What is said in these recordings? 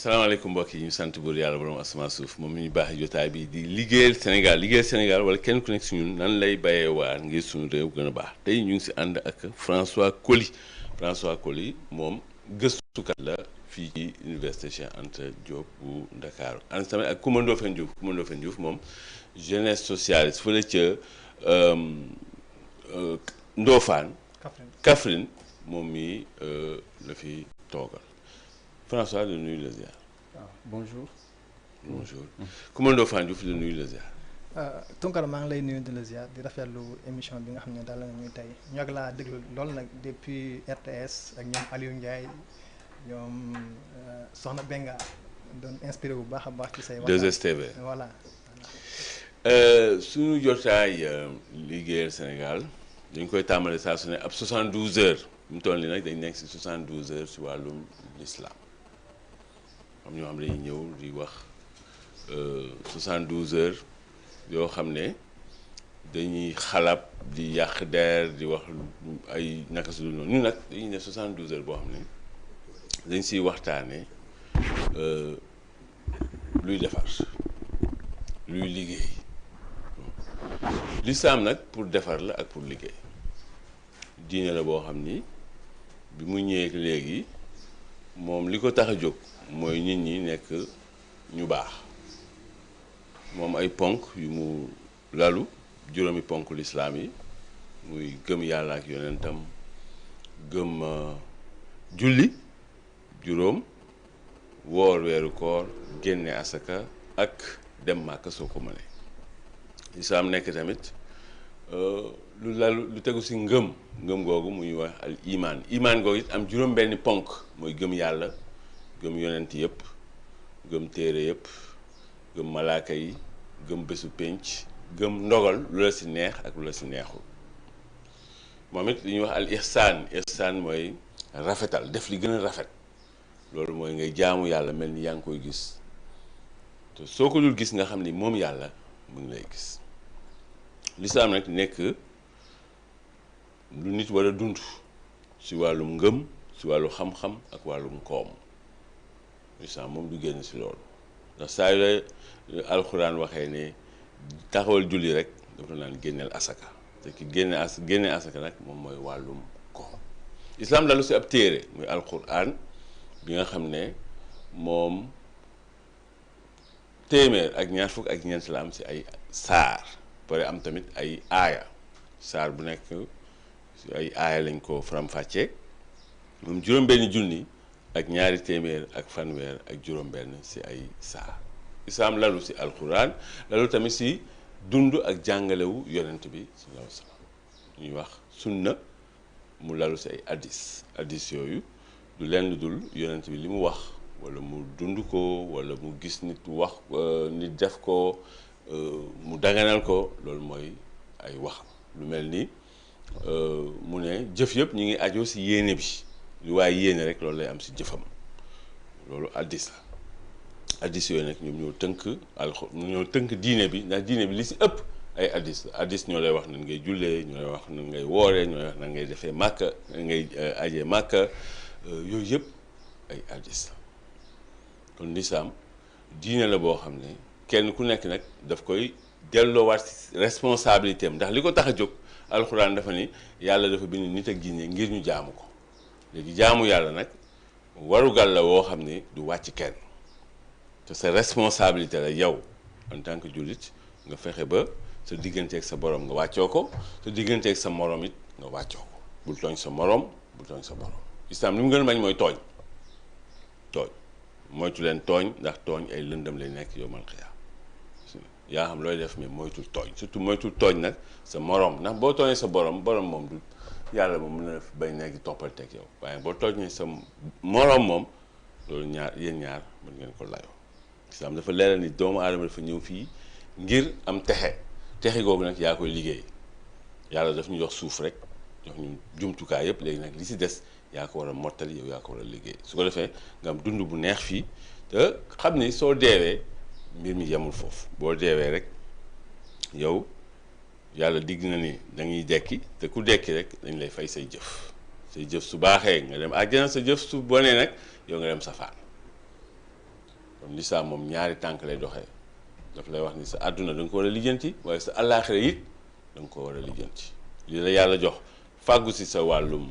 salaamaaleykum mbokk yi ñu sant buur yàlla borom asamaan suuf moom mi ñu baax jotaay bi di liggéeyal Sénégal wala kenn ku nekk si ñun nan lay bayee waar ngir suñu réew gën a baax tey ñu ngi si ànd ak François Coly moom gëstukat la fii ci université Cheikh Anta Diop bu Ndakaaru ànd tamit ak Coumba Ndoffène Diouf moom jeunesse socialiste fële ca Ndofane Kaffrine moom mi la fi toogal François de nuyu la ziar. Bonjour. Coumba Ndoffène Diouf de nuyu la ziar. Tunkara maa ngi lay nuyu de la ziar di rafetlu émission bi nga xam ne daal la ñuy tey ñu ak laa déglu loolu nag depuis RTS ak ñoom Aliou Ndiaye ñoom Soxna Benga doon inspiré bu baax a baax ci say. 2STV voilà. suñu jotaay liggéeyal Sénégal dañ koy tàmbale saa su ne ab 72 heures mu toll nii nag dañ nekk si 72 heures si wàllum l'islam. am ñoo xam ne dañuy ñëw di wax 72 heures yoo xam ne dañuy xalab di yàq der di wax ay naka su dul noonu ñun nag dañuy def 72 heures boo xam ne dañ siy waxtaane luy defar luy liggéey l'islam nag pour defar la ak pour liggéey diine la boo xam ni bi mu ñëwee léegi moom li ko tax a jóg mooy nit ñi nekk ñu baax moom ay ponk yu mu lalu juróomi ponk lislaam yi muy gëm yàlla ak yonentam gëm julli juróom woor weeru koor génne asaka ak dem màkka soo ko mënee lislaam nekk tamit lu lalu lu tegu si ngëm googu muy wax al iman googu it am juróom benni ponk mooy gëm yàlla gëm yonent yëpp gëm téere yëpp gëm malaaka yi gëm bésu pénc gëm ndogal lu la si neex ak lu la si neexul moom it li ñuy wax al ihsaan mooy rafetal def li gën a rafet loolu mooy ngay jaamu yàlla mel ni yaa ngi koy gis te soo ko dul gis nga xam ni moom yàlla mu ngi lay gis lislaam nag nekk lu nit war a dund si wàllum ngëm si wàllu xam-xam ak wàllum koom lislaam moom du génn si loolu ndax saa yu alxuraan waxee ne taxawal julli rek dafa naan génneel asaka te ki génne asaka nag moom mooy wàllum koom lislaam dalu si ab téere muy alxuraan bi nga xam ne moom téeméer ak ñaar fukk ak ñeent la am si ay saar pare am tamit ay aaya saar bu nekk si ay aaya lañ ko faram-fàccee moom juróom-benni junni ak ñaari téeméer ak fanweer ak juróom-benn si ay saar islaam lalu si alquran lalu tamit si dund ak jàngalewu yonent bi sallallahu alayhi wa sallam ñuy wax sunna mu lalu si ay addis yooyu du leen lu dul yonent bi li mu wax wala mu dund ko wala mu gis nit wax nit def ko mu daganal ko loolu mooy ay wax lu mel ni mu ne jëf yëpp ñu ngi ajoo si yéene bi lu waaye yéene rek loolu lay am si jëfam loolu addis la addis yooyu nag ñoom ñoo tënk diine bi ndax diine bi li si ëpp ay addis ñoo lay wax nan ngay jullee ñoo lay wax nan ngay wooree ñoo lay wax nan ngay defee màkka nan ngay ajee màkka yooyu yëpp ay addis la kon lislaam diine la boo xam ne kenn ku nekk nag daf koy delloowaat responsabilité am ndax li ko tax a jóg alxuraan dafa ni yàlla dafa bind nit ak jinne ngir ñu jaamu ko léegi jaamu yàlla nag warugal la woo xam ne du wàcc kenn te sa responsabilité la yow en tant que jullit nga fexe ba sa digganteeg sa borom nga wàccoo ko sa digganteeg sa morom it nga wàccoo ko bul tooñ sa morom bul tooñ sa borom islam li mu gën a bañ mooy tooñ moytu leen tooñ ndax tooñ ay lëndëm lay nekk yow man xiyaa yaa xam looy def mais moytul tooñ surtout moytul tooñ nag sa morom ndax boo tooñee sa borom moom du yàlla moom mën na bañ nekk toppal teg yow waaye boo tooñee sa morom moom loolu yéen ñaar mën ngeen ko layoo islam dafa leeral ni doomu aadama dafa ñëw fii ngir am texe googu nag yaa koy liggéey yàlla daf ñu jox suuf rek jox ñu jumtukaay yëpp léegi nag li si des yaa ko war a mottali yow yaa ko war a liggéey su ko defee nga am dund bu neex fii te xam ni soo deewee mbir mi yemul foofu boo deewee rek yow yàlla digg na ni dañuy dekki te ku dekki rek dañ lay fay say jëf su baaxee nga dem àjjana sa jëf su bonee nag yow nga dem safaan kon lislaam moom ñaari tànk lay doxee daf lay wax ni sa àdduna da nga ko war a lijjanti waaye sa àllaaxira it da nga ko war a lijjanti li la yàlla jox fàggu si sa wàllum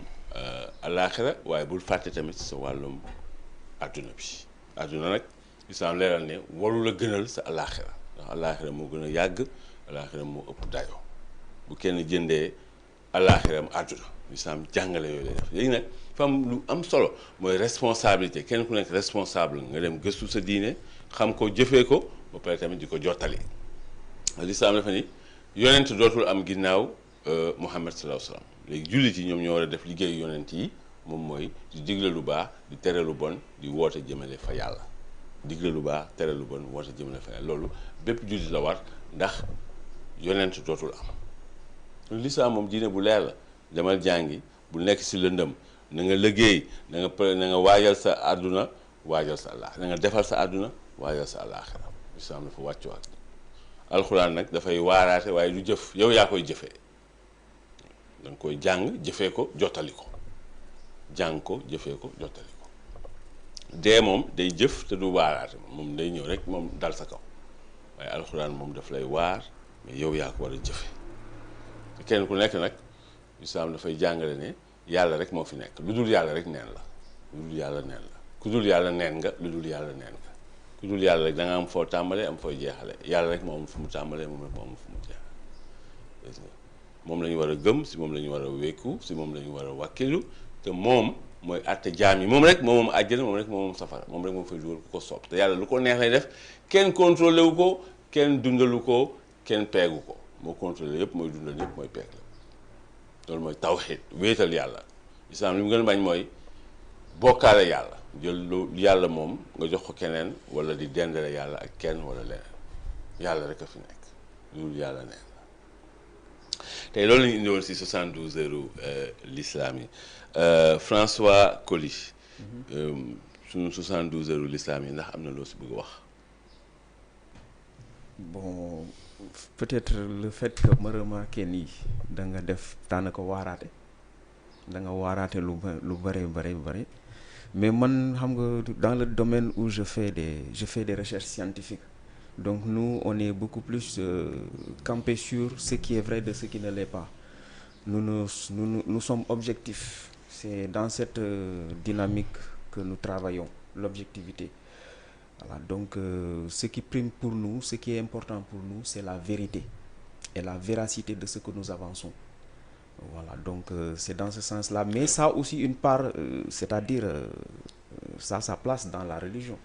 àllaaxira waaye bul fàtte tamit sa wàllum àdduna bi àdduna nag lislaam leeral ne waru la gënal sa àllaaxira ndax àllaaxira moo gën a yàgg àllaaxira moo ëpp dayoo bu kenn jëndee àllaaxiram àdduna lislaam jàngale yooyu lay def léegi nag fa am lu am solo mooy responsabilité kenn ku nekk responsable nga dem gëstu sa diine xam ko jëfee ko ba pare tamit di ko jottali lislaam dafa ni yonent dootul am ginnaaw Muhammad sallallahu alayhi wa sallam léegi jullit yi ñoom ñoo war a def liggéeyu yonent yi moom mooy di digle lu baax di tere lu bon di woote jëmale fa yàlla digle lu baax tere lu bon woote jëmale fa yàlla loolu bépp jullit la war ndax yonent dootul am lislaam moom diine bu leer la demal jàngi bu nekk si lëndëm na nga liggéey na nga waajal sa àdduna waajal sa àllaaxira na nga defal sa àdduna waajal sa àllaaxira lislaam dafa wàccu ak alxuraan nag dafay waaraate waaye du jëf yow yaa koy jëfee da nga koy jàng jëfee ko jottali ko jàng ko jëfee ko jottali ko dee moom day jëf te du waaraate moom day ñëw rek moom dal sa kaw waaye alxuraan moom daf lay waar mais yow yaa ko war a jëfe kenn ku nekk nag lislaam dafay jàngale ne yàlla rek moo fi nekk lu dul yàlla rek neen la lu dul yàlla neen la ku dul yàlla neen nga lu dul yàlla neen nga ku dul yàlla rek da nga am foo tàmbalee am fooy jeexale yàlla rek moo am fu mu tàmbalee moom rek moo am fu mu jeexale moom la ñu war a gëm si moom la ñu war a wékku si moom la ñu war a wàkkilu te moom mooy àtte jaam yi moom rek moom àjjana moom rek moom safara moom rek moom fay dugal ku ko soob te yàlla lu ko neex lay def kenn contrôlé wu ko kenn dundalu ko kenn peegu ko moo contrôlé yëpp mooy dundal yëpp mooy peeg la loolu mooy tawxiid wéetal yàlla islaam li mu gën a bañ mooy bokkaale yàlla jël lu yàlla moom nga jox ko keneen wala di dendale yàlla ak kenn wala leneen yàlla rek a fi nekk loolu yàlla neen la tey loolu la ñu indiwoon si 72 heures l'islam yi François Coly suñu 72 heures l'islam yi ndax am na loo si bëgg wax. Bon, peut-être le fait que ma remarqué nii da nga def daanaka waaraate da nga waaraate lu bëri mais man xam nga dans le domaine où je fais des recherches scientifiques donc nous on est beaucoup plus campé sur ce qui est vrai de ce qui ne l'est pas. Nous sommes objectifs. C'est dans cette dynamique que nous travaillons, l'objectivité. Voilà, donc ce qui prime pour nous, ce qui est important pour nous, c'est la vérité et la véracité de ce que nous avançons. Voilà, donc c'est dans ce sens-là. Mais ça a aussi une part, c'est-à-dire ça a sa place dans la religion.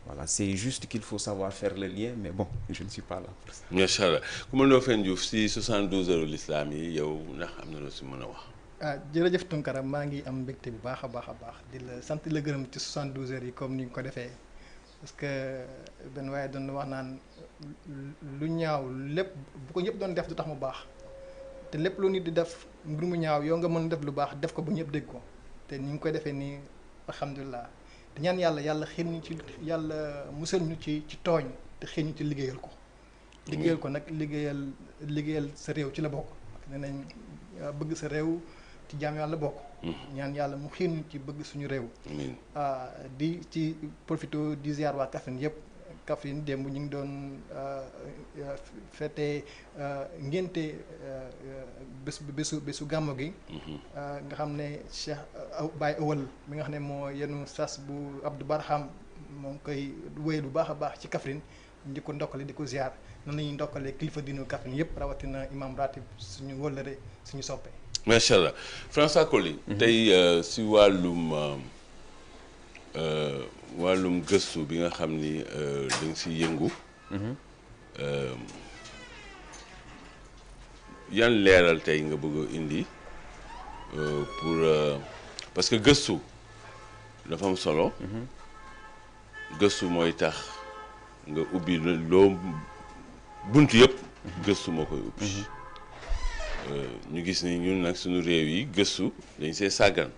Voilà, c'est juste qu'il faut savoir faire le lien, mais bon, je ne suis pas là pour ça. Macha allah ku ma Ndofène Diouf si 72 heures l'islam yi yow ndax am na loo si mën a wax. jërëjëf Tunkara maa ngi am mbégte bu baax a baax di la sant la gërëm ci 72 heures yi comme ni nga ko defee parce que benn waaye doon wax naan lu ñaaw lépp bu ko ñëpp doon def du tax mu baax te lépp lu nit di def mbir mu ñaaw yow nga mën def lu baax def ko ba ñëpp dégg ko te ni nga koy defee nii alhamdulilah. te ñaan yàlla xiir ñu ci yàlla musal ñu ci tooñ te xiir ñu ci liggéeyal ko nag liggéeyal sa réew ci la bokk nee nañ bëgg sa réew ci jaam yàlla bokk ñaan yàlla mu xiir ñu ci bëgg suñu réew di ci profito di ziar waa Kaffrine yëpp Kaffrine démb ñu ngi doon fête ngénte bésu gàmmo gi nga xam ne Cheikh Baye Awal mi nga xam ne moo yenu sas bu Abdou Barham moo ngi koy wéyal bu baax a baax ci Kaffrine di ko ndokkale di ko ziar noonu la ñuy ndokkale kilifa diinu Kaffrine yëpp rawatina imam ratib suñu wëllëre suñu soppe. macha allah François Coly tey si wàllum gëstu bi nga xam ni dañ si yëngu yan leeral tey nga bëgg a indi pour parce que gëstu dafa am solo gëstu mooy tax nga ubbi loo bunt yëpp gëstu moo koy ubbi ñu gis ni ñun nag suñu réew yi gëstu dañ see sàggan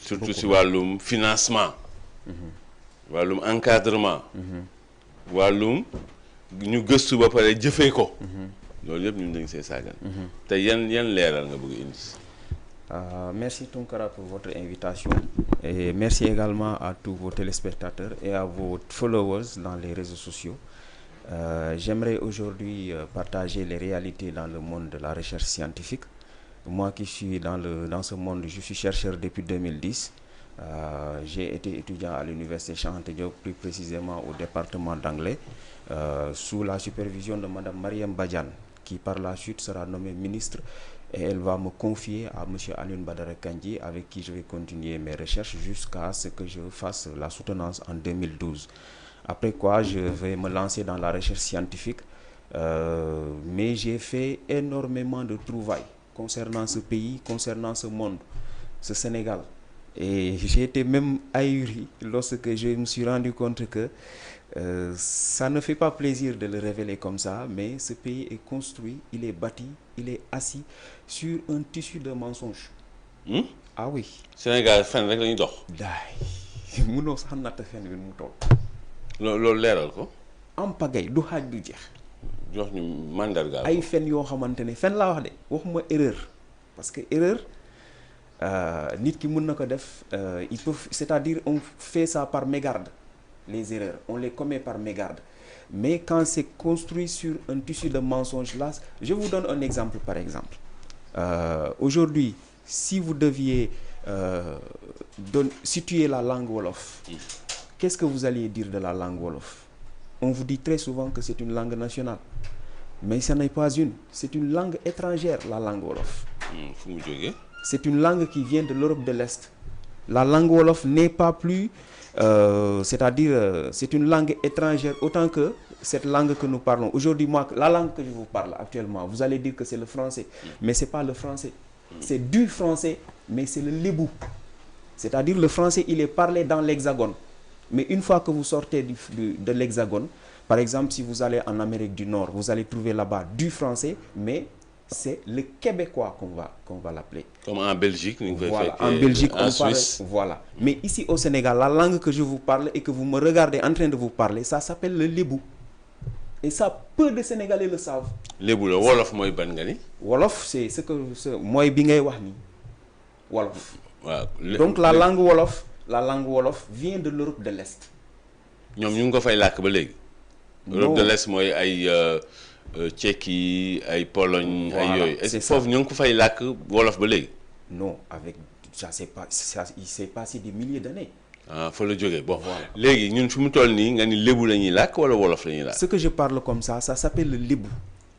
surtout si wàllum financement wàllum encadrement wàllum ñu gëstu ba pare jëfee ko loolu yëpp ñun dañ see sàggan te yan leeral nga bëgg indi. Merci Tunkara pour votre invitation Et merci également à tous vos téléspectateurs et à vos followers dans les réseaux sociaux. J'aimerais aujourd'hui partager les réalités dans le monde de la recherche scientifique. Moi qui suis dans ce monde, je suis chercheur depuis 2010. J'ai été étudiant à l'université Cheikh Anta Diop, plus précisément au département d'anglais, sous la supervision de Madame Mariam Badiane, qui par la suite sera nommée ministre, et elle va me confier à M. Alioune Badara Kandji, avec qui je vais continuer mes recherches jusqu'à ce que je fasse la soutenance en 2012. Après quoi, je vais me lancer dans la recherche scientifique, mais j'ai fait énormément de trouvailles concernant ce pays, concernant ce monde, ce Sénégal. Et j'ai été même ahuri lorsque je me suis rendu compte que ça ne fait pas plaisir de le révéler comme ça, mais ce pays est construit, il est bâti, il est assis sur un tissu de mensonges. Ah oui. Sénégal fen rek la ñuy dox. daay munoo sax natt fen bi mu toll. loolu leeral ko. am pagay du xaaj du jeex. jox ñu mandarga. ay fen yoo xamante ne fen laa wax de waxuma erreur, parce que erreur nit ki mën na ko def il peut, c'est-à-dire on fait ça par mégarde. Les erreurs, on les commet par mégarde. Mais quand c'est construit sur un tissu de mensonges, là, je vous donne un exemple par exemple. Aujourd'hui, si vous deviez situer la langue Wolof, qu'est-ce que vous alliez dire de la langue Wolof? On vous dit très souvent que c'est une langue nationale. Mais ce n'est pas une, c'est une langue étrangère, la langue Wolof. C'est une langue qui vient de l'Europe de l'Est. La langue Wolof n'est pas plus... c'est-à-dire, c'est une langue étrangère autant que cette langue que nous parlons. Aujourd'hui, moi, la langue que je vous parle actuellement, vous allez dire que c'est le français. Mais ce n'est pas le français. C'est du français, mais c'est le lébou. C'est-à-dire, le français, il est parlé dans l'hexagone. Mais une fois que vous sortez de l'hexagone, par exemple, si vous allez en Amérique du Nord, vous allez trouver là-bas du français, mais c'est le québécois qu'on va l'appeler. Comme en Belgique, voilà. En Belgique, on Suisse. parle. Voilà. Mais ici au Sénégal, la langue que je vous parle et que vous me regardez en train de vous parler, ça s'appelle le lébou. Et ça, peu de Sénégalais le savent. Lébou, le Wolof, moi, ban gani. Wolof, c'est ce que moi, bingay wahni. Wolof. Ouais. Donc la langue Wolof vient de l'Europe de l'Est. Ñom ñu ko fay lak ba légui. L'Europe de l'Est moy ay Tchéquie, ay Pologne, ay yoy. Est-ce que foofu ñu ko fay lak Wolof ba légui? Non, avec ça c'est pas ça, il s'est passé des milliers d'années. Ah, faut le jógee. Bon, légui ñun fi mu toll ni nga ni lébou lañuy lak wala Wolof lañuy lak? Ce que je parle comme ça s'appelle le lébou.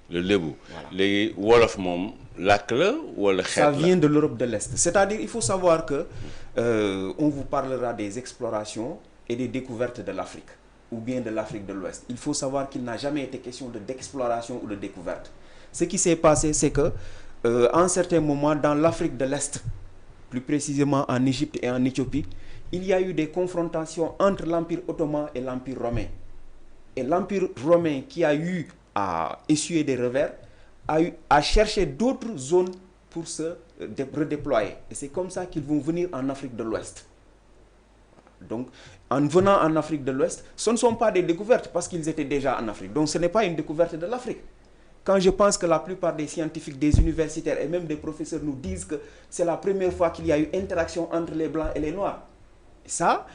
Le lébou. Voilà. Légui Wolof mom lak la wala xeet la? Ça vient de l'Europe de l'Est. C'est-à-dire, il faut savoir que on vous parlera des explorations et des découvertes de l'Afrique, ou bien de l'Afrique de l'Ouest. Il faut savoir qu'il n'a jamais été question d'exploration ou de découverte. Ce qui s'est passé, c'est que à un certain moment, dans l'Afrique de l'Est, plus précisément en Égypte et en Éthiopie, il y a eu des confrontations entre l'Empire ottoman et l'Empire romain. Et l'Empire romain, qui a eu à essuyer des revers, a cherché d'autres zones pour se redéployer. Et c'est comme ça qu'ils vont venir en Afrique de l'Ouest. Donc, en venant en Afrique de l'Ouest, ce ne sont pas des découvertes parce qu'ils étaient déjà en Afrique. Donc, ce n'est pas une découverte de l'Afrique. Quand je pense que la plupart des scientifiques, des universitaires et même des professeurs nous disent que c'est la première fois qu'il y a eu interaction entre les Blancs et les Noirs. Et ça,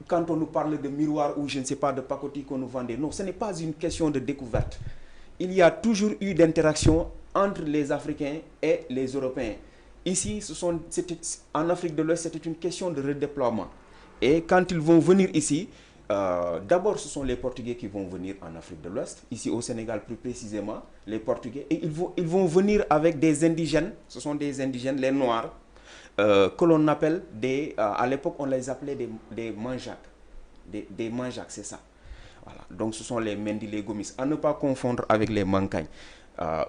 quand on nous parle de miroir ou je ne sais pas, de pacotille qu'on nous vendait, non, ce n'est pas une question de découverte. Il y a toujours eu d'interaction entre les Africains et les Européens. Ici, en Afrique de l'Ouest, c'était une question de redéploiement. Et quand ils vont venir ici, d'abord ce sont les Portugais qui vont venir en Afrique de l'Ouest, ici au Sénégal plus précisément, les Portugais, et ils vont venir avec des indigènes, ce sont des indigènes, les Noirs, que l'on appelle à l'époque on les appelait des Manjacs, des Manjacs, c'est ça. Voilà. Donc ce sont les Mendi, les Gomis, à ne pas confondre avec les Mankagnes.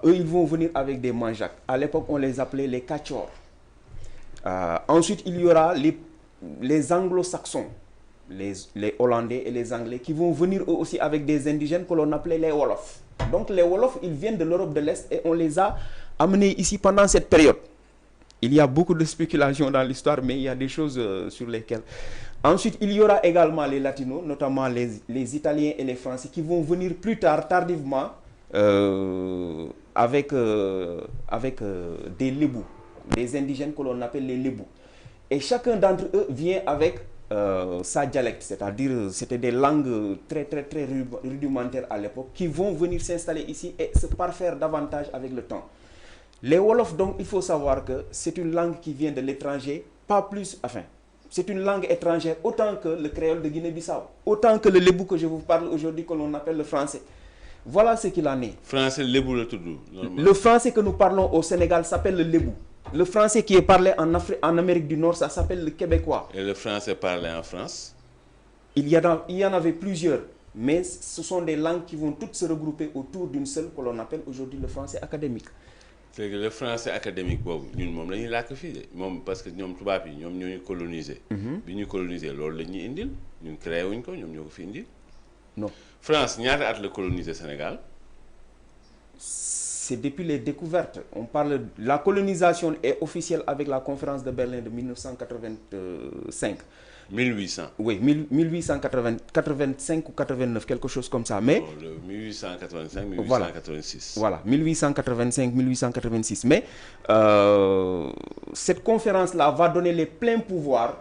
Eux ils vont venir avec des Manjacs, à l'époque on les appelait les Kachors. Ensuite il y aura les anglo-saxons, les Hollandais et les Anglais qui vont venir eux aussi avec des indigènes que l'on appelait les Wolofs. Donc les Wolofs, ils viennent de l'Europe de l'Est et on les a amenés ici pendant cette période. Il y a beaucoup de spéculations dans l'histoire, mais il y a des choses sur lesquelles... Ensuite, il y aura également les Latinos, notamment les Italiens et les Français, qui vont venir plus tard, tardivement, avec des Lébous, des indigènes que l'on appelle les Lébous. Et chacun d'entre eux vient avec sa dialecte, c'est-à-dire c'était des langues très très très rudimentaires à l'époque qui vont venir s'installer ici et se parfaire davantage avec le temps. Les Wolofs, donc, il faut savoir que c'est une langue qui vient de l'étranger, pas plus, enfin, c'est une langue étrangère autant que le créole de Guinée-Bissau, autant que le lébou que je vous parle aujourd'hui, que l'on appelle le français. Voilà ce qu'il en est. Français lébou le tout. Le français que nous parlons au Sénégal s'appelle le lébou. Le français qui est parlé en Amérique du Nord, ça s'appelle le québécois. Et le français parlé en France? Il y en avait plusieurs, mais ce sont des langues qui vont toutes se regrouper autour d'une seule que l'on appelle aujourd'hui le français académique. C'est que le français académique boobu ñun moom la ñuy làkk fii de moom parce que ñoom tubaab yi ñoom ñoo ñu coloniser. bi ñu coloniser loolu la ñuy indil ñun créé wuñ ko ñoom ñoo ko fi indil. Non. France ñaata at la coloniser Sénégal? C'est depuis les découvertes. On parle, la colonisation est officielle avec la conférence de Berlin de 1985. 1800. Oui, 1885 ou 89, quelque chose comme ça. Mais, bon, le 1885, 1886. Voilà, 1885, 1886. Mais cette conférence-là va donner les pleins pouvoirs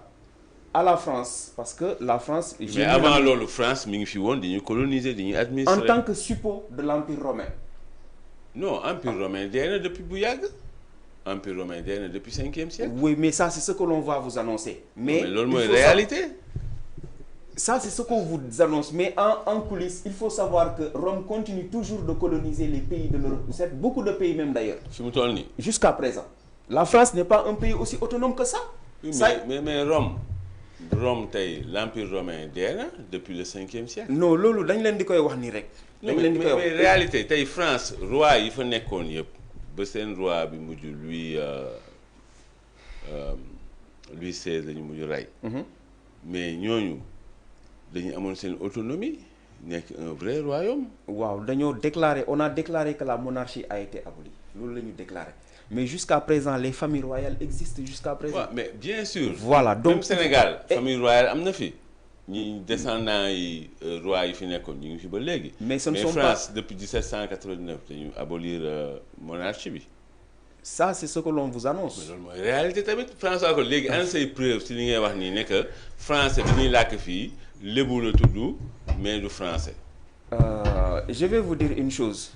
à la France, parce que la France... Mais avant la France, mi ngi fi woon dañuy coloniser, dañuy administrer. En tant que suppôt de l'Empire romain. Non, Empire romain dee na depuis bu yàgg. Empire romain dee na depuis 5e siècle. Oui, mais ça, c'est ce que l'on va vous annoncer. Mais loolu mooy réalité. Ça, c'est ce qu'on vous annonce. Mais en coulisses, il faut savoir que Rome continue toujours de coloniser les pays de l'Europe. Beaucoup de pays même d'ailleurs. fi mu toll nii. Jusqu'à présent. La France n'est pas un pays aussi autonome que ça. Oui, mais Rome tey l'Empire romain dee na depuis le 5e siècle. Non, loolu dañ leen di koy wax nii rek. dañ leen di koy wax mais réalité tey France roi yi fa nekkoon yëpp ba seen roi bi mujj Louis XVI la ñu mujj rey. mais ñooñu dañu amoon seen autonomie nekk un vrai royaume. waaw on a déclaré que la monarchie a été abolie loolu la ñu déclaré. Mais jusqu'à présent, les familles royales existent jusqu'à présent. Ouais, mais bien sûr. Voilà, donc même Sénégal, famille royale am na fi. ñi descendants yi roi yi fi nekkoon ñu ngi fi ba léegi. Mais ce ne sont France pas... depuis 1789 dañu abolir monarchie bi. Ça, c'est ce que l'on vous annonce. Mais loolu mooy réalité tamit François ko léegi an say preuve si li ngay wax nii ne que français bi ñuy làkk fii lébu la tudd mais du français. Je vais vous dire une chose.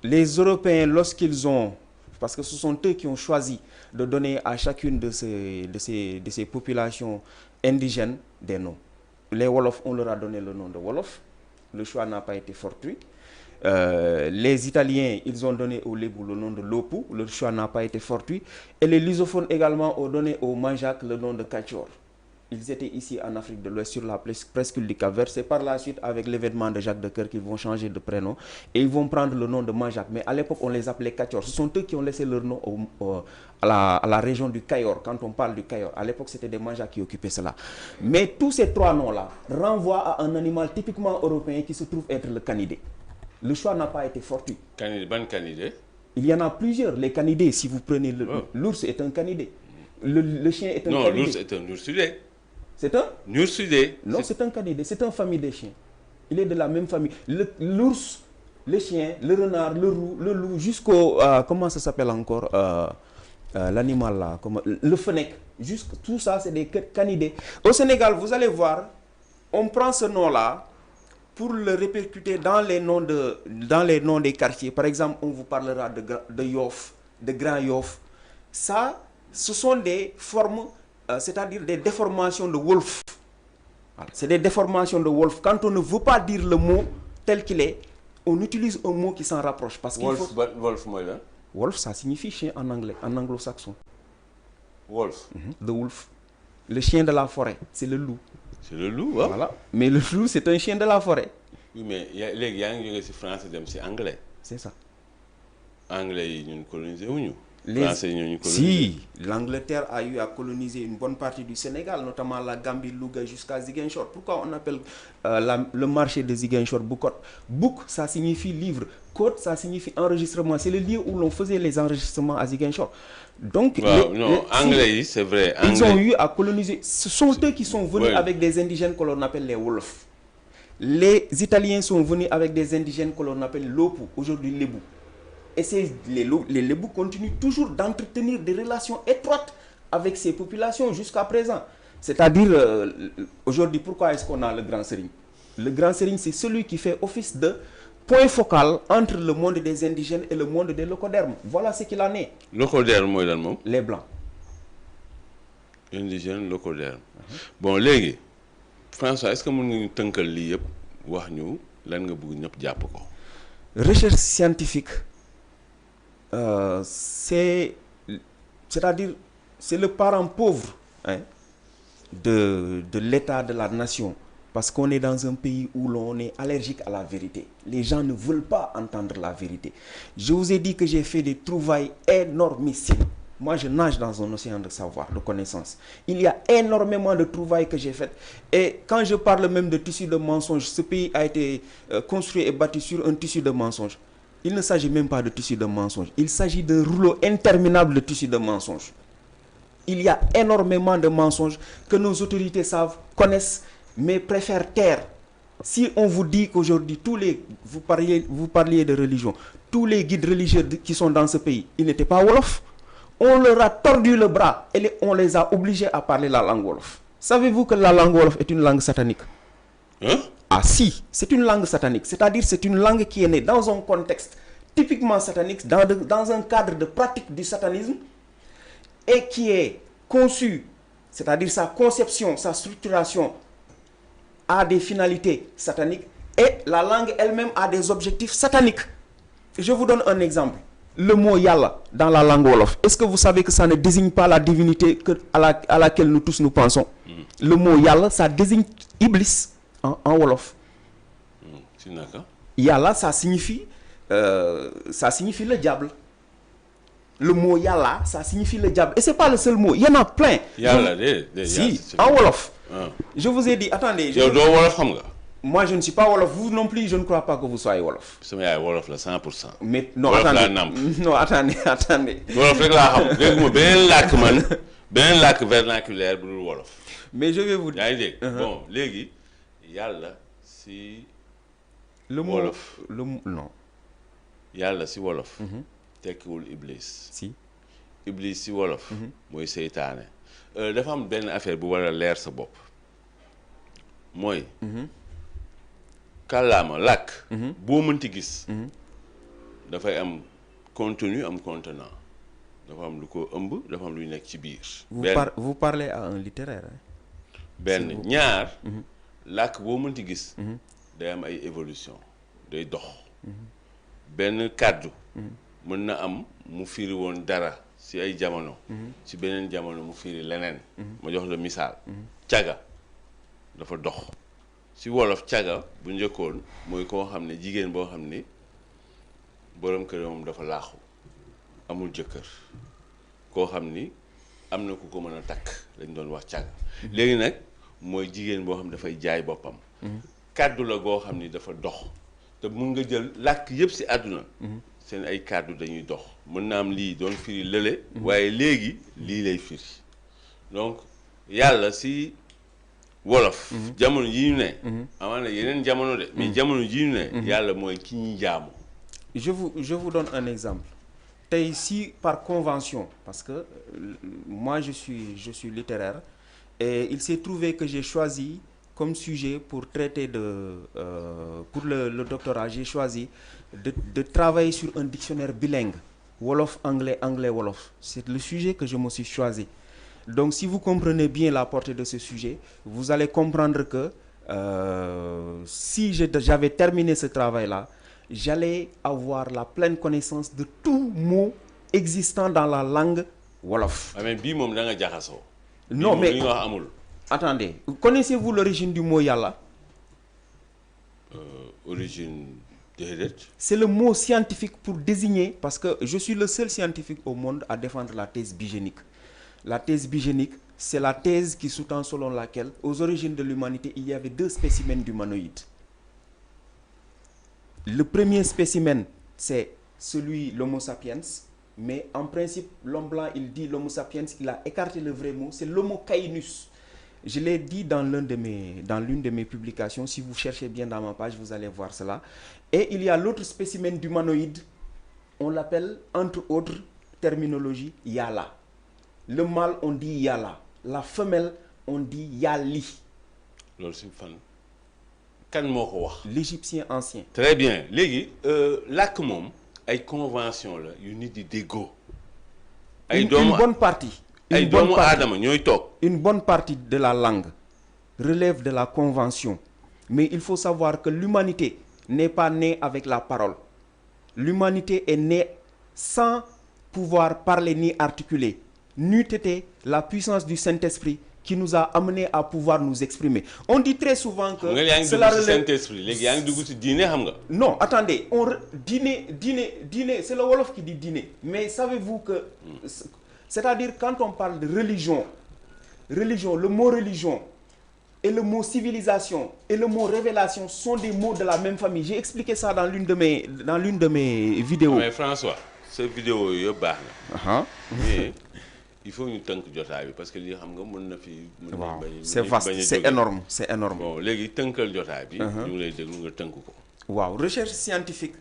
Les Européens, lorsqu'ils ont... Parce que ce sont eux qui ont choisi de donner à chacune de ces populations indigènes des noms. Les Wolofs, on leur a donné le nom de Wolof. Le choix n'a pas été fortuit. Les Italiens, ils ont donné au Lébou le nom de Lopu. Le choix n'a pas été fortuit. Et les lusophones également ont donné au Manjak le nom de Kachor. Ils étaient ici en Afrique de l'Ouest sur la presqu'île du Cap-Vert. C'est par la suite avec l'événement de Jacques de Coeur qu'ils vont changer de prénom et ils vont prendre le nom de Manjak. Mais à l'époque, on les appelait Kachor. Ce sont eux qui ont laissé leur nom à la région du Cayor. Quand on parle du Cayor, à l'époque, c'était des Manjak qui occupaient cela. Mais tous ces trois noms-là renvoient à un animal typiquement européen qui se trouve être le canidé. Le choix n'a pas été fortuit. Canidé, ban canidé? Il y en a plusieurs. Les canidés, si vous prenez l'ours est un canidé. Le chien est un canidé. Non, l'ours est un ursudé. C'est un Nursudé. Non, c'est un canidé, c'est une famille des chiens. Il est de la même famille. L'ours, le chien, le renard, le roux, le loup, jusqu'au... comment ça s'appelle encore l'animal là, le fennec. Tout ça, c'est des canidés. Au Sénégal, vous allez voir, on prend ce nom-là pour le répercuter dans les noms des quartiers. Par exemple, on vous parlera de Yoff, de Grand Yoff. Ça, ce sont des formes... c'est-à-dire des déformations de Wolf. Voilà. C'est des déformations de Wolf. Quand on ne veut pas dire le mot tel qu'il est, on utilise un mot qui s'en rapproche. Parce qu'il faut... Wolf, moi là. Wolf, ça signifie chien en anglais, en anglo-saxon. Wolf. The wolf. Le chien de la forêt, c'est le loup. C'est le loup, hein? Voilà. Mais le loup, c'est un chien de la forêt. Oui, mais les gens qui sont français, c'est anglais. C'est ça. Anglais, ils nous colonisent ou nous? Si, l'Angleterre a eu à coloniser une bonne partie du Sénégal, notamment la Gambie, Louga jusqu'à Ziguinchor. Pourquoi on appelle le marché de Ziguinchor Boukot? Bouk, ça signifie livre. Côte, ça signifie enregistrement. C'est le lieu où l'on faisait les enregistrements à Ziguinchor. Donc, Anglais, c'est vrai. Ils ont eu à coloniser. Ce sont eux qui sont venus avec des indigènes que l'on appelle les Wolofs. Les Italiens sont venus avec des indigènes que l'on appelle Lopu, aujourd'hui Lébou. Et les Lébou continuent toujours d'entretenir des relations étroites avec ses populations jusqu'à présent. C'est-à-dire, aujourd'hui, pourquoi est-ce qu'on a le grand Serigne? Le grand Serigne, c'est celui qui fait office de point focal entre le monde des indigènes et le monde des locodermes. Voilà ce qu'il en est. Locoderme mooy lan moom. Les blancs. Indigène locoderme. Bon léegi François est-ce que mën nga ñu tënkal lii yëpp wax ñu lan nga bëgg ñëpp jàpp ko. Recherche scientifique, c'est-à-dire, c'est le parent pauvre, hein, de l'état de la nation. Parce qu'on est dans un pays où l'on est allergique à la vérité. Les gens ne veulent pas entendre la vérité. Je vous ai dit que j'ai fait des trouvailles énormissimes. Moi, je nage dans un océan de savoir, de connaissances. Il y a énormément de trouvailles que j'ai faites. Et quand je parle même de tissu de mensonges, ce pays a été construit et bâti sur un tissu de mensonges. Il ne s'agit même pas de tissu de mensonges. Il s'agit d'un rouleau interminable de tissu de mensonges. Il y a énormément de mensonges que nos autorités savent, connaissent, mais préfèrent taire. Si on vous dit qu'aujourd'hui, vous parliez de religion, tous les guides religieux qui sont dans ce pays, ils n'étaient pas wolof. On leur a tordu le bras et on les a obligés à parler la langue wolof. Savez-vous que la langue wolof est une langue satanique? Hein? Ah si, c'est une langue satanique. C'est-à-dire c'est une langue qui est née dans un contexte typiquement satanique, dans un cadre de pratique du satanisme, et qui est conçue, c'est-à-dire sa conception, sa structuration a des finalités sataniques, et la langue elle-même a des objectifs sataniques. Je vous donne un exemple. Le mot Yalla dans la langue wolof, est-ce que vous savez que ça ne désigne pas la divinité à laquelle nous tous nous pensons? Le mot Yalla, ça désigne Iblis en wolof. Yalla, ça signifie le diable. Le mot Yalla, ça signifie le diable. Et c'est pas le seul mot, il y en a plein. Yalla, si, en wolof. Je vous ai dit, attendez. Moi, je ne suis pas wolof. Vous non plus, je ne crois pas que vous soyez wolof. C'est wolof là 100%. Mais non, attendez. Wolof rek laa xam. Dégg nga beneen làkk vernaculaire bu dul wolof. Mais je vais vous dire. Yaa ngi dégg. Bon léegi yàlla si. Le mot wolof. Non. Yàlla si wolof. tekkiwul Iblis. Si. Iblis si wolof. mooy seytaane. Dafa am benn affaire bu war a leer sa bopp. mooy. kàllaama làkk boo mënti gis dafay am contenu am contenant dafa am lu ko ëmb dafa am luy nekk ci biir vous parlez à un littéraire benn ñaar làkk boo mënti gis day am ay évolution day dox benn kàddu mën na am mu firi woon dara ci ay jamono ci beneen jamono mu firi leneen ma jox la misaal caga dafa dox si wolof caga bu njëkkoon mooy koo xam ne jigéen boo xam ne borom kër moom dafa laaxu amul jëkkër koo xam ni am na ku ko mën a takk lañ doon wax caga léegi nag mooy jigéen boo xam ne dafay jaay boppam kàddu la goo xam ni dafa dox te mun nga jël làkk yëpp si àdduna seen ay kàddu dañuy dox mën na am lii doon firi lële waaye léegi lii lay firi donc yàlla si wolof jamono yi ñu ne amaana yeneen jamono de mais jamono ji ñu ne yàlla mooy ki ñuy jaamu. Je vous donne un exemple. Tey si par convention parce que moi je suis littéraire et il s'est trouvé que j'ai choisi comme sujet pour traiter pour le doctorat j'ai choisi de travailler sur un dictionnaire bilingue wolof anglais anglais wolof. C'est le sujet que je me suis choisi. Donc si vous comprenez bien la portée de ce sujet, vous allez comprendre que si j'avais terminé ce travail-là, j'allais avoir la pleine connaissance de tout mot existant dans la langue wolof. Mais bii moom da nga jaxasoo. Non mais wax amul. Attendez, connaissez-vous l'origine du mot yàlla? Origine déedéet. C'est le mot scientifique pour désigner, parce que je suis le seul scientifique au monde à défendre la thèse bigénique. La thèse bigénique, c'est la thèse qui sous-tend selon laquelle, aux origines de l'humanité, il y avait deux spécimens d'humanoïdes. Le premier spécimen, c'est l'Homo sapiens, mais en principe, l'homme blanc, il dit l'Homo sapiens, il a écarté le vrai mot, c'est l'Homo caïnus. Je l'ai dit dans l'une de mes publications, si vous cherchez bien dans ma page, vous allez voir cela. Et il y a l'autre spécimen d'humanoïde, on l'appelle, entre autres terminologies, Yala. le mâle on dit yàlla, la femelle on dit yali. loolu si fan kan moo ko wax. L'égyptien ancien. très bien léegi làkk moom ay convention la yu nit di déggoo. ay doomu une bonne partie. ay doomu aadama ñooy toog. Une bonne partie de la langue relève de la convention. Mais il faut savoir que l'humanité n'est pas née avec la parole. L'humanité est née sans pouvoir parler ni articuler. N'eût été la puissance du Saint-Esprit qui nous a amenés à pouvoir nous exprimer. On dit très souvent que cela relève... Saint-Esprit léegi yaa ngi dugg ci diine xam nga. Non, attendez, dîner, c'est le Wolof qui dit dîner. Mais savez-vous que c'est-à-dire quand on parle de religion, le mot religion et le mot civilisation et le mot révélation sont des mots de la même famille. J'ai expliqué ça dans l'une de mes vidéos. Mais François, ces vidéos yëpp baax na. Mais il faut ñu tënk jotaay bi parce que lii xam nga mën na fi. waaw c'est vaste, c'est énorme, c'est énorme. Bon léegi tënkal jotaay bi. ñu ngi lay déglu nga tënk ko. waaw recherche scientifique.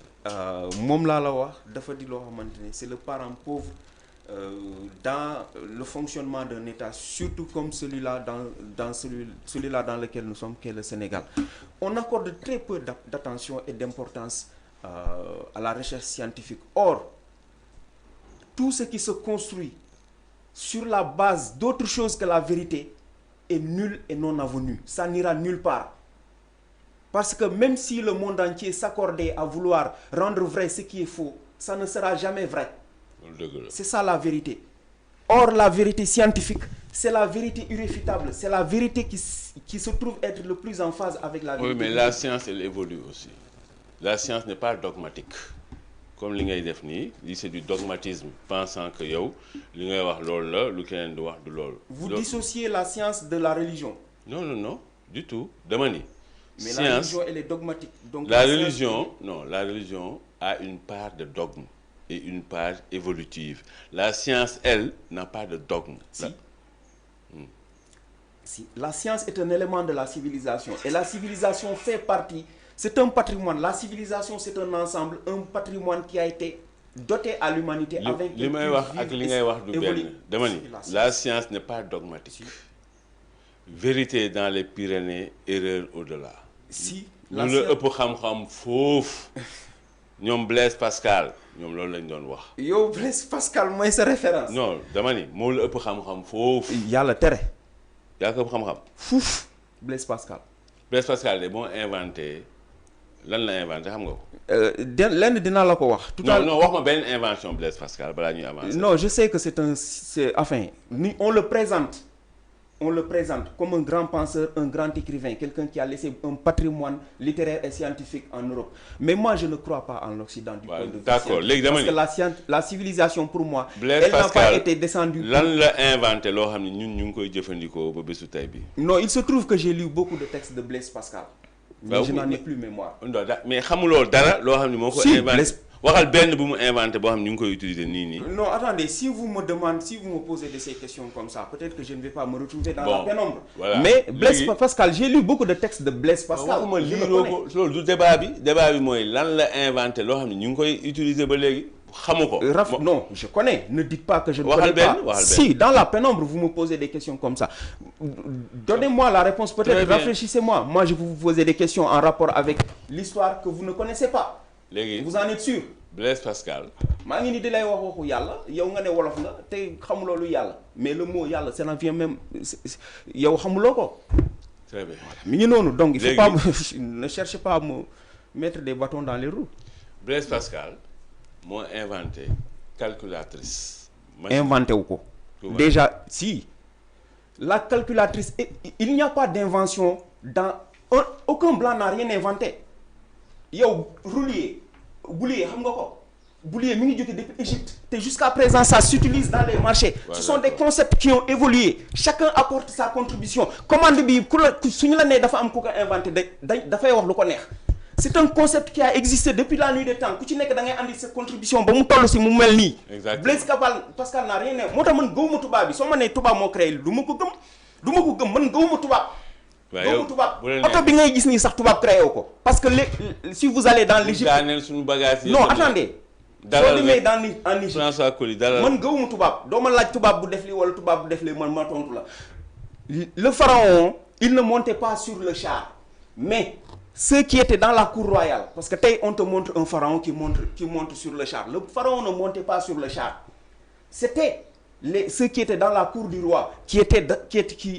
moom laa la wax dafa di loo xamante ne c'est le parent pauvre. Dans le fonctionnement d'un État, surtout comme celui-là celui-là dans lequel nous sommes, qui est le Sénégal. On accorde très peu d'attention et d'importance à la recherche scientifique. Or, tout ce qui se construit sur la base d'autre chose que la vérité est nul et non avenu. Ça n'ira nulle part. Parce que même si le monde entier s'accordait à vouloir rendre vrai ce qui est faux, ça ne sera jamais vrai. C'est ça la vérité. Or, la vérité scientifique, c'est la vérité irréfutable. C'est la vérité qui se trouve être le plus en phase avec la vérité. Oui, mais la science, elle évolue aussi. La science n'est pas dogmatique. Comme li ngay def nii, lii c'est du dogmatisme, pensant que yow li ngay wax loolu la, lu keneen di wax du loolu. Vous dissociez la science de la religion. Non, du tout. Dama ni. Mais science, la religion, elle est dogmatique. Donc la religion a une part de dogme et une part évolutive. La science, elle, n'a pas de dogme. Si. La science est un élément de la civilisation. Et la civilisation fait partie, c'est un patrimoine. La civilisation, c'est un ensemble, un patrimoine qui a été doté à l'humanité avec... li may wax ak li ngay wax du benn. Dama ni, la science n'est pas dogmatique. Vérité dans les Pyrénées, erreur au-delà. Si. Lu la ëpp xam-xam foofu. ñoom Blaise Pascal ñoom loolu lañ doon wax. yow Blaise Pascal mooy sa référence. non dama ni moo la ëpp xam-xam foofu. yàlla tere. yaa ko ëpp xam-xam. fuuf Blaise Pascal. Blaise Pascal de moo inventé lan la inventé xam nga ko. lenn dinaa la ko wax. non wax ma benn invention Blaise Pascal balaa ñuy avancer. non je sais que enfin on le présente comme un grand penseur, un grand écrivain, quelqu'un qui a laissé un patrimoine littéraire et scientifique en Europe. Mais moi, je ne crois pas en l'Occident du point de vue scientifique. Parce que la civilisation, pour moi, Blaise elle n'a Pascal, pas été descendue. Lan la inventé loo xam ne ñun ñu ngi koy jëfandikoo ba bésu tey bi. Non, il se trouve que j'ai lu beaucoup de textes de Blaise Pascal. Mais je n'en ai plus mémoire. Mais xamuloo dara loo xam ne moo ko inventé. waxal benn bu mu inventé boo xam ne ñu ngi koy utiliser nii. Non, attendez, si vous me posez de ces questions comme ça, peut-être que je ne vais pas me retrouver dans la pénombre. Voilà. Mais Blaise Pascal, j'ai lu beaucoup de textes de Blaise Pascal. waxuma liiroo ko loolu du débat bi mooy lan la inventé loo xam ne ñu ngi koy utiliser ba léegi xamu ko. Non, je connais. Ne dites pas que je ne connais pas. Si, dans la pénombre, vous me posez des questions comme ça. Donnez-moi la réponse, peut-être rafraîchissez-moi. Moi, je vais vous poser des questions en rapport avec l'histoire que vous ne connaissez pas. léegi vous en êtes sûr. Blaise Pascal. maa ngi ni di lay wax waxu yàlla yow nga ne wolof nga te xamuloo lu yàlla mais le mot yàlla ça vient même yow xamuloo ko. très bien mi ngi noonu donc il faut pas ne cherchez pas à me mettre des bâtons dans les roues. Blaise Pascal moo inventé calculatrice. inventé wu ko. déjà si la calculatrice il n'y a pas d'invention dans aucun blanc n'a rien inventé. yow boulier xam nga ko boulier mi ngi jóge depuis Égypte te jusqu'à présent ça s'utilise dans les marchés. Ce sont des concepts qui ont évolué chacun apporte sa contribution commande bi suñu la nee dafa am ku ko inventé dafay wax lu ko neex. C'est un concept qui a existé depuis la nuit des temps ku ci nekk da ngay andi sa contribution ba mu toll si mu mel nii. Blaise Pascal n'a rien moo tax man gëwuma tubaab bi soo ma nee tubaab moo créé du ma ko gëm man gëwuma tubaab. waaw tubaab oto bi ngay gis nii sax tubaab créé ko parce que si vous allez dans l'Égypte non attendez soo demee dans en Égypte François Coly dalal man gëwuma tubaab doo ma laaj tubaab bu def li wala tubaab bu def li man ma tontu la. Le pharaon il ne montait pas sur le char mais ceux qui étaient dans la cour royale parce que tey on te montre un pharaon qui monte sur le char. Le pharaon ne montait pas sur le char c'était ceux qui étaient dans la cour du roi qui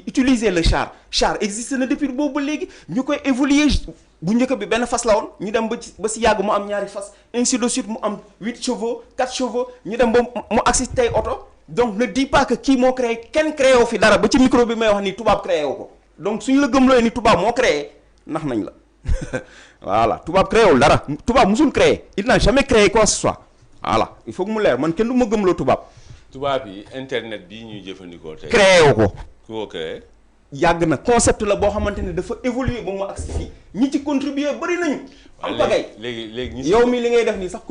utilisaient le char. Char existe na depuis boobu ba léegi ñu koy évoluer bu njëkk bi benn fas la woon ñu dem ba si yàgg mu am ñaari fas ainsi de suite mu am 8 chevaux 4 chevaux ñu dem ba mu agsi tey oto. Donc ne dis pas que kii moo créé kenn créé wu fi dara ba ci micro bi may wax ni tubaab créé wu ko donc suñu la gëmloo ni tubaab moo créé nax nañ la voilà tubaab créé wul dara tubaab musul créé il n'a jamais créé quoi que ce soit voilà il faut que mu leer man kenn du ma gëmloo tubaab. tubaab yi internet bii ñuy jëfandikoo tey. créé wu ko. ku ko créé. yàgg na concept la boo xamante ne dafa évoluer ba mu agsi fii ñi ci contribuer bëri nañu. am pagay léegi ñi yow mi li ngay def nii sax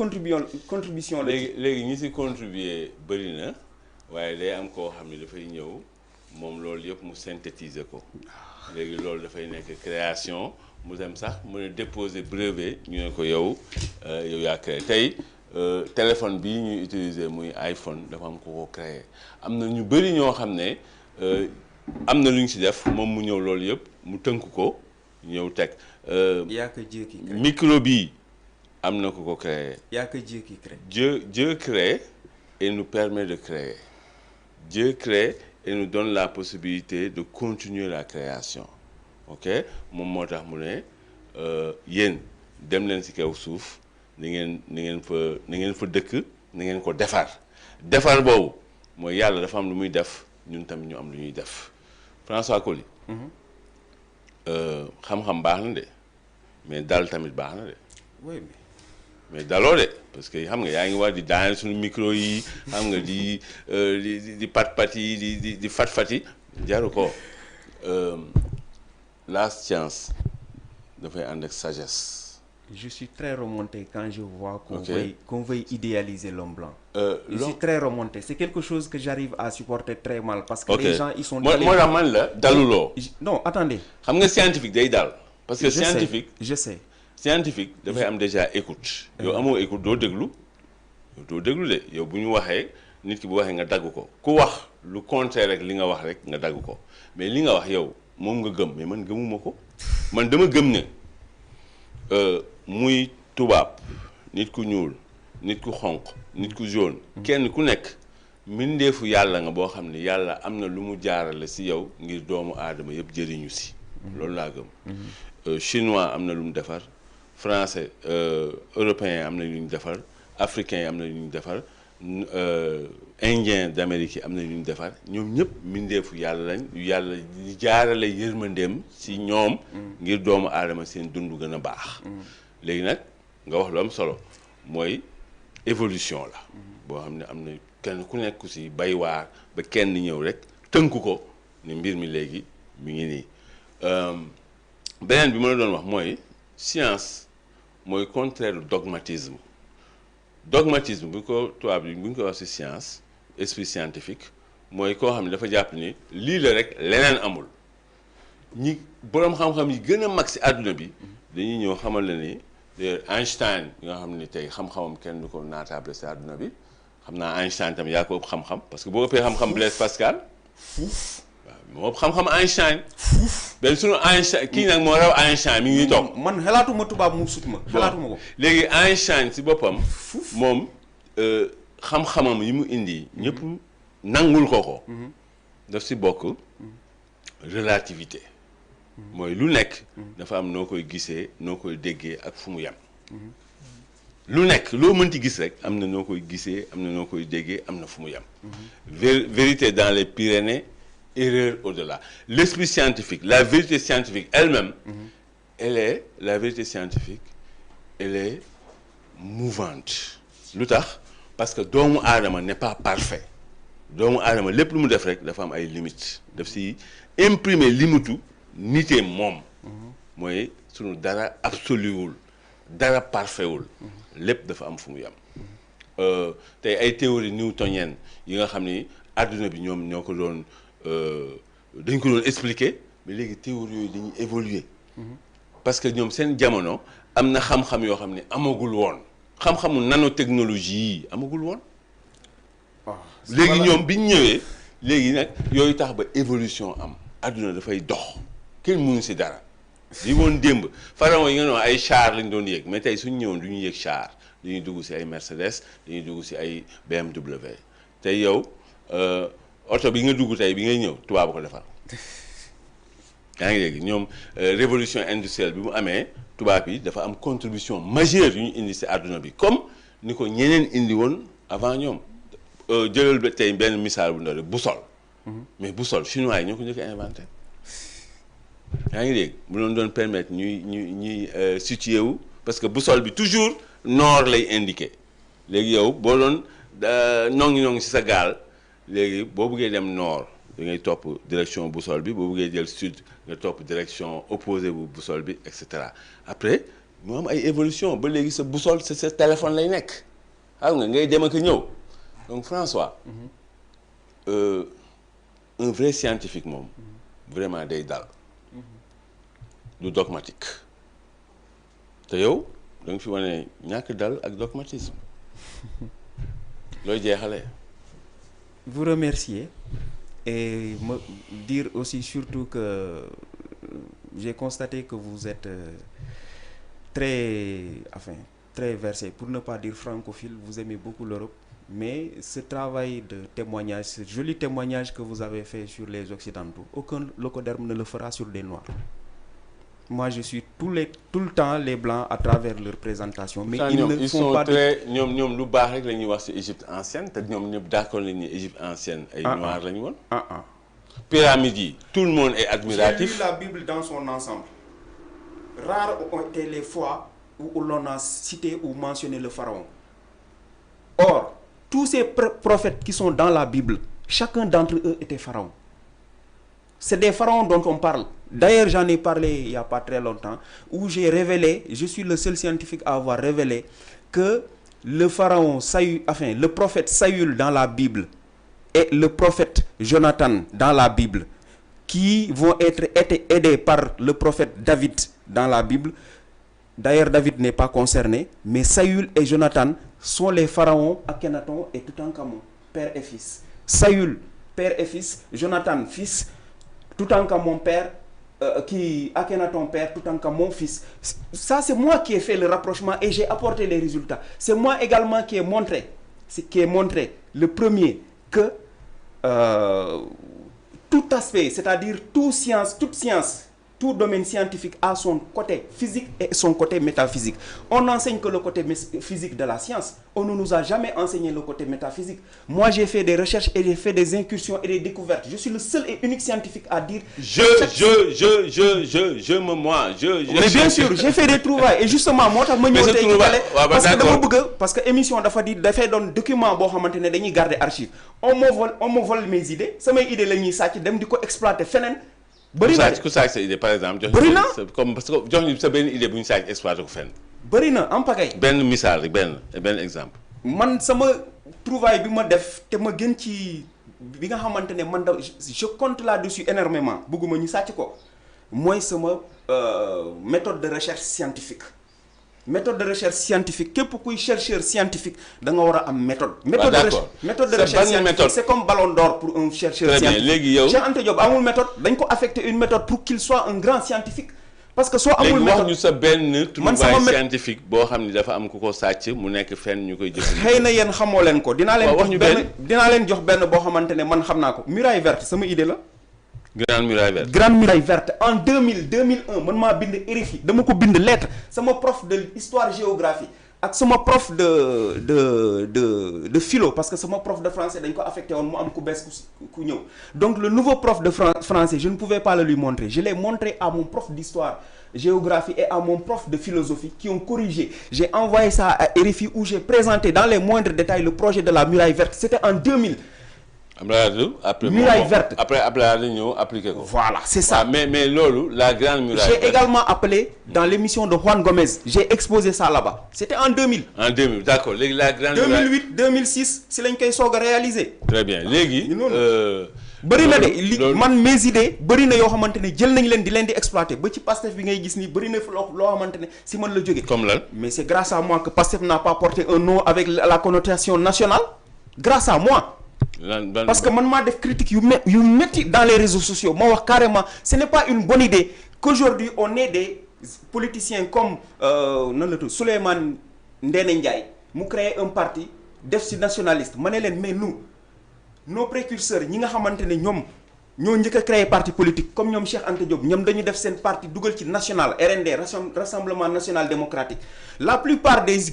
contribution la. léegi ñi si contribuer bëri na. waaye day am koo xam ne dafay ñëw moom loolu yëpp mu synthétiser ko léegi loolu dafay nekk création mu dem sax mën a déposer brevet ñu ne ko yow yaa créé tey téléphone bii ñuy utiliser muy iPhone dafa am ko créé am na ñu bëri ñoo xam ne am na lu ñu si def moom mu ñëw loolu yëpp mu tënk ko ñëw teg. yaa ko Dieu qui crée. micro bii am na ko créé. yaa ko Dieu qui crée. Dieu crée et nous permet de créer. Dieu crée et nous donne la possibilité de continuer la création ok moom moo tax mu ne yéen dem leen ci kaw suuf na ngeen fa dëkk na ngeen ko defar boobu mooy yàlla dafa am lu muy def ñun tamit ñu am lu ñuy def François Coly xam-xam baax na de mais dal tamit baax na de. oui mais daloo de parce que xam nga yaa ngi wax di daaneel suñu micro yi xam nga di pat yi di fat yi jaru ko la science dafay ànd ak sagesse. Je suis très remonté quand je vois Okay. qu'on veuille idéaliser l'homme blanc. Je l'homme- suis très remonté. C'est quelque chose que j'arrive à supporter très mal parce que ok les gens ils sont moo tax man la daluloo. Non, attendez. xam nga scientifique day dal parce que Je sais, scientifique je sais. scientifique dafay am déjà écoute. yow amoo écoute doo déglu de yow bu ñu waxee nit ki bu waxee nga dagg ko ku wax lu contraire rek li nga wax rek nga dagg ko mais li nga wax yow moom nga gëm mais man gëmuma ko man dama gëm ne muy tubaab nit ku ñuul nit ku xonq nit ku jaune kenn ku nekk mbindeefu yàlla nga boo xam ne yàlla am na lu mu jaarale si yow ngir doomu aadama yëpp jëriñu si loolu laa gëm chinois am na lu mu defar français européen am na lu ñu defar africain yi am na lu ñu defar indien d'Amérique yi am na lu ñu defar ñoom ñëpp mbindeefu yàlla lañ yàlla jaarale yërmandeem si ñoom ngir doomu aadama seen dund gën a baax léegi nag nga wax lu am solo mooy évolution la boo xam ne am na kenn ku nekk si bay waar ba kenn ñëw rek tënku ko ni mbir mi léegi mi ngi nii beneen bi ma la doon wax mooy science mooy contraire dogmatisme dogmatisme bu ko tubaab bi bu ñu ko wax ci science esprit scientifique mooy koo xam ne dafa jàpp ni lii la rek leneen amul ñi boroom xam-xam yi gën a mag ci àdduna bi dañuy ñëw xamal la ni Einstein nga xam ne tey xam-xamam kenn du ko naatable ci àdduna bi xam naa Einstein tam yaa ko ëpp xam-xam parce que boo ëppee xam-xam Blaise Pascal waaw moo ëpp xam-xam Einstein benn sunu Einstein kii nag moo raw Einstein mi ngi toog man xalaatuma tubaab mu sut ma xalaatuma ko. léegi Einstein ci boppam moom xam-xamam yi mu indi ñëpp nangul ko daf ci bokk relativité mooy lu nekk dafa am noo koy gisee noo koy déggee ak fu mu yem lu nekk loo mënti gis rek am na noo koy gisee am na noo koy déggee am na fu mu yem vérité dans les Pyrénées erreur au-delà l'esprit scientifique la vérité scientifique elle-même la vérité scientifique elle est mouvante lu tax parce que doomu aadama n'est pas parfait doomu aadama lépp lu mu def rek dafa am ay limites daf si imprimer limitu nitee moom mooy sunu dara absoluwul dara parfaitul lépp dafa am fu mu yem tey ay théorie newtonienne yi nga xam ni àdduna bi ñoom ñoo ko doon dañ ko doon expliquer mais léegi théorie yooyu dañuy évoluer parce que ñoom seen jamono am na xam-xam yoo xam ne amagul woon xam-xamu nanotechnologie yi amagul woon. léegi ñoom bi ñu ñëwee léegi nag yooyu tax ba évolution am adduna dafay dox kenn mënu si dara li woon démb pharaon yi nga noonu ay char lañ doon yéeg mais tey suñu ñëwoon du ñu yéeg char dañuy dugg si ay Mercedes dañuy dugg si ay BMW tey yow oto bi nga dugg tey bi ngay ñëw tubaab ko defar yaa ngi dégg ñoom révolution industrielle bi mu amee tubaab yi dafa am contribution majeure yu ñu indi si àdduna bi comme ni ko ñeneen indi woon avant ñoom jëlal ba tey benn misaal bu ndaw rek boussole mais boussole chinois yi ñoo ko njëkk a inventé yaa ngi dégg bu doon permettre ñuy situé wu parce que boussole bi toujours nord lay indiqué léegi yow boo doon nongi si sa gaal léegi boo bëggee dem nord da ngay topp direction boussole bi boo bëggee jël sud nga topp direction opposée bu boussole bi et cetera après mu am ay évolution ba léegi sa boussole sa téléphone lay nekk xam nga ngay dem ak ñëw donc François un vrai scientifique moom vraiment day dal du dogmatique te yow da nga fi wane ñàkk dal ak dogmatisme looy jeexalee. Vous remercier et me dire aussi surtout que j'ai constaté que vous êtes très versé, pour ne pas dire francophile. Vous aimez beaucoup l'Europe, mais ce travail de témoignage, ce joli témoignage que vous avez fait sur les Occidentaux, aucun locoderme ne le fera sur des Noirs. Moi, je suis tout le temps les Blancs à travers leur présentation. Mais ils sont pas très... ñoom lu baax rek la ñuy wax ci Égypte ancienne te ñoom ñëpp d'accord nañu ni Égypte ancienne ay Noirs la ñu woon. Pyramides yi, tout le monde est admiratif. J'ai lu la Bible dans son ensemble. Rares ont été les fois où l'on a cité ou mentionné le pharaon. Or, tous ces prophètes qui sont dans la Bible, chacun d'entre eux était pharaon. C'est des pharaons dont on parle. D'ailleurs, j'en ai parlé il n'y a pas très longtemps, où j'ai révélé, je suis le seul scientifique à avoir révélé que le pharaon le prophète Saül dans la Bible et le prophète Jonathan dans la Bible, qui vont être aidés par le prophète David dans la Bible. D'ailleurs, David n'est pas concerné, mais Saül et Jonathan sont les pharaons Akhenaton et Toutankhamon, père et fils. Saül, père et fils, Jonathan, fils, Toutankhamon, père, Akhenaton, père, Toutankhamon, fils. Ça, c'est moi qui ai fait le rapprochement et j'ai apporté les résultats. C'est moi également qui ai montré le premier, que tout aspect, c'est-à-dire toute science, tout domaine scientifique a son côté physique et son côté métaphysique. On n'enseigne que le côté physique de la science. On ne nous a jamais enseigné le côté métaphysique. Moi, j'ai fait des recherches et j'ai fait des incursions et des découvertes. Je suis le seul et unique scientifique à dire... Mais bien sûr, j'ai fait des trouvailles. Et justement, moi, parce que l'émission dafay doon document boo xamante ne dañuy garder archive. On me vole mes idées. Samay idées la ñuy sàcc dem di ko exploiter feneen. bëri na ku sàcc sa idée par exemple. bëri na comme parce que jox ñu sa benn idée bu ñu sàcc exploité ko fenn. bëri na en pagaille. benn misaal rek benn exemple. man sama trouvaille bi ma def te ma gën ci bi nga xamante ne man da je compte là-dessus énormément bëgguma ñu sàcc ko mooy sama méthode de recherche scientifique. Méthode de recherche scientifique képp kuy chercheur scientifique da nga war a am méthode. méthode de recherche scientifique c'est comme ballon d'or pour un chercheur scientifique. Très bien léegi yow Cheikh Anta Diop amul méthode dañ ko affecté une méthode pour qu'il soit un grand scientifique. parce que soo amul méthode léegi wax ñu sa benn trouvaille scientifique boo xam ni dafa am ku ko sàcc mu nekk fenn ñu koy jëfandikoo. xëy na yéen xamoo leen ko dinaa leen jox benn boo xamante ne man xam naa ko muraille verte sama idée la. Grande Muraille Verte en 2001 man maa bind RFI dama ko bind lettre sama prof de histoire géographie ak sama prof de philo parce que sama prof de français dañ ko affecté woon mu am ku bees ku ñëw donc le nouveau prof de français je ne pouvais pas le lui montrer je l'ai montré à mon prof d'histoire géographie et à mon prof de philosophie qui ont corrigé. J'ai envoyé ça à RFI où j'ai présenté dans les moindres détails le projet de la Muraille Verte. C'était en 2000. Muraille verte. Après ñëw appliqué ko. Voilà, c'est ça. Mais loolu la grande muraille j'ai également appelé dans l'émission de Juan Gomez. J'ai exposé ça là-bas. C'était en 2000. En 2000, d'accord. Léegi la grande 2008, 2006 si lañ koy soog a réaliser. Très bien. Léegi bëri na de li man mes idées bëri na yoo xamante ne jël nañ leen di leen di exploiter ba ci Pastef bi ngay gis nii bëri na fi loo xamante ne si man la jóge comme lan. mais c'est grâce à moi que Pastef n'a pas porté un nom avec la connotation nationale grâce à moi. Parce que man maa def critique yu metti dans les réseaux sociaux moo wax carrément ce n'est pas une bonne idée qu'aujourd'hui on ait des politiciens comme nan la tudd Souleymane Ndéné Ndiaye mu créer un parti def ci nationaliste ma ne leen mais nous nos précurseurs ñi nga xamante ne ñoom ñoo njëkk a créer parti politique comme ñoom Cheikh Anta Diop ñoom dañu def seen parti dugal ci national RND Rassemblement National Démocratique la plupart des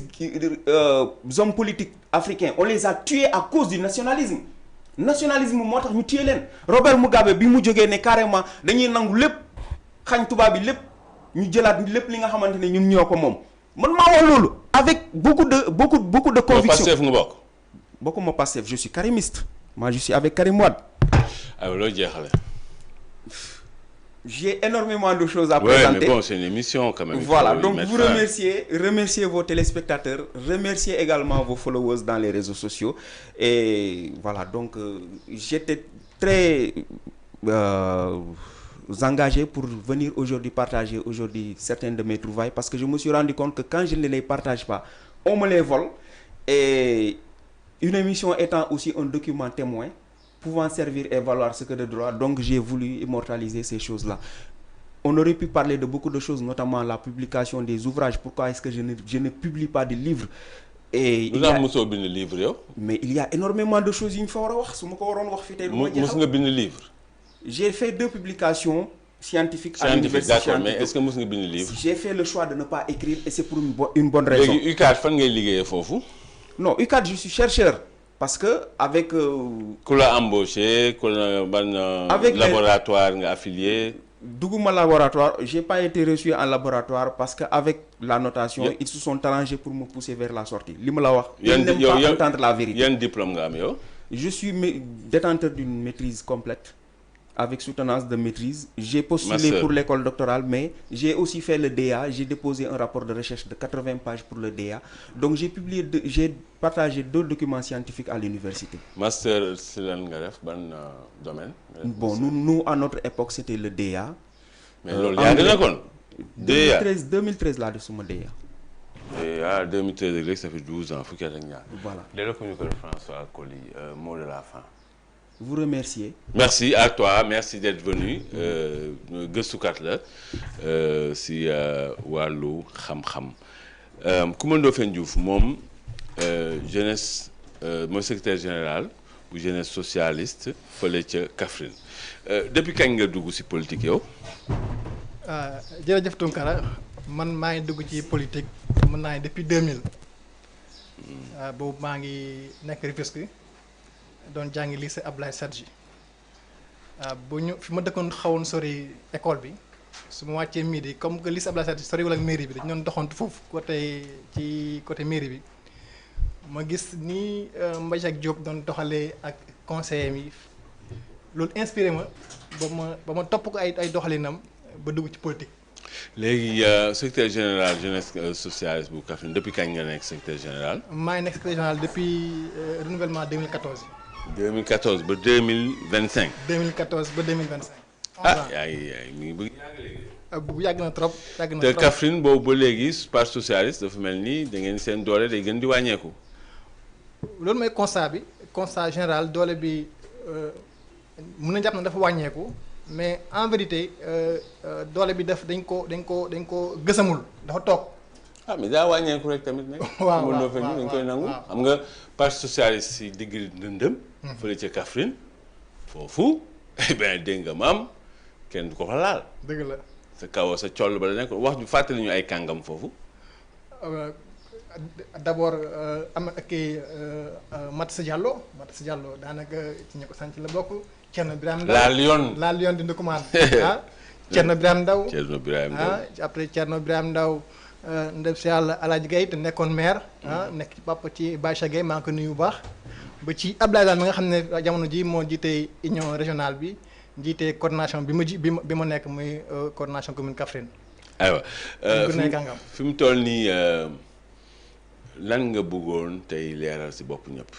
hommes politiques africains on les a tués à cause du nationalisme moo tax ñu tué leen Robert Mugabe bi mu jógee ne carrément dañuy nangu lépp xañ tubaab bi lépp ñu jëlaat lépp li nga xamante ne ñun ñoo ko moom man maa wax loolu avec beaucoup de conviction. Pastef nga bokk. bokkuma Pastef je suis karimiste moi je suis avec Karim Wade. alors loo jeexale. J'ai énormément de choses à présenter. Mais bon, c'est une émission quand même. Voilà, donc vous remerciez vos téléspectateurs, remerciez également vos followers dans les réseaux sociaux. Et voilà, donc j'étais très engagé pour venir aujourd'hui partager certaines de mes trouvailles parce que je me suis rendu compte que quand je ne les partage pas, on me les vole. Et une émission étant aussi un document témoin, pouvant servir et valoir ce que de droit, donc j'ai voulu immortaliser ces choses-là. On aurait pu parler de beaucoup de choses, notamment la publication des ouvrages. Pourquoi est-ce que je ne publie pas de livres? Et mais il y a énormément de choses. J'ai fait 2 publications scientifiques à l'université. Mais est-ce que vous avez un livre? J'ai fait le choix de ne pas écrire et c'est pour une bonne raison. UCAD, fan ngay liggéeyee foofu? Non, UCAD, je suis chercheur. Parce que avec ku la embauché ku la ban laboratoire nga affilié. Duguma laboratoire, j'ai pas été reçu en laboratoire parce que avec la notation ils se sont arrangés pour me pousser vers la sortie. Li ma la wax, ils n'aiment pas entendre la vérité. Yan diplôme nga am yow? Je suis détenteur d'une maîtrise complète avec soutenance de maîtrise. J'ai postulé pour l'école doctorale, mais j'ai aussi fait le DA. J'ai déposé un rapport de recherche de 80 pages pour le DA. Donc j'ai partagé 2 documents scientifiques à l'université. Master, c'est dans domaine? Bon, nous, à notre époque, c'était le DA. Mais il 2013 là, de ce DA. Et 2013, ça fait 12 ans. Voilà. Dès le François Coly, mot de la fin. Vous remercier. Merci à toi, merci d'être venu. Gëstukat la si wàllu xam-xam. Coumba Ndoffène Diouf moom jeunesse mooy secrétaire général bu jeunesse socialiste fële ca Kaffrine depuis kañ nga dugg si politique yow. jërëjëf Tunkara man maa ngi dugg ci politique mën naa ne depuis 2000. boobu maa ngi nekk Rufisque doon jàngi lycée Abdoulaye Sadji bu ñu fi ma dëkkoon xawoon sori école bi su ma wàccee midi comme que lycée Abdoulaye Sadji soriwul ak mairie bi dañu doon doxantu foofu côté mairie bi ma gis ni Mbaye Jacques Diop doon doxalee ak conseillers yi loolu inspiré ma ba ma topp ko ay doxalinam ba dugg ci politique. léegi secrétaire général jeunesse socialiste bu Kaffrine depuis kañ nga nekk secrétaire général. maa ngi nekk secrétaire général depuis renouvellement 2014. 2014 ba 2025. 2014 ba 2025. yaa ngi mi ngi bëgg yàgg léegi. bu yàgg na trop te Kaffrine boobu ba léegi parti socialiste dafa mel ni da ngeen seen doole day gën di wàññeeku. loolu mooy constat général doole bi mën na jàpp na dafa wàññeeku mais en vérité doole bi dañ ko gësamul dafa toog. mais daa wàññeeku rek tamit nag. waaw dañ koy nangu. xam nga parti socialiste si digg ndëndëm. fële ca Kaffrine foofu eh bien dégg nga maam kenn du ko fa laal. dëgg la. sa kaw sa coll ba la nekk wax ñu fàttali ñu ay kàngam foofu. d'abord am na kii Matassa Diallo daanaka ci ñi ko sant la bokk. Thierno Birame Ndaw la Lion di Ndoukoumane. Thierno Birame Ndaw. Après Thierno Birame Ndaw. ndem si yàlla Alaaji Gaye te nekkoon maire nekk ci papa ci Bacha Gaye maa ngi ko nuyu bu baax ba ci Abdoulaye Daal mi nga xam ne jamono ji moo jiite union régionale bi jiite coordination bi ma nekk muy coordination commune Kaffrine. aywa fi mu toll nii lan nga bëggoon tey leeral si bopp ñëpp.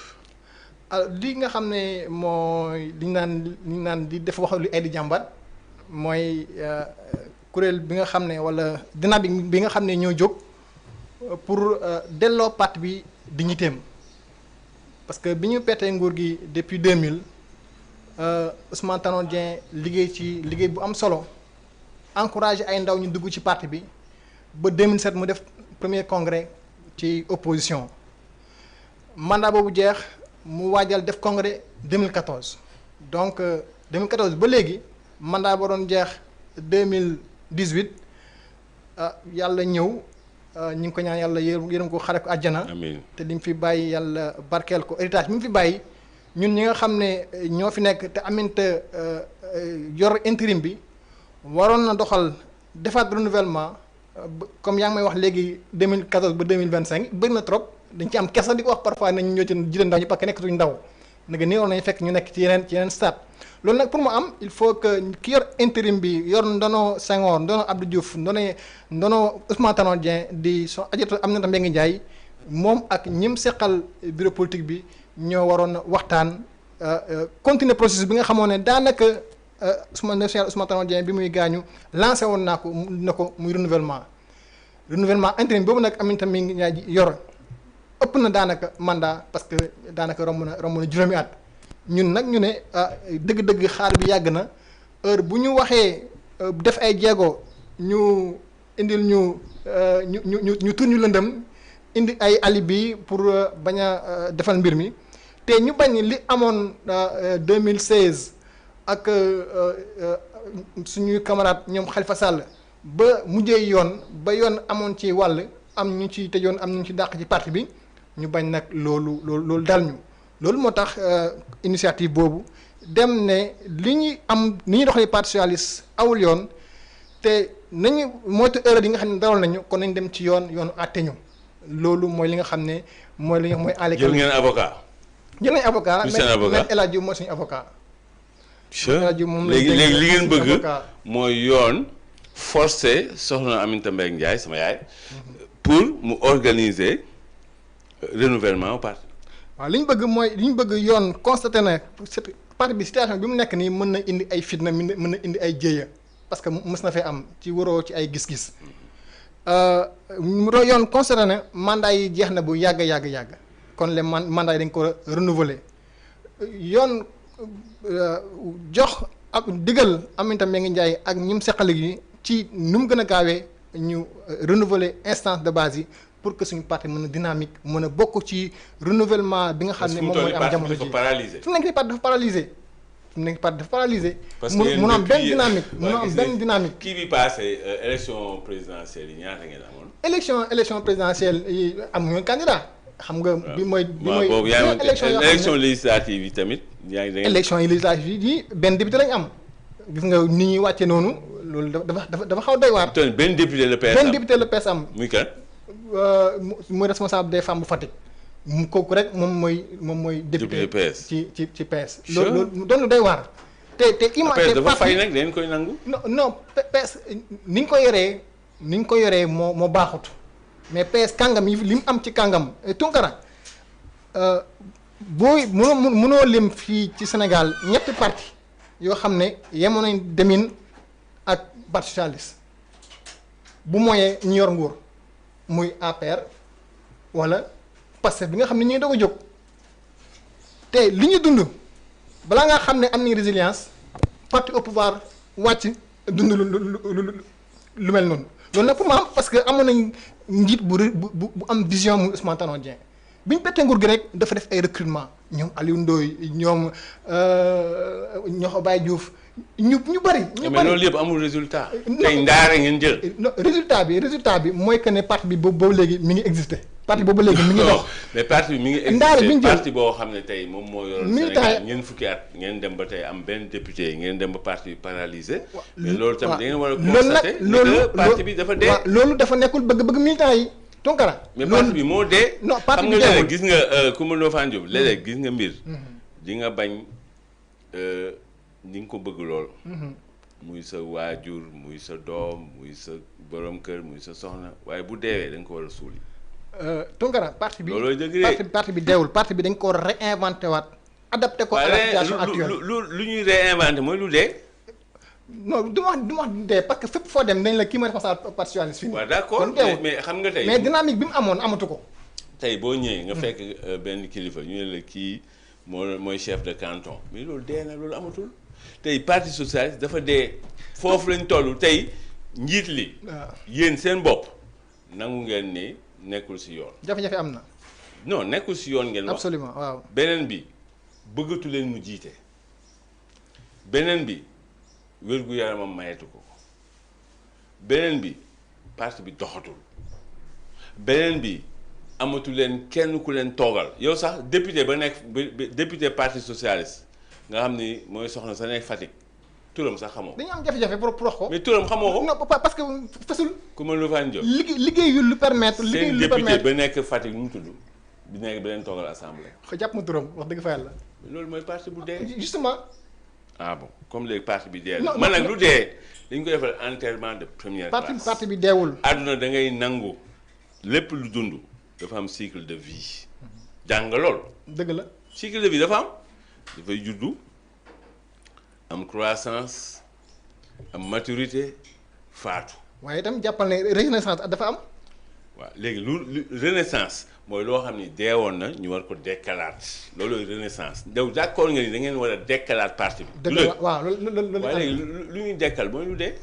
li nga xam ne mooy li ñu naan di def wax lu ay di jàmbat mooy kuréel bi nga xam ne wala dynamique bi nga xam ne ñoo jóg pour delloo parti bi dignitéem parce que bi ñu peetee nguur gi depuis 2000 Ousmane Tanor Dieng liggéey ci liggéey bu am solo encouragé ay ndaw ñu dugg ci parti bi ba 2007 mu def premier congrès ci opposition mandat boobu jeex mu waajal def congrès 2014 donc 2014 ba léegi mandat ba doon jeex 2018 yàlla ñëw ñu ngi ko ñaan yàlla yërëm ko xare ko àjjana. amiin te li mu fi bàyyi yàlla barkeel ko héritage bi mu fi bàyyi ñun ñi nga xam ne ñoo fi nekk te aminte yor intérim bi waroon na doxal defaat renouvellement comme yaa ngi may wax léegi 2014 ba 2025 bëri na trop dañ ci am kersa di ko wax parfois nañ ñoo ci jëlee ndaw ñi parce que nekkatuñ ndaw nag nii nañu fekk ñu nekk ci yeneen stade loolu nag pour mu am il faut que ki yor intérim bi yor ndono Senghor ndono Abdou Diouf ndono Ousmane Tanor Dieng di so ajatu Aminata Mbengue Ndiaye moom ak ñim seqal bureau politique bi ñoo waroon waxtaan continuer processus bi nga xamoon ne daanaka Ousmane Tanor Dieng bi muy gaañu lancé woon na ko muy renouvellement intérim boobu nag Aminata Mbengue Ndiaye yor ëpp na daanaka mandat parce que daanaka romb na juróomi at ñun nag ñu ne dëgg-dëgg xaar bi yàgg na heure bu ñu waxee def ay jéego ñu indil ñu tur ñu lëndëm indi ay alibi pour bañ a defal mbir mi te ñu bañ li amoon 2016 ak suñuy camarade ñoom Khalifa Sall ba mujjee yoon ba yoon amoon ci wàll am ñu ci tëjoon am ñu ci dàq ci parti bi ñu bañ nag loolu dal ñu loolu moo tax initiative boobu dem ne li ñuy am ni ñuy doxalee parti socialiste awul yoon te nañu moytu erreur yi nga xam ne daroon nañu kon nañ dem ci yoonu àtte ñu loolu mooy li nga xam ne mooy li nga mooy. jël ngeen avocat. jël nañ avocat mais El Hadj Diouf mooy suñu avocat. léegi li ngeen bëgg mooy yoon forcé soxna Aminata Mbengue Ndiaye sama yaay pour mu organiser renouvellement parti. waaw li ñu bëgg mooy li ñu bëgg yoon constaté na parti bi situation bi mu nekk nii mën na indi ay fitna mën na indi ay jéeya parce que mës na fee am ci waroo ci ay gis-gis yoon constaté na mandat yi jeex na bu yàgg kon les mandats yi dañ ko renouveler yoon jox ak digal Aminata Mbengue Ndiaye ak ñi mu seqal yi ci nu mu gën a gaawee ñu renouveler instance de base yi pour que suñu parti mën a dynamique mën a bokk ci renouvellement bi nga xam ne moom mooy am jamono ji fi mu nekk nii parti dafa paralysé parce que mun am benn dynamique kii bi passé élection présidentielle yi ñaata ngeen amoon élection présidentielle yi amuñu candidat xam nga bi mooy boobu yaa ngi élection législative yi tamit yaa ngi élection yi législative yi benn député lañ am gis nga ni ñuy wàcce noonu loolu dafa xaw doy waar benn député le PS am muy kan muy responsable des femmes bu Fatick kooku rek moom mooy député PS ci PS loolu doon lu doy waar te image dafa fay nag dañ koy nangu non PS ni ñu ko yoree moo baaxut mais PS kàngam yi li mu am ci kàngam Tunkara booy mënoo lim fii ci Sénégal ñetti parti yoo xam ne yemoon nañ demin ak parti socialiste bu moyee ñu yor nguur muy APR wala Pastef bi nga xam ne ñu ngi doog a jóg te li ñu dund balaa nga xam ne am nañ résilience parti au pouvoir wàcc dund lu mel noonu loolu nag pour ma am parce que amoon nañ njiit bu am vision muy Ousmane Tanor Dieng bi ñu bettee nguur gi rek dafa def ay recrutement ñoom Aliou Ndoye ñoom ñoo Baye Diouf ñu bari. mais loolu yëpp amul résultat. tey ndaare ngeen jël. résultat bi mooy que ne parti bi boobu léegi mi ngi existé. parti boobu léegi mi ngi dox. mais parti bi mi ngi existé ndaare bi ñu jël parti boo xam ne tey moom moo yoroon Sénégal ngeen fukki at ngeen dem ba tey am benn député ngeen dem ba parti bi paralysé. mais loolu tamit da ngeen war a constater que parti bi dafa dee. loolu dafa nekkul bëgg-bëgg militant yi. Tunkara mais parti bi moo dee. non parti bi xam nga léeg-léeg gis nga Coumba Ndoffane Diop léeg-léeg gis nga mbir. di nga bañ ni nga ko bëgg lool. muy sa waajur muy sa doom muy sa borom kër muy sa soxna waaye bu deewee da nga ko war a suuli. Tunkara parti bi looloo dëgg parti bi deewul parti bi dañ ko réinventé waat adapté ko à la situation actuelle. lu ñuy réinventé mooy lu dee. non du ma wax dee parce que fépp foo dem dañ la kii mooy responsable parti socialiste fii. waaw d'accord mais xam nga tey. mais dynamique bi mu amoon amatu ko. tey boo ñëwee nga fekk benn kilifa ñu ne la kii mooy chef de canton mais loolu dee na loolu amatul tey parti socialiste dafa dee foofu lañ toll tey njiit li. yéen seen bopp nangu ngeen ni nekkul ci yoon. jafe-jafe am na. non nekkul ci yoon ngeen wax. absolument waaw. beneen bi bëggatu leen mu jiite beneen bi wér-gu-yaramam mayetu ko beneen bi parti bi doxatul beneen bi. amatu leen kenn ku leen toogal yow sax député ba nekk député parti socialiste nga xam ni mooy soxna sa nekk Fatick turam sax xamoo. dañu am jafe-jafe pour wax ko. mais turam xamoo ko. non parce que fasul. ku ma lu faan jóg. liggéey yu lu permettre. liggéey lu permettre seen député ba nekk Fatick nu mu tudd bi nekk ba leen toogal assemblée. jàpp ma turam wax dëgg fa yàlla. loolu mooy parti bu dee. justement. ah bon comme léegi parti bi dee la. man nag lu dee dañ ko defal enterrement de première classe. parti bi deewul. àdduna da ngay nangu lépp lu dund. dafa am cycle de vie jàng lool. dëgg la cycle de vie dafa am dafay juddu am croissance am maturité faatu. waaye itam jàppal ne renaissance dafa am. waaw léegi lu renaissance mooy loo xam ni deewoon na ñu war ko dekkalaat loolooy renaissance yow d'accord nga ni da ngeen war a dekkalaat parti bi. dëgg la waaw loolu waaye léegi lu ñuy dekkal mooy lu dee.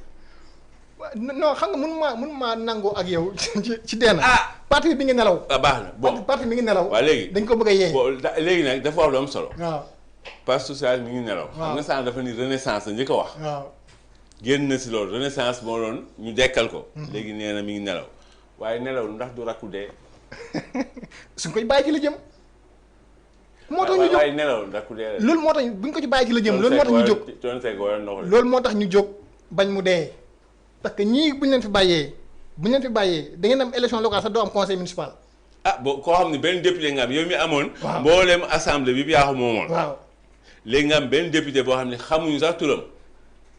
non xam nga mun maa nangoo ak yow ci dee na. parti bi ngi nelaw. baax na bon parti mi ngi nelaw. waaw léegi dañ ko bëgg a yee. bon léegi nag dafa wax lu am solo. waaw. parti social mi ngi nelaw. xam nga sànq dafa ni renaissance la njëkk a wax. waaw. génn na si loolu renaissance moo doon ñu dekkal ko. léegi nee na mi ngi nelaw waaye nelaw ndax du rakku dee. suñ koy bàyyi ci la jëm. moo tax ñu jóg waaye nelaw ndax ku dee. loolu moo tax buñ ko ci bàyyi ci la jëm. loolu moo tax ñu jóg loolu moo tax ñu jóg bañ mu dee. parce que ñii bu ñu leen fi bàyyee da ngeen am élection locale sax doo am conseil municipal. ah boo koo xam ne benn député nga am yow mi amoon. waaw mboolem assemblée bi yaa ko moomoon. waaw léegi nga am benn député boo xam ne xamuñu sax turam.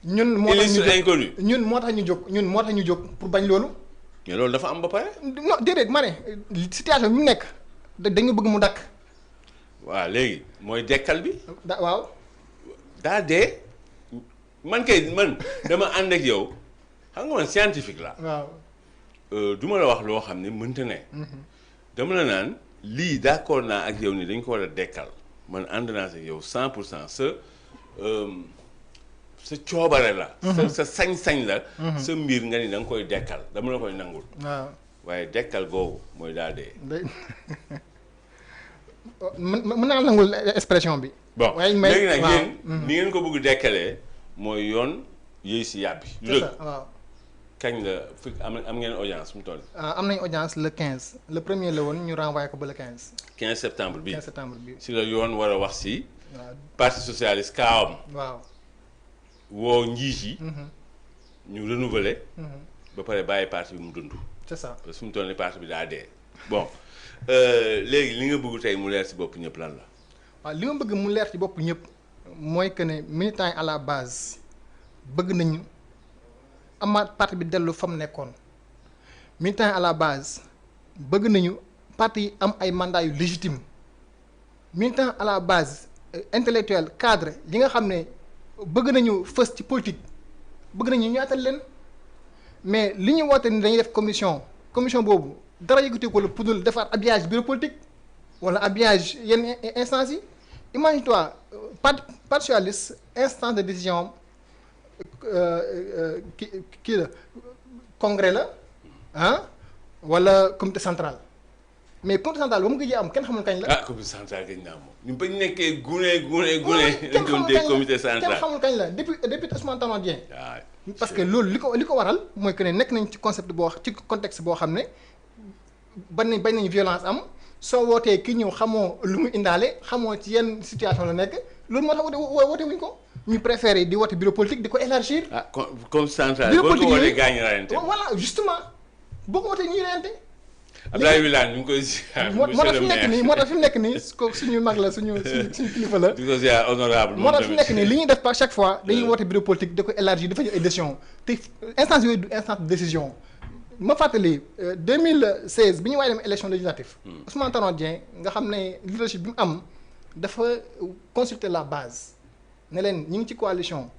ñun moo tax ñu jóg inconnu. ñun moo tax ñu jóg pour bañ loolu. mais loolu dafa am ba pare. non déedéet ma ne situation bi mu nekk dañu bëgg mu dakk. waaw léegi mooy dekkal bi. waaw. daa dee man dama ànd ak yow xam nga man scientifique la. waaw. du ma la wax loo xam ne mënta ne. dama la naan lii d'accord naa ak yow ni dañ ko war a dekkal man ànd naa ak yow 100% sa coobare la. sa sañ-sañ la. sa mbir nga ni da nga koy dekkal dama la koy nangul. waaw waaye dekkal googu mooy daa dee. mën naa nangul expression bi. bon waaye léegi nag yéen ni ngeen ko bëgg dekkalee mooy yoon yëy si yàbbi. du dëgg waaw. kañ la fi am ngeen audience mu toll. am nañ audience le 15 le premier la woon ñu renvoyé ko ba le 15. 15 septembre bi 15 septembre bi. si la yoon war a wax si. waaw parti socialiste kaawam. waaw. woo njiit yi. ñu renouveler. ba pare bàyyi parti bi mu dund. c'est ça parce que fi mu toll nii parti bi daa dee. bon léegi li nga bëgg tey mu leer si bopp ñëpp lan la. waaw li ma bëgg mu leer ci bopp ñëpp mooy que ne militants yi à la base bëgg nañu amaat parti bi dellu fa mu nekkoon militants yi à la base bëgg nañu parti yi am ay mandats yu légitime militants à la base intellectuel cadre yi nga xam ne bëgg nañu fës ci politique bëgg nañu ñaatal leen mais li ñu woote ni dañuy def commission boobu dara yëkkati ko la pour defaat habillage bureau politique wala habillage yenn instance yi imagine toi parti socialiste instance de décision kii la congrès la wala comité central mais comité central ba mu gëjee am kenn xamul kañ la. ah comité central kañ naa moom ñu bañ nekkee gune lañ doon dégg comité central kenn xamul kañ la depuis Ousmane Tanor Dieng. waaw parce que loolu li ko waral mooy que ne nekk nañ ci concept ci contexte boo xam ne bañ nañ violence am. soo wootee ki ñëw xamoo lu mu indaale xamoo ci yenn situation la nekk loolu moo tax woote wuñ ko ñu préféré di woote bureau politique di ko élargir. ah comme central boo ko wootee gaañu rayante. voilà justement boo ko wootee ñuy rayante. Abdoulaye Wilane ñu ngi koy ziar. moo tax fi mu nekk nii suñu mag la suñu kilifa la. di ko ziar honorable moo tax fi mu nekk nii li ñuy def par chaque fois dañuy woote bureau politique di ko élargir dafa jël ay décision te instance yooyu du instance de décision. ma fàttali 2016 bi ñu waay dem élection législative Ousmane Tanor Dieng nga xam ne leadership bi mu am dafa consulter la base ne leen ñu ngi ci coalition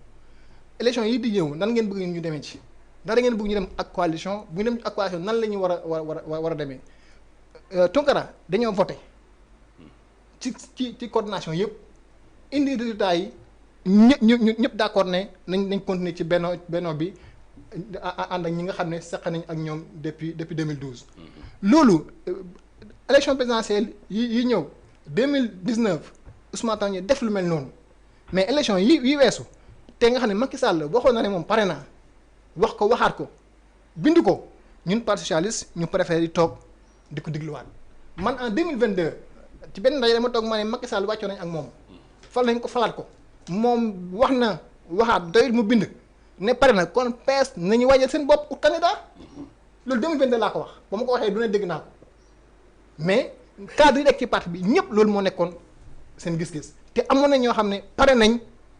élection yi di ñëw nan ngeen bëgg ñu demee ci ndax da ngeen bëgg ñu dem ak coalition bu ñu dem ak coalition nan la ñu war a demee Tounkara dañoo voté ci coordination yëpp indi résultat yi ñëpp d'accord ne nañ continuer ci benno bi ànd ak ñi nga xam ne seq nañ ak ñoom depuis 2012. loolu élection présidentielle yi ñëw 2019 Ousmane Tandian def lu mel noonu mais élection yi weesu te nga xam ne Macky Sall waxoon na ne moom pare na wax ko waxaat ko bind ko ñun parti socialiste ñu préféré di toog di ko digluwaat man en 2022 ci benn ndaje dama toog ma ne Macky Sall wàccoo nañ ak moom fal nañ ko falaat ko moom wax na waxaat doyul mu bind ne pare na kon PS nañu waajal seen bopp ut candidat loolu 2022 laa ko wax ba ma ko waxee du ne dégg naa ko mais cadre yi nekk ci parti bi ñëpp loolu moo nekkoon seen gis-gis te amoon na ñoo xam ne pare nañ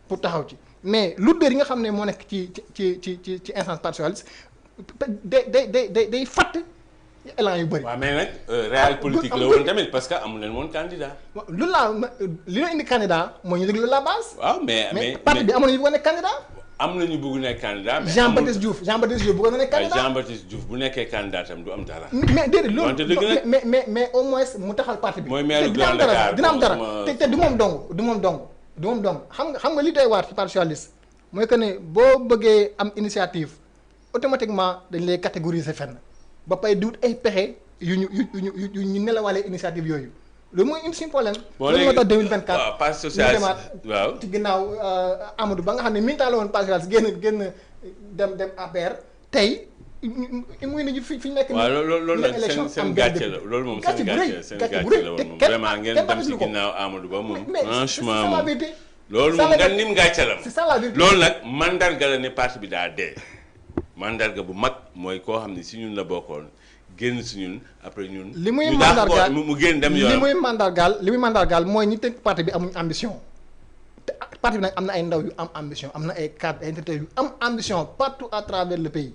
pour taxaw ci mais lu dër yi nga xam ne moo nekk ci instance parti socialiste day fatt élan yu bëri. waaw mais nag réel politique la woon tamit parce que amul leen woon candidat. lu laa li la indi candidat moo ñu déglu la base. waaw mais parti bi amoon na ñu bëgg a nekk candidat. am na ñu bëgg nekk candidat. mais Jean Baptiste Diouf bëggoon na nekk candidat. Jean Baptiste Diouf bu nekkee candidat tam du am dara. mais déedéet loolu mais au moins mu taxal parti bi. mooy maire Grand Dakar dina am dara te du moom dong xam nga li doy waar ci parti socialiste mooy que ne boo bëggee am initiative automatiquement dañ lay catégoriser fenn ba pay di wut ay pexe yu ñu nelawalee initiative yooyu loolu mooy indi suñu problème. bon léegi loolu moo tax 2024. waaw parti socialiste ñu demaat waaw ci ginnaaw Amadou ba nga xam ne militant la woon parti socialiste génn dem APR tey mu ngi nii fi ñu nekk. waaw loolu nag seen gàcce la loolu moom seen gàcce la woon moom vraiment ngeen dem ci ginnaaw Amadou Ba moom. franchement moom loolu moom nga nim gàcce la c'est ça la vérité. loolu nag mandarga la ne parti bi daa dee mandarga bu mag mooy koo xam ne si ñun la bokkoon génn si ñun après ñun. li muy mandargaal mu génn dem yoon. li muy mandargaal mooy ñi tënk parti bi amuñ ambition te parti bi nag am na ay ndaw yu am ambition am na ay cadres ay intellectuels yu am ambition partout à travers le pays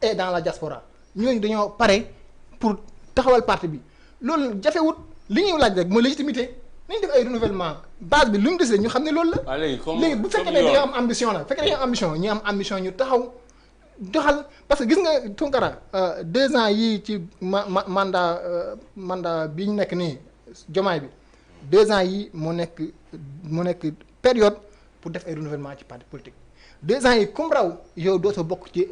et dans la diaspora ñooñu dañoo pare pour taxawal parti bi loolu jafewut li ñuy laaj rek mooy légitimité nañ def ay renouvellement base bi lu ñu décidé ñu xam ne loolu la. waaw léegi bu fekkee ne dañoo am ambition la bu fekkee dañoo am ambition ñu am ambition ñu taxaw doxal parce que gis nga Tounkara 2 ans yii ci mandat bi ñu nekk nii jomaay bi 2 ans yii moo nekk période pour def ay renouvellement ci parti politique 2 ans yi comme raw yow dootoo bokk ci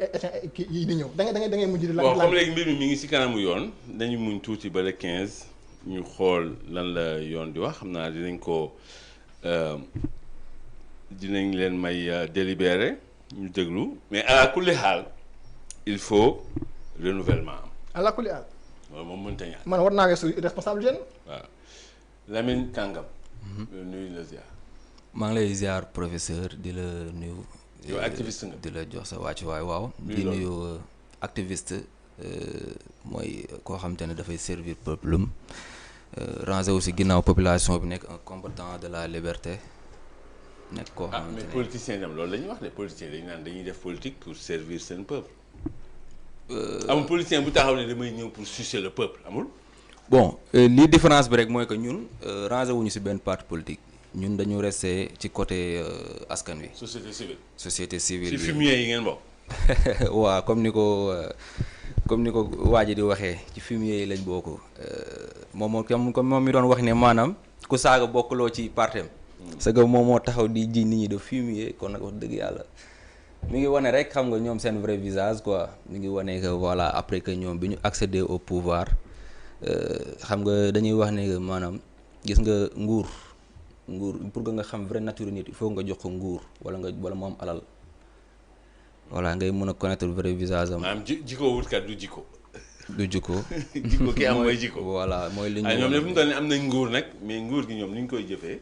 kii yi di ñëw da ngay mujj di. bon comme léegi mbir mi ngi ci kanamu yoon dañu muñ tuuti ba le 15 ñu xool lan la yoon di wax xam naa dinañ leen may délibéré. ñu déglu mais ala kulli xaal il faut renouvellement am. ala kulli xaal. loolu moom mënta ñàkk. man war naa weesu responsable jeune. waaw Lamine Kangam. nuyu la ziar. maa ngi lay ziar professeur di la nuyu. yow activiste nga. di la jox sa wàccuwaay waaw. di nuyu activiste mooy koo xam te ne dafay servir peuple ranger aussi ginnaaw population bi nekk un combattant de la liberté. nekk koo xamante ne mais politiciens tam loolu la ñuy wax de politiciens dañu naan dañuy def politique pour servir seen peuple. amul politicien bu taxaw ne damay ñëw pour sucer le peuple amul. bon lii différence bi rek mooy que ñun rangé wuñu ci benn parti politique ñun dañu resté ci côté askan wi. société civile ci fumier yi ngeen bokk. waaw comme ni ko waa ji di waxee ci fumier yi lañ bokk moom comme moom mi doon wax ne maanaam ku saaga bokkuloo ci partem parce que moom moo taxaw di ji nit ñi de fumier kon nag wax dëgg yàlla mi ngi wane rek xam nga ñoom seen vrai visage quoi mi ngi wane que voilà après que ñoom bi ñu accéder au pouvoir xam nga dañuy wax ne que maanaam gis nga nguur pour que nga xam vraie nature nit il faut nga jox ko nguur wala mu am alal voilà ngay mën a connaître vrai visage am. maanaam jikko wutkat du jikko. du jikko. jikko ki am mooy jikko. voilà mooy li ñu. ñoom ne fu mu toll nii am nañ nguur nag mais nguur gi ñoom ni ñu koy jëfee.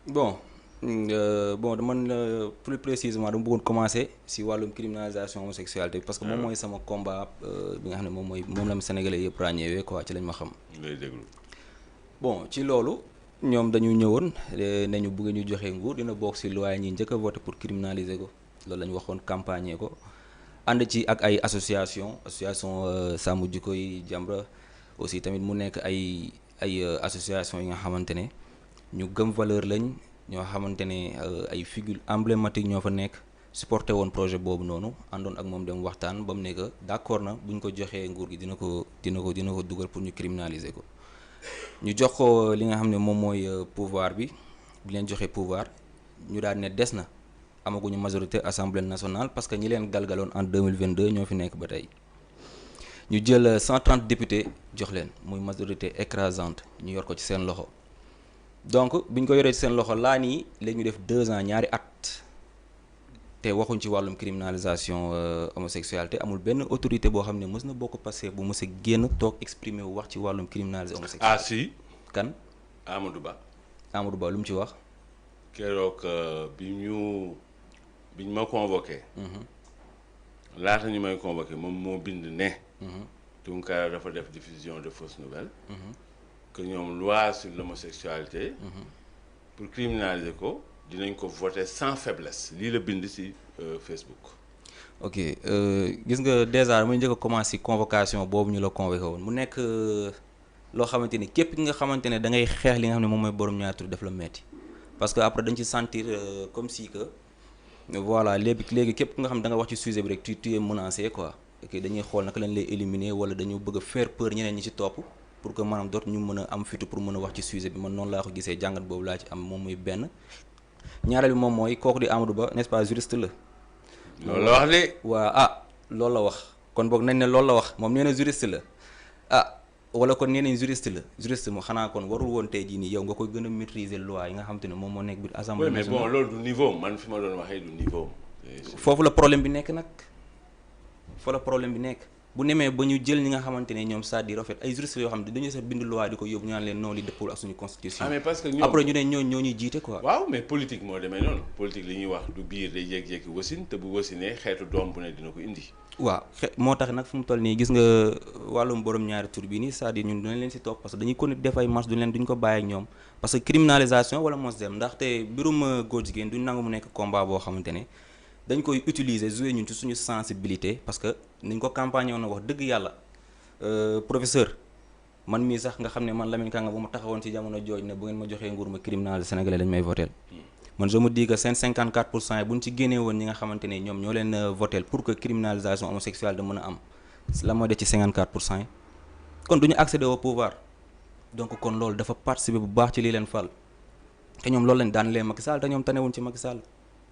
bon man plus précisément dama bëggoon commencer si wàllum criminalisation homosexualité parce que moom mooy sama combat bi nga xam ne moom la Sénégalais yëpp ràññeewee quoi ci lañ ma xam. ngay déglu. bon ci loolu ñoom dañu ñëwoon ne ñu bëgg ñu joxe nguur dina bokk si loi ñi njëkk a voté pour criminaliser ko loolu la ñu waxoon campagne ko ànd ci ak ay association sàmm jikko yi Jamra aussi tamit mu nekk ay association yi nga xamante ne ñu gëm valeur lañ ñoo xamante ne ay figure emblématique ñoo fa nekk supporté woon projet boobu noonu àndoon ak moom dem waxtaan ba mu ne que d'accord na bu ñu ko joxee nguur gi dina ko dugal pour ñu criminaliser ko ñu jox ko li nga xam ne moom mooy pouvoir bi leen joxee pouvoir ñu daal ne des na amaguñu majorité assemblée nationale parce que ñi leen galgaloon en 2022 ñoo fi nekk ba tey ñu jël 130 députés jox leen muy majorité écrasante ñu yor ko ci seen loxo donc bi ñu ko yoree ci seen loxo laa nii léegi ñu def 2 ans ñaari at te waxuñ ci wàllum criminalisation homosexualité amul benn autorité boo xam ne mës na bokk passé bu mës a génn toog exprimer wu wax ci wàllum criminalisation homosexualité. ah si. kan. Amadou Ba. Amadou Ba lu mu ci wax. keroog bi ñu ma convoqué. laata ñu may convoqué moom moo bind ne. Tounkara dafa def diffusion de fausses nouvelles. que ñoom loi sur l'homosexualité. pour criminaliser ko dinañ ko voter sans faiblesse lii la bind ci Facebook. ok gis nga déjà muy njëkk a commencé convocation boobu ñu la convoqué woon mu nekk loo xamante ni képp ki nga xamante ne da ngay xeex li nga xam ne moom mooy borom ñaari tur def la metti parce que après dañ ci sentir comme si que voilà léegi képp ki nga xam ne da nga wax ci sujet bi rek tu es menacé quoi ok dañuy xool naka lañ lay éliminer wala dañu bëgg a faire peur ñeneen ñi ci topp pour que maanaam dootu ñu mën a am fitu pour mën a wax ci sujet bi man noonu laa ko gisee jàngat boobu laa ci am moom muy benn ñaareel bi moom mooy kooku di Amadou Ba n'est-ce pas juriste la. loolu la wax de. waa loolu la wax kon boog nañ ne loolu la wax moom nee na juriste la wala kon nee nañ juriste la juriste mo xanaa kon warul woon tey jii nii yow nga koy gën a maîtriser loi yi nga xam te ne moom moo nekk biir assemblée nationale. mais bon loolu du niveau man fi ma doon waxee du niveau. foofu la problème bi nekk nag fa la problème bi nekk bu nemee ba ñu jël ñi nga xamante ne ñoom c'est-à-dire en fait ay juristes yoo xam ne dañu sax bind loi di ko yóbbu ñu naan leen non li dëppul ak suñu constitution. mais parce que ñoom après ñu ne ñoo ñuy jiite quoi. waaw mais politique moo demee noonu politique li ñuy wax du biir day jékki-jékki wasin te bu wasinee xeetu doom bu ne dina ko indi. waaw moo tax nag fu mu toll nii gis nga wàllum borom ñaari tur bi nii c'est-à-dire ñun dinañ leen si topp parce que dañuy continuer def ay marche duñ ko bàyyi ak ñoom parce que criminalisation wala mos dem ndaxte mbirum góor jigéen duñ nangu mu nekk combat boo xamante ne dañ koy utiliser jouer ñun ci suñu sensibilité parce que niñ ko campagne woon na wax dëgg yàlla professeur man mii sax nga xam ne man Lamine Kanga bu ma taxawoon ci jamono jooj ne bu ngeen ma joxee nguur ma criminaliser sénégalais dañ may voter man je me dis que seen 54% yi bu ñu ci génnee woon ñi nga xamante ne ñoom ñoo leen voter pour que criminalisation homosexualité mën a am la moo def ci 54% yi kon du ñu accéder au pouvoir donc kon loolu dafa participer bu baax ci lii leen fal te ñoom loolu lañ daan lee Macky Sall te ñoom tanewuñ ci Macky Sall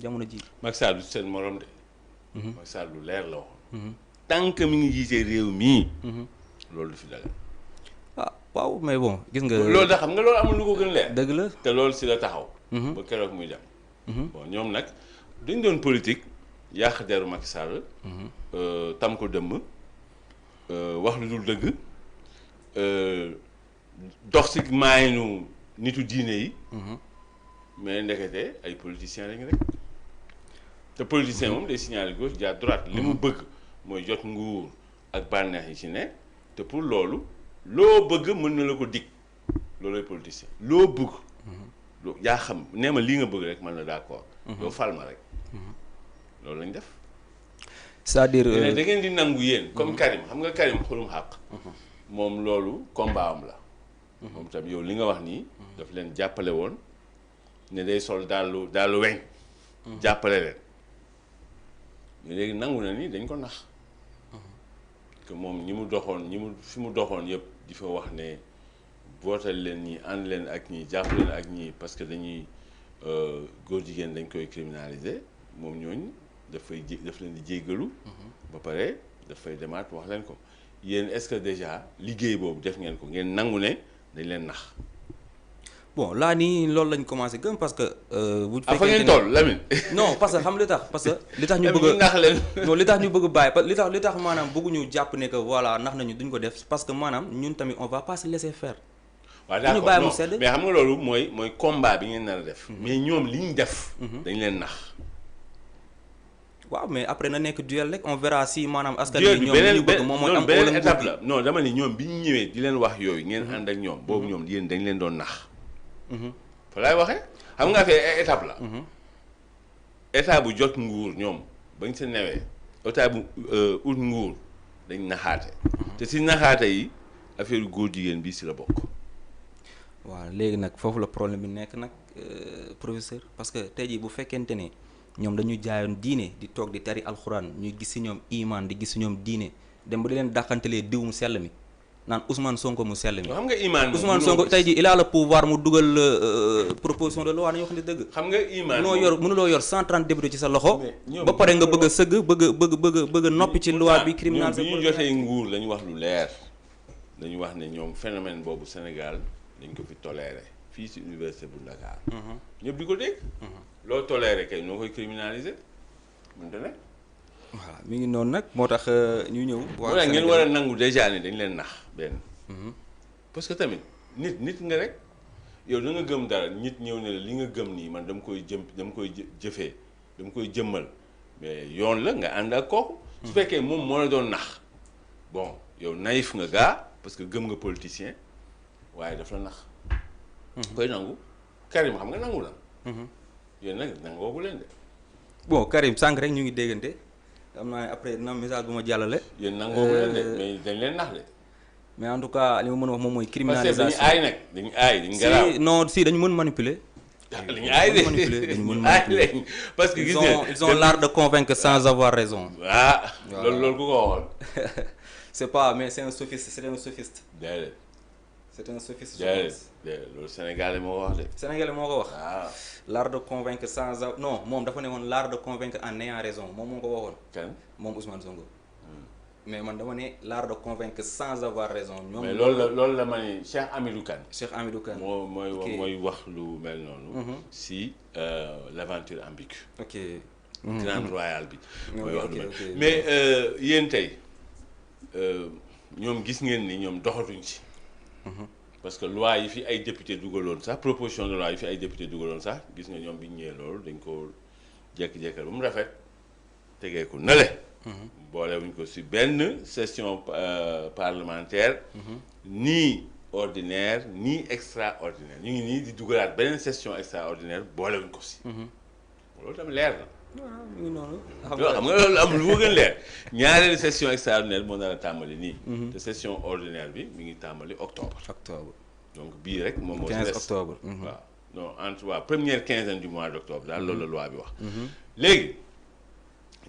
jamono ji Macky Sall du seen morom de. Macky Sall lu leer la waxoon. tant que mi ngi jiite réew mii. loolu du fi dagal. waaw mais bon gis nga. loolu da xam nga loolu amul lu ko gën leer. dëgg la te loolu si la taxaw. ba keroog muy dem. bon ñoom nag dañ doon politique yàq deru Macky Sall. tam ko dëmm wax lu dul dëgg dox si maayinu nitu diine yi. mais ndekete ay politiciens lañ rek te politicien moom day signaler gauche jaar droite li mu bëgg mooy jot nguur ak bànneex yi ci ne te pour loolu loo bëgg mën na la ko dig loolooy politicien loo bëgg loo yaa xam nee ma lii nga bëgg rek man la d'accord loo fal ma rek loolu lañ def c'est-à-dire da ngeen di nangu yéen comme Karim xam nga Karim xulum xàq moom loolu combat am la moom tam yow li nga wax nii daf leen jàppale woon ne day sol daalu weñ jàppale leen mais léegi nangu na ni dañ ko nax que moom ñi mu fi mu doxoon yëpp di fa wax ne bootal leen ñi ànd leen ak ñi jàpp leen ak ñi parce que dañuy góor jigéen dañ koy criminaliser moom ñooñ daf leen di jéggalu ba pare dafay demaat wax leen ko yéen est-ce que déjà liggéey boobu def ngeen ko ngeen nangu ne dañ leen nax bon laa nii loolu lañ commencé gëm parce que. bu fekkee fa ngeen toll Lamine. non parce que xam li tax li tax ñu bëgg nax leen. non li tax ñu bëgg bàyyi li tax maanaam bëgguñu jàpp ne que voilà nax nañu duñ ko def parce que maanaam ñun tamit on va pas se laisser faire. waaw d'accord ñu bàyyi mu sedd mais xam nga loolu mooy combat bi ngeen nar a def. mais ñoom li ñu def. dañ leen nax. waaw mais après na nekk duel rek on verra si maanaam askan wi ñoom li ñu bëgg moom mooy am beneen étape la non dama ni ñoom bi ñu ñëwee di leen wax yooyu ngeen ànd ak ñoom boobu ñoom yéen dañ leen doon nax. fa laay waxee xam nga affaire étape la. état bu jot nguur ñoom bañ sa newee état bu ut nguur dañ naxaate. te si naxaate yi affaire góor jigéen bii si la bokk. waaw léegi nag foofu la problème bi nekk nag professeur parce que tey jii bu fekkente ne ñoom dañu jaayoon diine di toog di tari alxuraan ñuy gis si ñoom iman di gis si ñoom diine dem ba di leen dàqantelee diw mu sell mi naan Ousmane Sonko mu sell mi. xam nga iman Ousmane Sonko tey jii il a le pouvoir mu dugal proposition de loi nañu wax ne dëgg. xam nga iman mënuloo yor 130 députés ci sa loxo. ba pare nga bëgg a sëgg bëgg a noppi ci loi bi criminalisé. ñoom bi ñu jotee nguur lañu wax lu leer dañu wax ne ñoom phénomène boobu Sénégal dañ ko fi toléré fii ci université bu Dakar. ñëpp di ko dégg. loo toléré kay noo koy criminaliser mënta ne. voilà mi ngi noonu nag moo tax ñu ñëw. waaw ngeen war a nangu déjà ni dañ leen nax benn. parce que tamit nit nga rek yow da nga gëm dara nit ñëw ne la li nga gëm nii man dama koy jëfee dama koy jëmmal mais yoon la nga ànd ak kooku. su fekkee moom moo la doon nax bon yow naïf nga gaa parce que gëm nga politicien waaye daf la nax. koy nangu Karim xam nga nangu la. yéen nag nangoogu leen de. bon Karim sànq rek ñu ngi déggante am naa après dina message bu ma jàllale. yéen nangoogu leen de mais dañ leen nax de. mais en tout cas li ma mën a wax moom mooy. criminalisation parce que dañu aay nag dañu aay dañu garaaw. si non si dañu mën manipuler. dañu aay de dañu mën manipuler parce que gis nga ils ont l'art de convaincre sans avoir raison. ah loolu ku ko waxoon. c'est pas mais c'est un sophiste c'est un sophiste. déedéet. c'est un sophiste. déedéet loolu Sénégalais moo ko wax de. Sénégalais moo ko wax. waaw. l'art de convaincre sans non moom dafa ne woon l'art de convaincre en ayant raison moom moo ko waxoon. kan moom Ousmane Sonko. mais man dama ne l'art de convaincre sans avoir raison. ñoom mais loolu la ma ne Cheikh Hamidou Kane. Cheikh Hamidou Kane mooy wax lu mel noonu. si l'aventure ambiguë. ok. Grand Royal bi. mooy wax lu mel ok. mais yéen tey ñoom gis ngeen ni ñoom doxatuñ ci. parce que loi yi fi ay député dugaloon sax proposition de loi yi fi ay député dugaloon sax gis nga ñoom bi ñu ñëwee loolu dañ ko jékki-jékkal ba mu rafet tegee ko nële. boolewuñ ko ci benn session parlementaire. ni ordinaire ni extraordinaire ñu ngi nii di dugalaat beneen session extraordinaire boolewuñ ko ci. loolu tamit leer na. waaw mi ngi noonu. xam nga loolu am lu ko gën leer ñaareelu session extraordinaire moo nar a tàmbali nii. te session ordinaire bi mi ngi tàmbali octobre. donc bii rek moom moo ci des 15 octobre. waaw non entre waa première quinzaine du mois d' octobre daal loolu la loi bi wax. léegi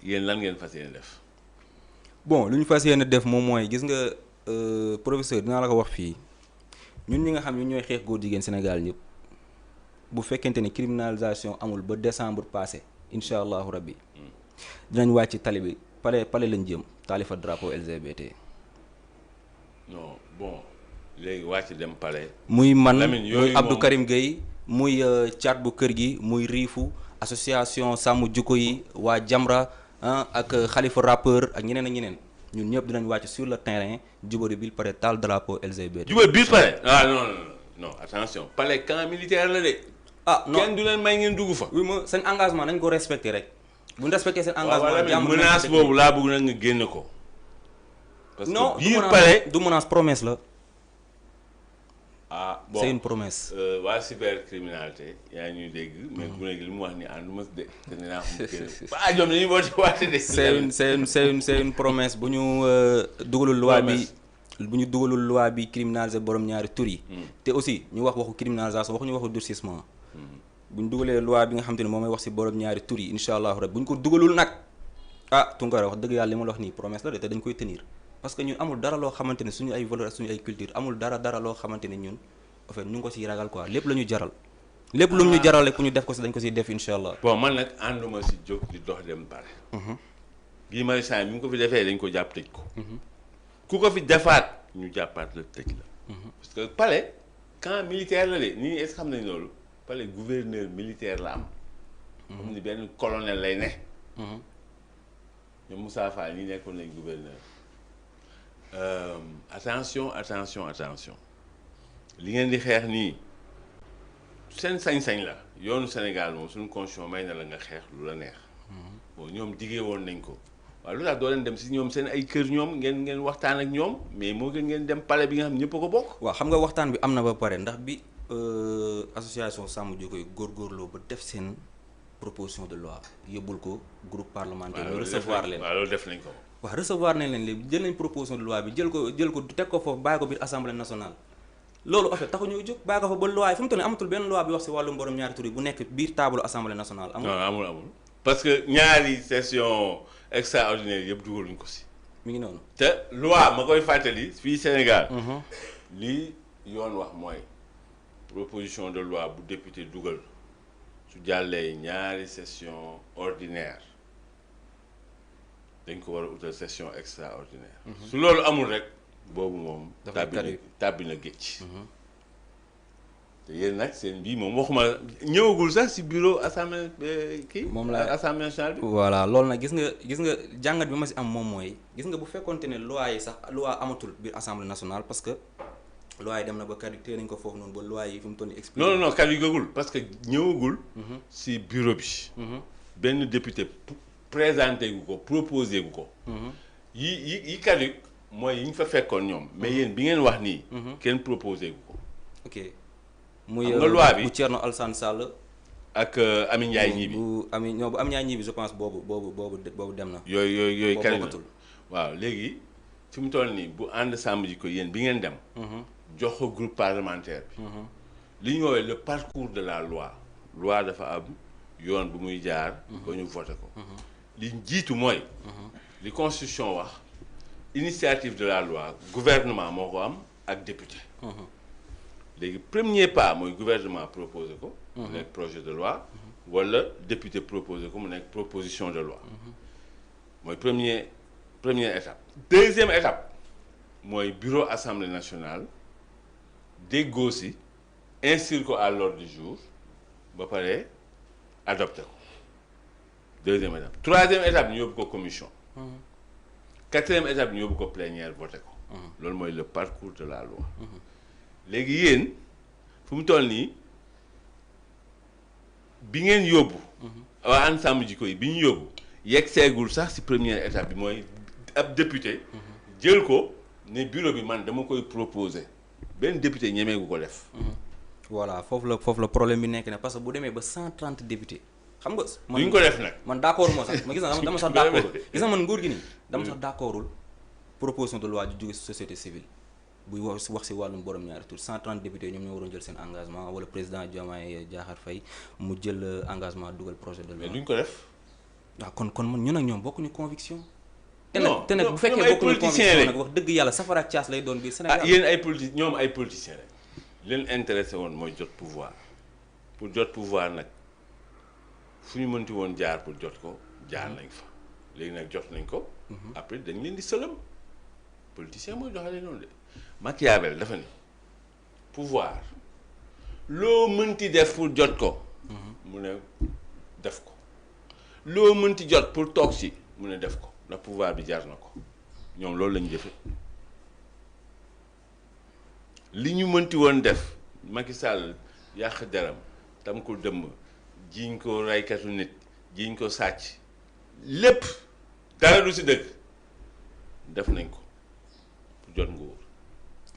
yéen lan ngeen fas yéene def. bon lu ñu fas yéene def moom mooy gis nga professeur dinaa la ko wax fii ñun ñi nga xam ne ñooy xeex góor jigéen Sénégal ñëpp bu fekkente ni criminalisation amul ba décembre passé. incha allahu rabbi dinañ wàcc tali bi pale lañ jëm taalifa drapeau LGBT. non bon léegi wàcc dem pale. muy man Lamine muy Abdou Karim Gueye muy caat bu kër gi muy riifu association sàmm jukko yi waa Jamra ak xalifa rappeur ak ñeneen ak ñeneen ñun ñëpp dinañ wàcc sur le terrain jubari bil pare taal drapeau LGBT. jubari bil pare ah non attention pale camp militaire la de. ah non kenn du leen may ngeen dugg fa. oui ma seen engagement nañ ko respecté rek bu ñu respecté seen engagement. jàmm menace boobu laa bëgg nag nga génne ko. parce que non biir palais du menace promesse la. ah bon c'est une promesse. waa cybercriminalité yaa ñuy dégg. mais ku nekk li mu wax ni ànduma de te dinaa ko génne. ah ñoom dañuy woote waate de. c'est une promesse bu ñu dugalul loi bi. bu ñu dugalul loi bi criminaliser borom ñaari tur yi. te aussi ñu wax waxu criminalisation waxuñu waxu durcissement. bu ñu dugalee loi bi nga xam te ne moom mooy wax ci borom ñaari tur yi incha allahu rek bu ñu ko dugalul nag Tounkara wax dëgg yàlla li ma la wax nii promesse la de te dañ koy tenir parce que ñun amul dara loo xamante ne suñu ay valeur ak suñu ay culture amul dara loo xamante ne ñun en fait ñu ngi ko ciy ragal quoi lépp la ñu jaral. lépp lu ñu jaral rek ku ñu def ko ci dañ ko ciy def incha allah. bon man nag ànduma ci jóg di dox dem pare. Guy Marius Sagna bi mu ko fi defee dañ ko jàpp tëj ko. ku ko fi defaat ñu jàppaat la tëj la. parce que palais camp militaire la de nit ñi est-ce que xam nañ loolu palais gouverneur militaire la am. comme ni benn colonel lay ne. ñoom Moussa Fall ñi nekkoon nañ gouverneur. attention li ngeen di xeex nii seen sañ-sañ la yoonu Sénégal moom suñu constitution may na la nga xeex lu la neex. bon ñoom diggee woon nañ ko. waaw lu tax doo leen dem si ñoom seen ay kër ñoom ngeen waxtaan ak ñoom mais moo gën ngeen dem palais bi nga xam ñëpp a ko bokk. waaw xam nga waxtaan bi am na ba pare ndax bi association sàmm jikko yi góorgóorloo ba def seen proposition de loi yóbbul ko groupe parlementaire. ñu recevoir leen waaw loolu def nañ ko. waaw recevoir nañ leen léegi jël nañ proposition de loi bi jël ko teg ko foofu bàyyi ko biir assemblée nationale. loolu en fait taxu ñuy jóg bàyyi ko fa ba loi fu mu toll nii amatul benn loi bi wax si wàllum borom ñaari tur yi bu nekk biir table assemblée nationale amul. non amul parce que ñaari session extraordinaire yëpp dugaluñ ko si. mi ngi noonu. te loi ma koy fàttali fii Sénégal. lii yoon wax mooy proposition de loi bu député dugal su jàllee ñaari session ordinaire dañ ko war a utal session extraordinaire. su loolu amul rek boobu moom. tàbbi na géej. te yéen nag seen bii moom waxuma ñëwagul sax ci bureau assemblée kii. moom la assemblée nationale bi. voilà loolu nag gis nga jàngat bi ma ci am moom mooy gis nga bu fekkonte ne loi yi sax loi amatul biir assemblée nationale parce que loi yi dem na ba kàddu tee nañ ko foofu noonu ba loi yi fi mu toll nii expliqué. non kàddu gëgul parce que ñëwagul. ci bureau bi. benn député présenté gu ko proposé gu ko. yi kàddu mooy yi ñu fa fekkoon ñoom. mais yéen bi ngeen wax nii. kenn proposé gu ko. ok. muy loi bi bu Thierno Alassane Sall. ak Amy Ndiaye ñii bi bu Amy Ndiaye ñii bi je pense boobu dem na. yooyu kari na bokkatul. waaw léegi fi mu toll nii bu ànd sàmm ji ko yéen bi ngeen dem. jox ko groupe parlementaire bi. li ñu woowee le parcours de la loi dafa am yoon bu muy jaar. ba ñu voté ko. li jiitu mooy. li constitution wax initiative de la loi gouvernement moo ko am ak député. léegi premier pas mooy gouvernement proposé ko. mu nekk projet de loi. wala député proposé ko mu nekk proposition de loi. mooy première étape. deuxième étape mooy bureau assemblée nationale déggoo si inscrire ko à l'ordre du jour ba pare adopté ko deuxième étape. troisième étape ñu yóbbu ko commission. quatrième étape ñu yóbbu ko plénière voté ko. loolu mooy le parcours de la loi. léegi yéen fu mu toll nii bi ngeen yóbbu. waa ensemble jikko yi bi ñu yóbbu yegg seegul sax ci première étape bi mooy ab député. jël ko ne bureau bi man dama koy proposer benn député ñemeegu ko def. voilà foofu la problème bi nekk ne parce que bu demee ba 130 députés. xam nga man duñ ko def nag. man d'accord moo sax ma gis na dama sax d'accordul gis na man nguur gi nii dama sax d'accordul proposition de loi ju jóge ci société civile. buy wax ci wàllum borom ñaari tur 130 députés ñoom ñoo waroon jël seen engagement wala président Diomaye Diakhar Faye mu jël engagement dugal projet de loi. mais duñ ko def. waaw kon man ñun ak ñoom bokkuñu conviction. non te nag bu fekkee bokkuñu conviction nag wax dëgg yàlla safara ak caas lay doon biir Sénégal. ah yéen ay politiciens rek leen intéressé woon mooy jot pouvoir pour jot pouvoir nag fu ñu mënti woon jaar pour jot ko jaar nañ fa léegi nag jot nañ ko. après dañ leen di sëlëm politicien mooy doxalee noonu de. Machiavel dafa ni pouvoir loo mënti def pour jot ko. mu ne def ko loo mënti jot pour toog si mu ne def ko ndax pouvoir bi jar na ko ñoom loolu lañu jëfe li ñu mënti woon def Macky Sall yàq deram tam ko dëmm jiiñ ko raykatu nit jiiñ ko sàcc lépp dara du si dëgg def nañ ko pour jot nguur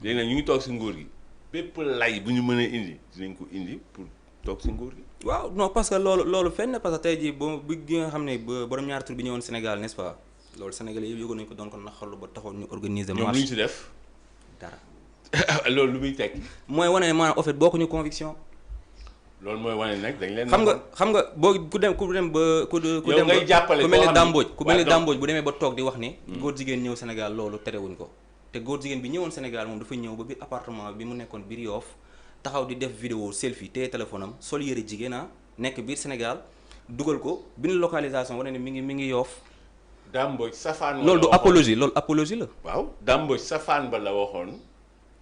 léegi nag ñu ngi toog si nguur gi bépp lay bu ñu mën a indi dinañ ko indi pour toog si nguur gi. waaw non parce que loolu fenn parce que tey jii bi nga xam ne borom ñaari tur bi ñëwoon Sénégal n'est-ce pas loolu Sénégalais yëpp yëgoon nañu ko doon ko naqarlu ba taxoon ñu organiser. marche ñoom lu ñu si def. dara. loolu lu muy tekki. mooy wane ne maanaam en fait bokkuñu conviction. loolu mooy wane nag dañ leen. xam nga boo ku dem ba. yow ngay jàppale ku mel ni Damboj ku mel ni Damboj bu demee ba toog di wax ni. góor jigéen ñëw Sénégal loolu terewuñ ko. te góor jigéen bi ñëwoon Sénégal moom dafa ñëw ba biir appartement bi mu nekkoon biir Yoff taxaw di def vidéo selfie téye téléphone am sol yëre jigéen nekk biir Sénégal dugal ko bind localisation wane ne mi ngi Yoff. Damboj safaan. loolu du apologie loolu apologie la. waaw Damboj safaan ba la waxoon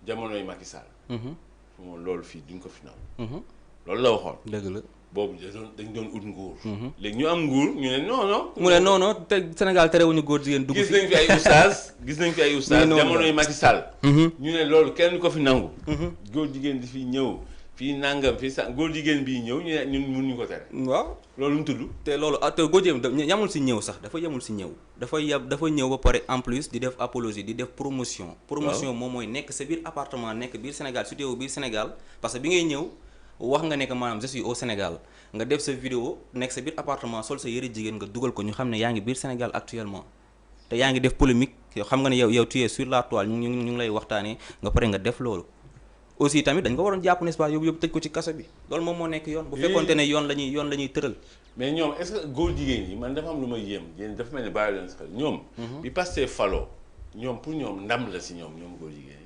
jamonoy Macky Sall. moom loolu fii duñ ko fi naaw. loolu la waxoon. dëgg la boobu dañ doon ut nguur. léegi ñu am nguur ñu ne non. mu ne non te Sénégal terewuñu góor jigéen dugg fi. gis nañ fi ay oustaz jamonoy Macky Sall. ñu ne loolu kenn ko fi nangu. góor jigéen di fi ñëw fii nangam fii sa góor jigéen bii ñëw ñu ne ñun mënuñu ko tere. waaw loolu mu tudd. te loolu te góor jigéen yamul si ñëw sax dafa yamul si ñëw. dafa ñëw ba pare en plus di def apologie di def promotion. promotion moom mooy nekk sa biir appartement nekk biir Sénégal su teewoo biir Sénégal parce que bi ngay ñëw. wax nga ne que maanaam je suis au Sénégal nga def sa vidéo nekk sa biir appartement sol sa yëre jigéen nga dugal ko ñu xam ne yaa ngi biir Sénégal actuellement te yaa ngi def polémique yow xam nga ne yow tu es sur la toile ñu ngi lay waxtaanee nga pare nga def loolu aussi tamit dañ ko waroon jàpp n'est-ce pas yóbbu tëj ko ci kaso bi loolu moom moo nekk yoon bu fekkoonte ne yoon la ñuy tëral mais ñoom est-ce que góor jigéen yi man dafa am lu may yéem yéen dafa mel ni bàyyi leen si xel ñoom bi Pastef faloo ñoom pour ñoom ndam la si ñoom góor jigéen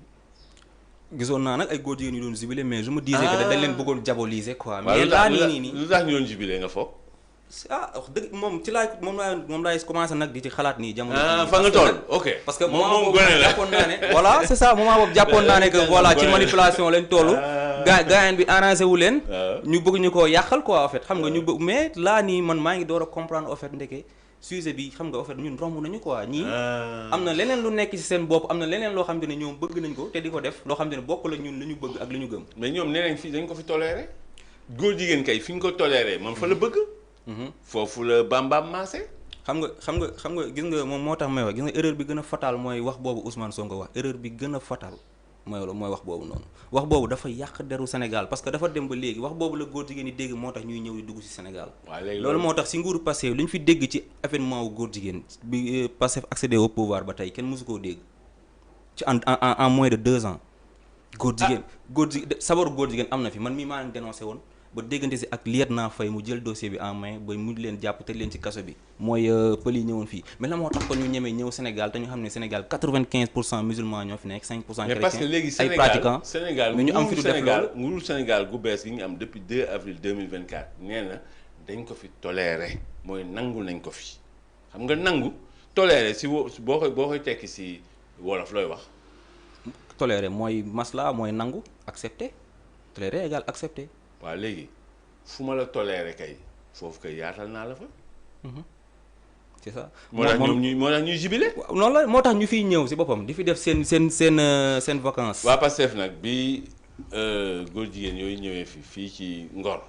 yi gisoon naa nag ay góor jigéen yu doon jubilé mais je me disais que dañ leen bëggoon diaboliser quoi mais lu laa nii lu tax ñu doon jubilé nga foog wax dëgg moom ci laay moom laay commencé nag di ci xalaat nii jamono fa nga toll ok parce que moom gone la jàppoon naa ne voilà c'est ça moment boobu jàppoon naa ne que voilà ci manipulation lañ toll gaayen bi arrangé wu leen ñu bëgg ñu koo yàqal quoi en fait xam nga ñu bëgg mais laa nii man maa ngi door a comprendre en fait ndeke sujet bi xam nga en fait ñun romb nañu quoi ñii am na leneen lu nekk ci seen bopp am na leneen loo xam ne ñoom bëgg nañ ko te di ko def loo xam ne bokk la ñun li ñu bëgg ak li ñu gëm mais ñoom nee nañ fii dañ ko fi toléré góor jigéen kay fi ñu ko toléré moom fa la bëgg foofu la bambam maase xam nga gis nga moom moo tax may wax gis nga erreur bi gën a fatal mooy wax boobu Ousmane Sonko wax erreur bi gën a fatal mooy wax boobu noonu wax boobu dafa yàq deru Sénégal parce que dafa dem ba léegi wax boobu la góor jigéen ñi dégg moo tax ñuy ñëw di dugg ci Sénégal loolu moo tax ci nguuru Pastef li ñu fi dégg ci événement wu góor jigéen bi Pastef accédé au pouvoir ba tey kenn mësu koo dégg ci en moins de 2 ans góor jigéen sabaru góor jigéen am na fi man mii maa leen dénoncé woon ba déggante si ak lieutenant Faye mu jël dossier bi en main ba mu leen jàpp tëj leen ci kaso bi mooy pël yi ñëwoon fii mais la moo tax kon ñu ñemee ñëw Sénégal te ñu xam ne Sénégal 95% musulmans ñoo fi nekk 5% chrétiens mais parce que léegi ay pratiquants Sénégal mais ñu am fi du def loolu nguuru Sénégal gu bees gi ñu am depuis 2 avril 2024 nee na dañ ko fi toléré mooy nangu nañ ko fi xam nga nangu toléré si boo koy tekki si wolof looy wax toléré mooy masla mooy nangu accepté toléré égal accepté waaw léegi fu ma la toléré kay foofu kay yaatal naa la fa. c'est ça. moo tax ñuy jubilé. noonu la moo tax ñu fiy ñëw si boppam di fi def seen vacances. waa Pastef nag bi góor jigéen yooyu ñëwee fii ci Ngor.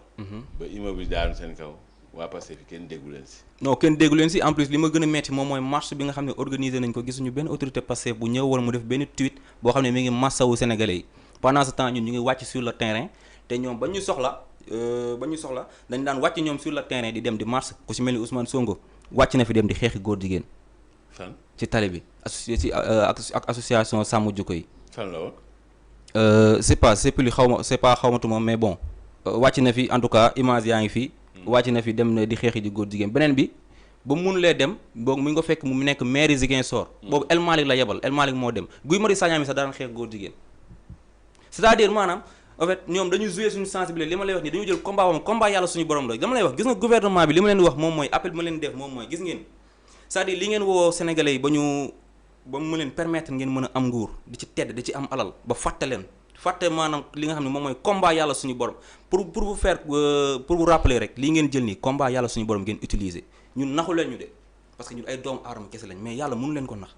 ba immeuble bi daanu seen kaw waa Pastef fi kenn déggu leen si. non kenn déggu leen si en plus li ma gën a metti moom mooy marche bi nga xam ne organisé nañ ko gisuñu benn autorité Pastef bu ñëw wala mu def benn tweet boo xam ne mi ngi massawu sénégalais yi pendant ce temps ñun ñu ngi wàcc sur le terrain. te ñoom ba ñu soxla dañ daan wàcc ñoom sur le terrain di dem di marche ku ci mel ni Ousmane Sonko wàcc na fi dem di xeexi góor jigéen. fan ci tali bi ak association sàmm jukko yi. fan la woon. c'est pas xawmatuma mais bon wàcc na fi en tout cas image yaa ngi fi. wàcc na fi dem di xeexi di góor jigéen beneen bi ba mu mënulee dem boobu mu ngi ko fekk mu nekk maire Ziguinchor. boobu El Malick la yebal El Malick moo dem Guy Marius Sagna mi sax daan xeex góor jigéen c'est-à-dire maanaam. en fait ñoom dañu jouer suñu sensibilité li ma lay wax nii dañu jël combat moom combat yàlla suñu borom la dama lay wax gis nga gouvernement bi li ma leen di wax moom mooy appel bi ma leen def moom mooy gis ngeen c'est-à-dire li ngeen woo sénégalais yi ba mu leen permettre ngeen mën a am nguur di ci tedd di ci am alal ba fàtte maanaam li nga xam ne moom mooy combat yàlla suñu borom pour vous faire pour vous rappeler rek lii ngeen jël nii combat yàlla suñu borom ngeen utiliser ñun naxu leen ñu de parce que ñun ay doomu aadama kese lañ mais yàlla mënu leen ko nax.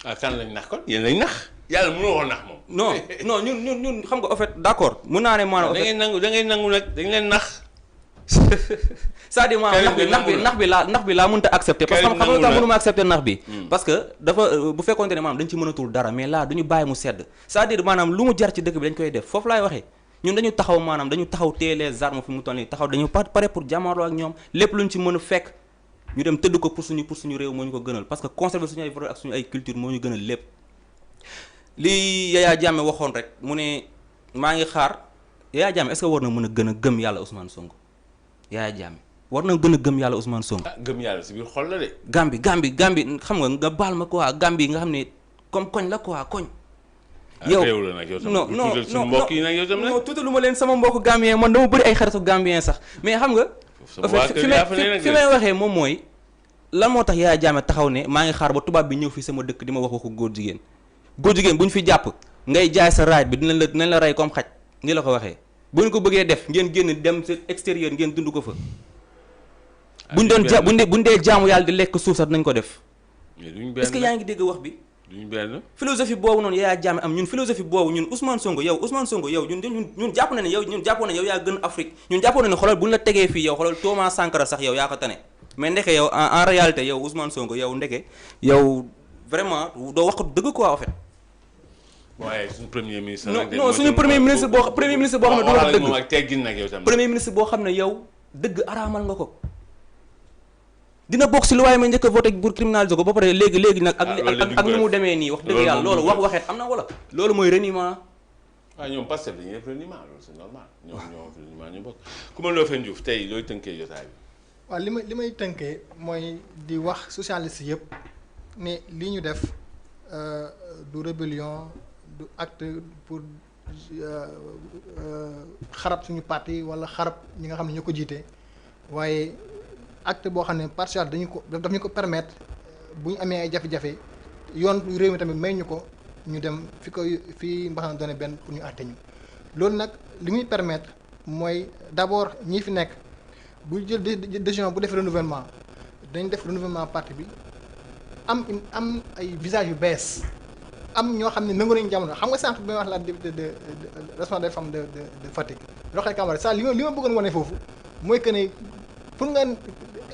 ah kan lañ nax kon yéen lañ nax yàlla mënoo ko nax moom. non ñun xam nga en fait d'accord mën naa ne maanaam. da ngay nangu nag dañ leen nax. c'est-à-dire maanaam nax bi laa mënta accepter. parce que xam nga tax mënuma accepter nax bi. parce que dafa bu fekkoonte ne maanaam dañ ci mënatul dara mais là duñu bàyyi mu sedd c'est-à-dire maanaam lu mu jar ci dëkk bi dañ koy def foofu laay waxee ñun dañu taxaw téye les armes fi mu toll nii taxaw dañu pare pour jàmmarloo ak ñoom lépp luñ ci mën a fekk ñu dem tëdd ko pour suñu réew moo ñu ko gënal parce que conserver suñu ay valeurs ak suñu ay culture moo ñu gënal lépp li Yaya Jammeh waxoon rek mu ne maa ngi xaar Yaya Jammeh est-ce que war na mën a gën a gëm yàlla Ousmane Sonko Yaya Jammeh war na gën a gëm yàlla Ousmane Sonko. ah gëm yàlla si biir xol la de. Gambie xam nga baal ma quoi Gambie nga xam ne comme koñ la quoi koñ. yow réew la nag yow tam non suñu mbokk yi nag yow tam nag. non tuutalu ma leen sama mbokk Gambien man dama bëri ay xaritu Gambien sax mais xam nga. fi may waxee moom mooy lan moo tax Yaya Jammeh taxaw ne maa ngi xaar ba tubaab bi ñëw fii sama dëkk di ma wax waxu góor jigéen bu ñu fi jàpp ngay jaay sa raaj bi dinañ la rey comme xaj ni la ko waxee bu ñu ko bëggee def ngeen génn dem sa extérieur ngeen dund ko fa buñ dee jaamu yàlla di lekk suuf sax dinañ ko def est-ce que yaa ngi dégg wax bi duñ benn philosophie boobu noonu Yaya Jammeh am ñun philosophie boobu ñun Ousmane Sonko yow ñun jàpp na ne yow yaa gën Afrique ñun jàppoon na ne xoolal bu ñu la tegee fii yow xoolal Thomas Sankara sax yow yaa ko tane mais ndeke yow en réalité yow Ousmane Sonko yow ndeke yow vraiment doo wax dëgg quoi en fait. waaye suñu premier ministre. non suñu premier ministre boo xam ne du wax dëgg moom ak teggin nag yow tamit. premier ministre boo xam ne yow dëgg araamal nga ko. dina bokk si lu waaye may njëkk a voté pour criminaliser ko ba pare léegi nag. ak nu mu demee nii wax dëgg yàlla loolu waxeet am na wala. loolu mooy reniement. waaw ñoom Pastef dañuy def reniement loolu c'est normal ñoom reniement ñu bokk ku ma loo fen Diouf tey looy tënkee jotaay bi. waaw li may tënkee mooy di wax socialiste yëpp ne li ñu def du rébellion du acte pour xarab suñu parti wala xarab ñi nga xam ne ñu ko jiite waaye acte boo xam ne partial daf ñu ko permettre bu ñu amee ay jafe-jafe yoon réew mi tamit may ñu ko ñu dem fi mbaxana doone benn pour ñu àtte ñu loolu nag li muy permettre mooy d'abord ñi fi nekk bu jël décision bu def renouvellement dañ def renouvellement parti bi am ay visage yu bees am ñoo xam ne nangu nañu jamono xam nga sànq bi may wax la de responsable des femmes de Fatick Rokhaya Camara ça li ma bëggoon wane foofu mooy que ne pour nga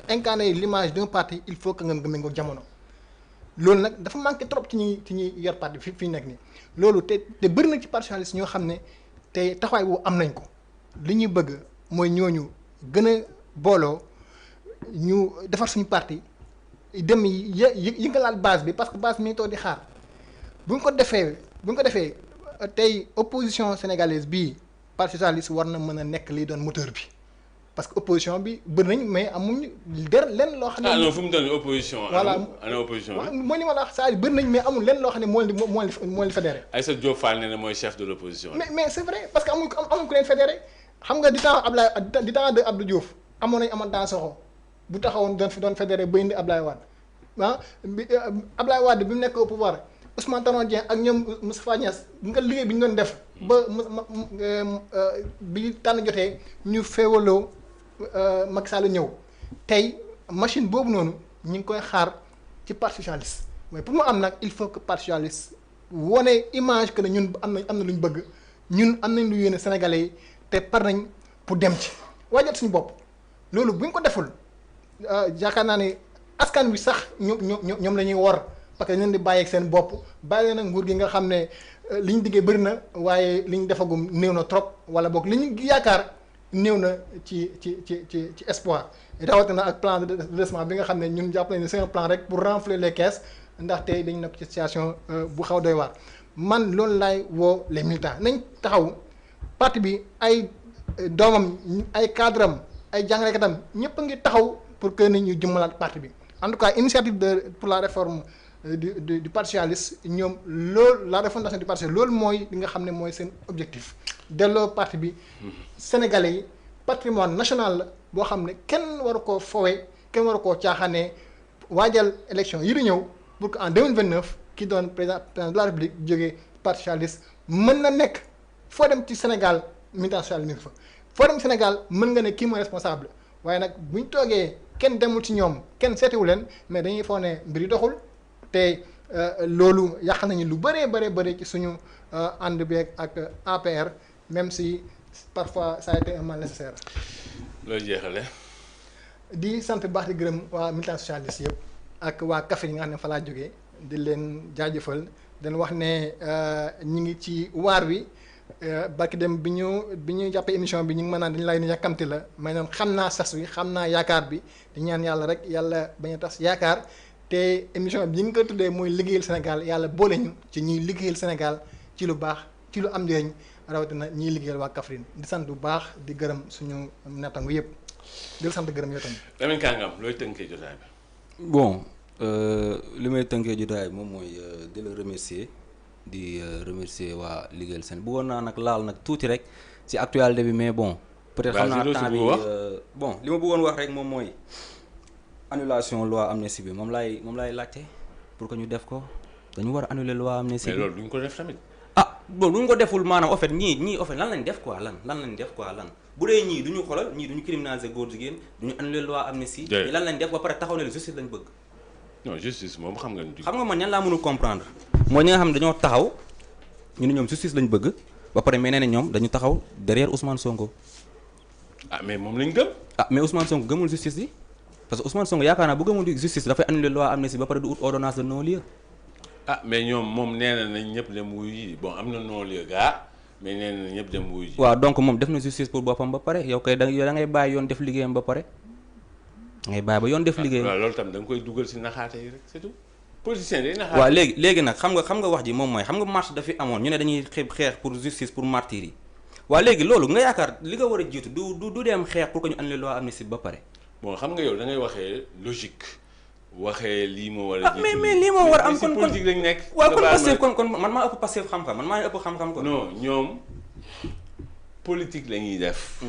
incarner l'image d'un parti il faut que nga méngoo jamono loolu nag dafa manqué trop ci ñuy yor parti fi ñu nekk nii loolu te bëri na ci parti socialiste ñoo xam ne te taxawaay boobu am nañ ko li ñuy bëgg mooy ñooñu gën a booloo ñu defar suñu parti dem yi nga laal base bi parce que base bi mi ngi toog di xaar bu ñu ko defee tey opposition sénégalaise bii parti socialiste war na mën a nekk liy doon moteur bi parce que opposition bi bëri nañ mais amuñu lenn loo xam ne. non fu mu doon opposition. voilà ana opposition bi. mooy li ma la wax saa yi bëri nañ mais amul lenn loo xam ne moo leen fédéré. Aïssatou Diop Fall nee na mooy chef de l'opposition. mais c'est vrai parce que amuñ ku leen fédéré xam nga di temps de Abdou Diouf amoon nañu amoon Dansokho bu taxawoon doon fédéré ba indi Ablaye Wade Ablaye Wade bi mu nekk au pouvoir Ousmane Tanor Dieng ak ñoom Moustapha Niasse nga liggéey bi ñu doon def ba bi tànn jotee ñu féewaloo Macky Sall ñëw tey machine boobu noonu ñu ngi koy xaar ci parti socialiste mais pour mu am nag il faut que parti socialiste wone image que ne ñun am na lu ñu bëgg ñun am nañ lu yéene Sénégalais yi te par nañ pour dem ci waajal suñu bopp loolu bu ñu ko deful yaakaar naa ne askan wi sax ñoom la ñuy wor parce que dañ leen di bàyyi ak seen bopp bàyyi leen ak nguur gi nga xam ne li ñu diggee bëri na waaye li ñu defagum néew na trop wala boog li ñu yaakaar néew na ci espoir rawatina ak plan de redressement bi nga xam ne ñun jàpp nañ ne c'est un plan rek pour renflouer les caisses ndaxte dañu nekk ci situation bu xaw doy waar man loolu laay woo les militants nañ taxaw parti bi ay doomam ay cadre am ay jàngalekatam ñëpp a ngi taxaw pour que nit ñu jëmmalaat parti bi en tout cas initiative pour la réforme du parti socialiste ñoom loolu la refondation du parti loolu mooy li nga xam ne mooy seen objectif delloo parti bi sénégalais yi patrimoine national la boo xam ne kenn waru koo fowee kenn waru koo caaxaanee waajal élection yi di ñëw pour que en 2029 ki doon président de la république jógee parti socialiste mën na nekk foo dem ci Sénégal militant social mi ngi fa foo dem Sénégal mën nga ne kii mooy responsable waaye nag bu ñu toogee kenn demul ci ñoom kenn seetiwu leen mais dañuy foog ne mbir yi doxul te loolu yàq nañu lu bëree ci suñu ànd bi ak APR même si parfois ça a été un mal nécessaire. looy jeexale. di sant baax di gërëm waa militant socialiste yëpp ak waa Kaffrine yi nga xam ne fa laa jógee di leen jaajëfal dañ wax ne ñi ngi ci waar wi barki dem bi ñu jàppee émission bi ñu ngi mën naan dañu lay ne yàkkamti la mais noonu xam naa sas wi xam naa yaakaar bi di ñaan yàlla rek yàlla bañ a tas yaakaar te émission bi ñu ngi ko tuddee mooy liggéeyal Sénégal yàlla boole ñu ci ñuy liggéeyal Sénégal ci lu baax ci lu am njëriñ rawatina ñiy liggéeyal waa Kaffrine di sant bu baax di gërëm suñu nattangu yëpp di sant gërëm yow tamit. Lamine Kangam looy tënkee jotaay bi. bon li may tënkee jotaay bi moom mooy di la remercier di remercier waa liggéeyal Sénégal bëggoon naa nag laal nag tuuti rek ci actualité bi mais bon. peut-être xam naa temps bi bon li ma bëggoon wax rek moom mooy annulation loi amnistie bi moom laay laajte pour que ñu def ko dañu war a annuler loi amnistie bi. mais loolu duñ ko def tamit. ah bon duñ ko deful maanaam en fait ñii en fait lan lañ def quoi lan lañ def quoi lan bu dee ñii du ñu xoolal ñii du ñu criminaliser góor jigéen du ñu annuler loi amnistie. ñii lan lañ def ba pare taxaw ne justice lañ bëgg. non justice moom xam nga. xam nga man ñan laa mënul comprendre mooy ñi nga xam ne dañoo taxaw ñu ne ñoom justice lañ bëgg ba pare mais nee na ñoom dañu taxaw derrière Ousmane Sonko. ah mais moom lañ gëm. ah mais Ousmane Sonko gëmul justice bi parce que Ousmane Sonko yaakaar naa bu gëmul justice dafay annuler loi amnistie ba pare du ut ordonnance de non-lieu. ah mais ñoom moom nee nañ ñëpp dem wuyu ji bon am na non-lieu gaa mais nee na ñëpp dem wuyu ji. waaw donc moom def na justice pour boppam ba pare yow kay da ngay bàyyi yoon def liggéeyam ba pare ngay bàyyi ba yoon def liggéeyam. waaw loolu tam da nga koy dugal ci naxaate yi rek c'est tout. politicien day naxaate. waaw léegi nag xam nga wax ji moom mooy xam nga marche dafi amoon ñu ne dañuy xeex pour justice pour martyrs yi waaw léegi loolu nga yaakaar li nga war a jiitu du dem xeex pour que ñu annuler loi amnistie ba pare. bon xam nga yow da ngay waxee logique waxee lii moo war a. mais lii moo war a am kon politique lañ nekk. waaw kon Pastef kon man maa ëpp Pastef xam-xam man maa ëpp xam-xam kon. non ñoom politique la ñuy def.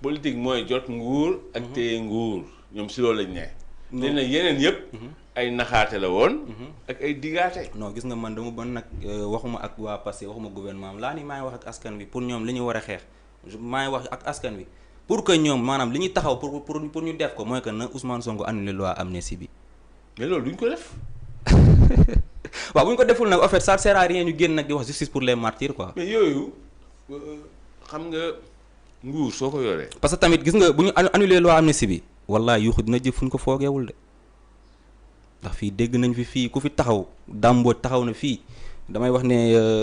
politique mooy jot nguur ak téye nguur ñoom si loolu lañ ne. léegi nag yeneen yëpp. ay naxaate la woon. ak ay digaate. non gis nga man dama ban nag waxuma ak waa Pastef waxuma gouvernement am laa ni maa ngi wax ak askan wi pour ñoom li ñu war a xeex maa ngi wax ak askan wi pour que ñoom maanaam li ñuy taxaw pour ñu def ko mooy que na Ousmane Sonko annulé loi amnistie bi. mais loolu duñ ko def. waaw bu ñu ko deful nag en fait ça sert à rien ñu génn nag di wax justice pour les martyrs quoi. mais yooyu xam nga nguur soo ko yoree. parce que tamit gis nga bu ñu annulé loi amnistie bi wallaay yuuxu dina jëf fu ñu ko foogeewul de ndax fii dégg nañ fi fii ku fi taxaw dàmbooj taxaw na fii damay wax ne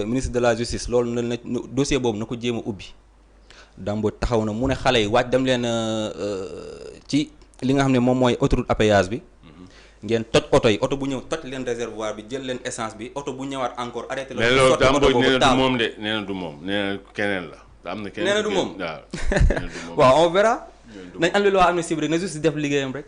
ministre de la justice loolu na dossier boobu na ko jéem a ubbi dàmbooj taxaw na mu ne xale yi waaj dem leen ci li nga xam ne moom mooy autoroute à péage bi. ngeen toj oto yi oto bu ñëw toj leen réservoir bi jël leen essence bi oto bu ñëwaat encore arrêté la. mais loolu Dambodj nee na du moom de nee na du moom nee na keneen la. am na keneen nee na du moom waaw nee na du moom. waaw on verra. nañ annulé loi amnistie bi rek na juste def liggéeyam rek.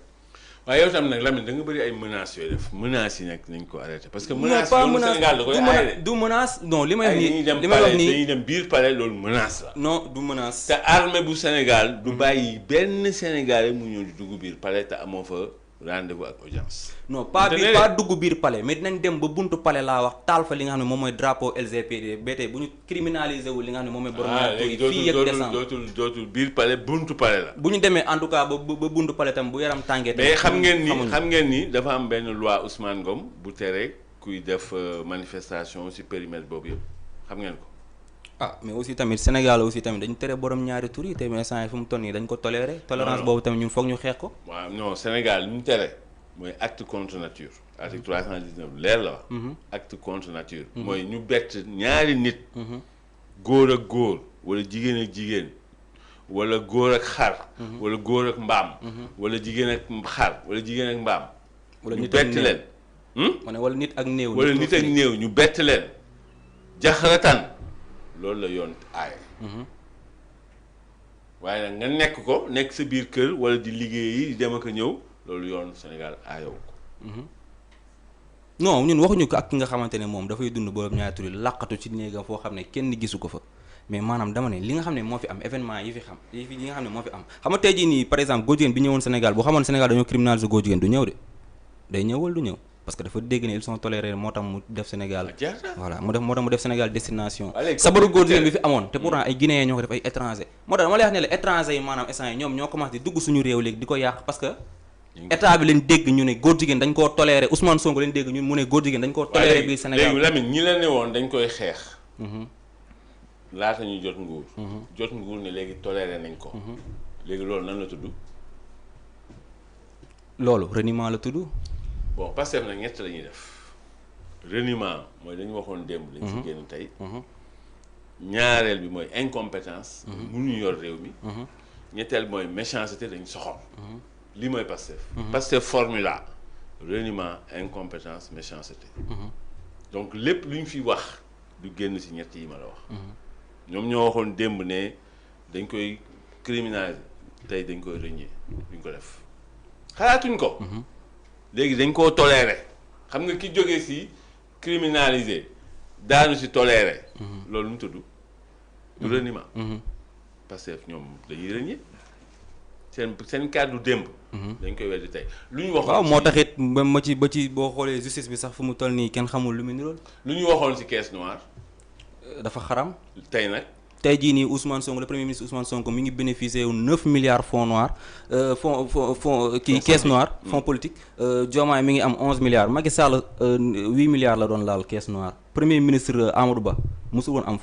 waaye yow tam nag Lamine da nga bëri ay menaces yooyu def menaces yi nag nañ ko arrêté. parce que menace Sénégal da koy arrêté du menace non li may wax nii li may wax nii dañuy dem biir palais loolu menace la. non du menace. te armée bu Sénégal du bàyyi benn Sénégalais mu ñëw di dugg biir palais te amoo fa rendez-vous ak audience. non pas dugg biir palais mais dinañ dem ba buntu palais laa wax taal fa li nga xam ne moom mooy drapeau LGBT ba tey bu ñu criminalisé wu li nga xam ne moom mooy. borom ñaari tur yi fii ak décembre dootul biir palais buntu palais la. bu ñu demee en tout cas ba buntu palais tam bu yaram tàngee. mais xam ngeen ni dafa am benn loi Ousmane Ngom bu tere kuy def manifestation ci périmètre boobu yëpp xam ngeen ko. ah mais aussi tamit Sénégal aussi tamit dañu tere borom ñaari tur yi te instant yi fu mu toll nii dañ ko toléré. tolérance boobu tamit ñun foog ñu xeex ko. waaw non Sénégal li mu tere mooy acte contre nature. article 319 leer la wax. acte contre nature. mooy ñu bett ñaari nit. góor ak góor wala jigéen ak jigéen wala góor ak xar. wala góor ak mbaam. wala jigéen ak xar wala jigéen ak mbaam. wala ñu nit ak bett néew leen. ma ne wala nit ak néew. wala nit ak néew ñu bett leen jaxaratan loolu la yoon aaye. waaye nag nga nekk ko nekk sa biir kër wala di liggéeyi di dem ak a ñëw loolu yoon Sénégal aayow ko. non ñun waxuñu ko ak ki nga xamante ne moom dafay dund borom ñaari tur yi làqatu ci néegam foo xam ne kenn gisu ko fa mais maanaam dama ne li nga xam ne moo fi am événement yi nga xam ne moo fi am xam nga tey jii nii par exemple góor jigéen bi ñëwoon Sénégal boo xamoon Sénégal dañoo criminaliser góor jigéen du ñëw de day ñëw wala du ñëw parce que dafa dégg ne ils sont tolérés moo tax mu def Sénégal voilà moo tax mu def Sénégal destination sabaru góor jigéen bi fi amoon te pourtant ay Guinéens ñoo ko def ay étranger moo tax dama lay wax ne la étranger yi maanaam instant yi ñoom ñoo commencé di dugg suñu réew léegi di ko yàq parce que état bi leen dégg ñu ne góor jigéen dañ koo toléré Ousmane Sonko leen dégg ñun mu ne góor jigéen dañ koo toléré biir Sénégal léegi Lamine ñi la ne woon dañ koy xeex laata ñu jot nguur jot nguur ne léegi toléré nañ ko léegi loolu nan la tudd loolu reniement la tudd bon Pastef nag ñett la ñuy def reniement mooy dañu waxoon démb dañ ci génn tey ñaareel bi mooy incompétence mënuñu yor réew mi ñetteel mooy méchanceté dañ soxor lii mooy Pastef Pastef formula reniement incompétence méchanceté donc lépp lu ñu fi wax du génn ci ñett yi ma la wax ñoom ñoo waxoon démb ne dañ koy criminaliser tey dañ koy renier duñ ko def xalaatuñ ko léegi dañ koo toléré xam nga ki jógee ci criminaliser daanu ci toléré loolu mu tudd du reniement Pastef ñoom dañuy renier seen kàddu démb dañ koy weddi tey lu ñu waxoon waaw moo taxit ba ci boo xoolee justice bi sax fu mu toll nii kenn xamul lu mu nirool lu ñu waxoon ci caisse noire dafa xaram tey nag tey jii nii Ousmane Sonko le premier ministre Ousmane Sonko mi ngi bénéficié wu 9 milliards fonds noirs fonds kii caisse noire fonds politique Diomaye mi ngi am 11 milliards Macky Sall 8 milliards la doon laal caisse noire premier ministre Amadou Ba mosul woon am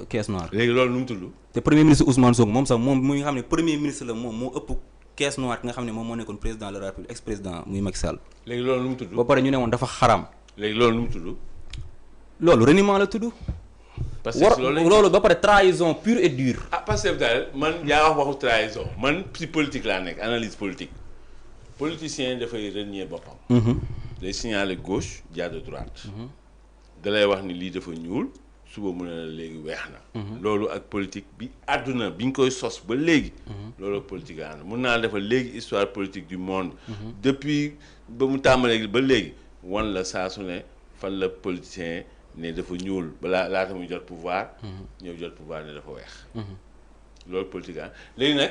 caisse noire. léegi loolu nu mu tudd. te premier ministre Ousmane Sonko moom sax moom mu nga xam ne premier ministre la moom moo ëpp caisse noire ki nga xam ne moom moo nekkoon président de la République ex président muy Macky Sall. léegi loolu nu mu tudd. ba pare ñu ne woon dafa xaram. léegi loolu nu mu tudd. loolu reniement la tudd. parce que loolu ba pare trahison pure et dure. ah parce que daal man yaa wax waxu trahison man si politique laa nekk analyse politique politicien dafay renier boppam. day signaler gauche jaar de droite. da lay wax ni lii dafa ñuul suba mu ne la léegi weex na. loolu ak politique bi àdduna bi ñu koy sos ba léegi. loolu ak politique a ànd mun naa defal léegi histoire politique du monde. depuis ba mu tàmbalee ba léegi wan la saa su ne fan la politicien ne dafa ñuul balaa laata muy jot pouvoir. ñëw jot pouvoir ne dafa weex. loolu politique a léegi nag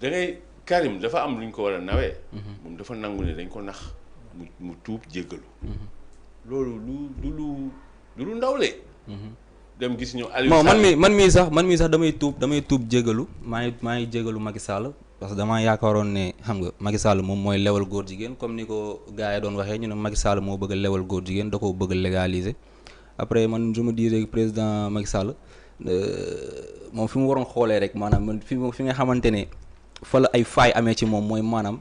da ngay Karim dafa am lu ñu ko war a nawee. moom dafa nangu ne dañ ko nax mu tuub jéggalu. loolu lu ndaw le dem gis ñëw Aliou Sall man mii sax damay tuub jégalu maa ngi jégalu Macky Sall parce que damaa yaakaaroon ne xam nga Macky Sall moom mooy lewal góor jigéen comme ni ko gars yi doon waxee ñu ne Macky Sall moo bëgg a lewal góor jigéen da ko bëgg a légaliser après man je me dirais président Macky Sall moom fi mu waroon xoolee rek maanaam man fi nga xamante ne fa la ay failles amee ci moom mooy maanaam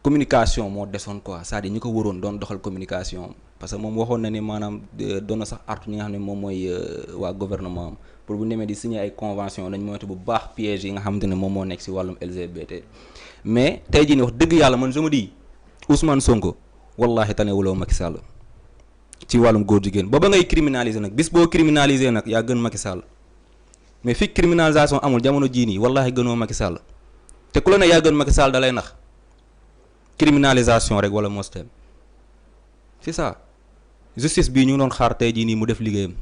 communication moo desoon quoi c'est-à-dire ñi ko waroon doon doxal communication parce que moom waxoon na ne maanaam doon na sax artu ñi nga xam ne moom mooy waa gouvernement am pour bu demee di signer ay convention nañ moytu bu baax piège yi nga xamante ne moom moo nekk si wàllum LGBT mais tey jii nii wax dëgg yàlla man je me dis Ousmane Sonko wallahi tanewuloo Macky Sall ci wàllum góor jigéen ba ngay criminaliser nag bis boo criminaliser nag yaa gën Macky Sall mais fi criminalisation amul jamono jii nii wallahi gënoo Macky Sall te ku la ne yaa gën Macky Sall da lay nax criminalisation rek wala mostem c'est ça justice bii ñu ngi doon xaar tey jii nii mu def liggéeyam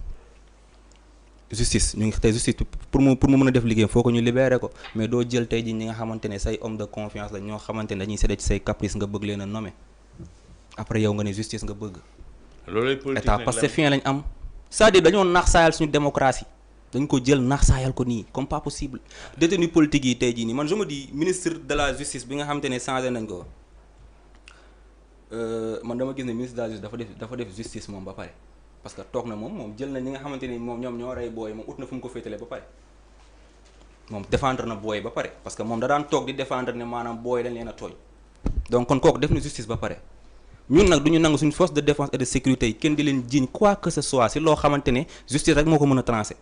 justice ñu ngi tey justice pour mu mën a def liggéeyam foo ko ñu libéré ko mais doo jël tey jii ñi nga xamante ne say homme de confiance la ñoo xamante ne dañuy séddee ci say caprice nga bëgg leen a nommer après yow nga ne justice nga bëgg. loolu politique état parce que fin lañ am c'est-à-dire dañoo naax saayal suñu démocratie dañ ko jël naax saayal ko nii comme pas possible détenu politique yi tey jii nii man je me dis ministre de la justice bi nga xamante ne changé nañ ko. man dama gis ne ministre de la justice dafa def justice moom ba pare parce que toog na moom jël na ñi nga xamante ni moom ñoom ñoo rey booy moom ut na fu mu ko féetale ba pare moom défendre na booy ba pare parce que moom da daan toog di défendre ne maanaam booy dañ leen a tooñ donc kon kooku def na justice ba pare ñun nag du ñu nangu suñu force de défense et de sécurité yi kenn di leen jiiñ quoi que ce soit si loo xamante ne justice rek moo ko mën a tranché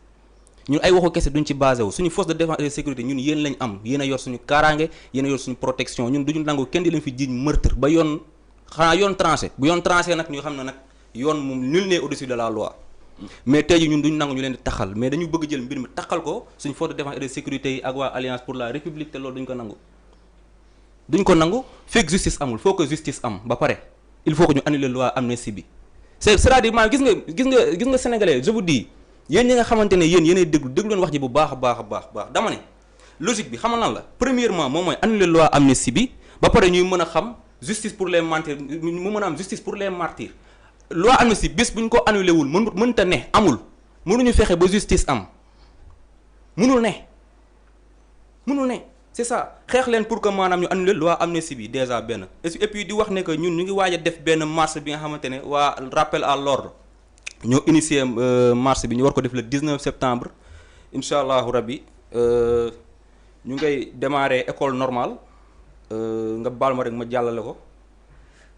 ñun ay waxu kese duñ ci basé wu suñu force de défense et de sécurité ñun yéen lañ am yéen a yor suñu kaaraange yéen a yor suñu protection ñun duñu nangu kenn di leen fi jiiñ meurtre ba yoon xanaa yoon tranché bu yoon tranché nag ñu xam ne nag yoon moom nul n'est au-dessus de la loi mais tey jii ñun duñ nangu ñu leen di taxal mais dañu bëgg jël mbir mi taxal ko suñ force de défense et de sécurité yi ak waa alliance pour la république te loolu duñ ko nangu fekk justice amul faut que justice am ba pare il faut que ñu annuler loi amnistie bi c'est-à-dire maanaam gis nga sénégalais je vous dis yéen ñi nga xamante ne yéenay déglu leen wax ji bu baax a baax dama ne logique bi xamal lan la premièrement moom mooy annuler loi amnistie bi ba pare ñuy mën a xam justice pour les martyrs mu mën a am justice pour les martyrs loi amnistie bis bu ñu ko annulé wul mënta ne amul mënuñu fexe ba justice am mënul ne c'est ça xeex leen pour que maanaam ñu annulé loi amnistie bi déjà benn et puis di wax ne que ñun ñu ngi waaj a def benn marche bi nga xamante ne waa rappel à l'ordre ñoo initié marche bi ñu war ko def le 19 septembre incha allahu rabbi ñu ngay démarrer école normale nga baal ma rek ma jàllale ko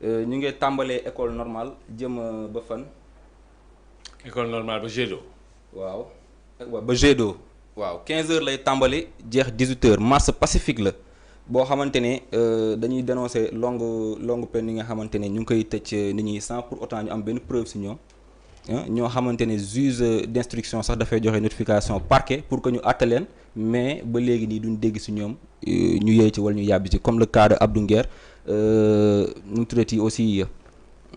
ñu ngi tàmbalee école normale jëm ba fan. école normale ba Gédo. waaw ba Gédo. waaw 15h lay tàmbali jeex 18h marche pacifique la boo xamante ne dañuy dénoncer longue peine yi nga xamante ne ñu ngi koy tëj nit ñi sans pour autant ñu am benn preuve ci ñoom ñoo xamante ne juge d'instruction sax dafay joxe notification parquet pour que ñu àtte leen mais ba léegi nii duñ dégg ci ñoom ñu yéey ci wala ñu yàbbi ci comme le cas de Abdou Nguer nu mu tuddati aussi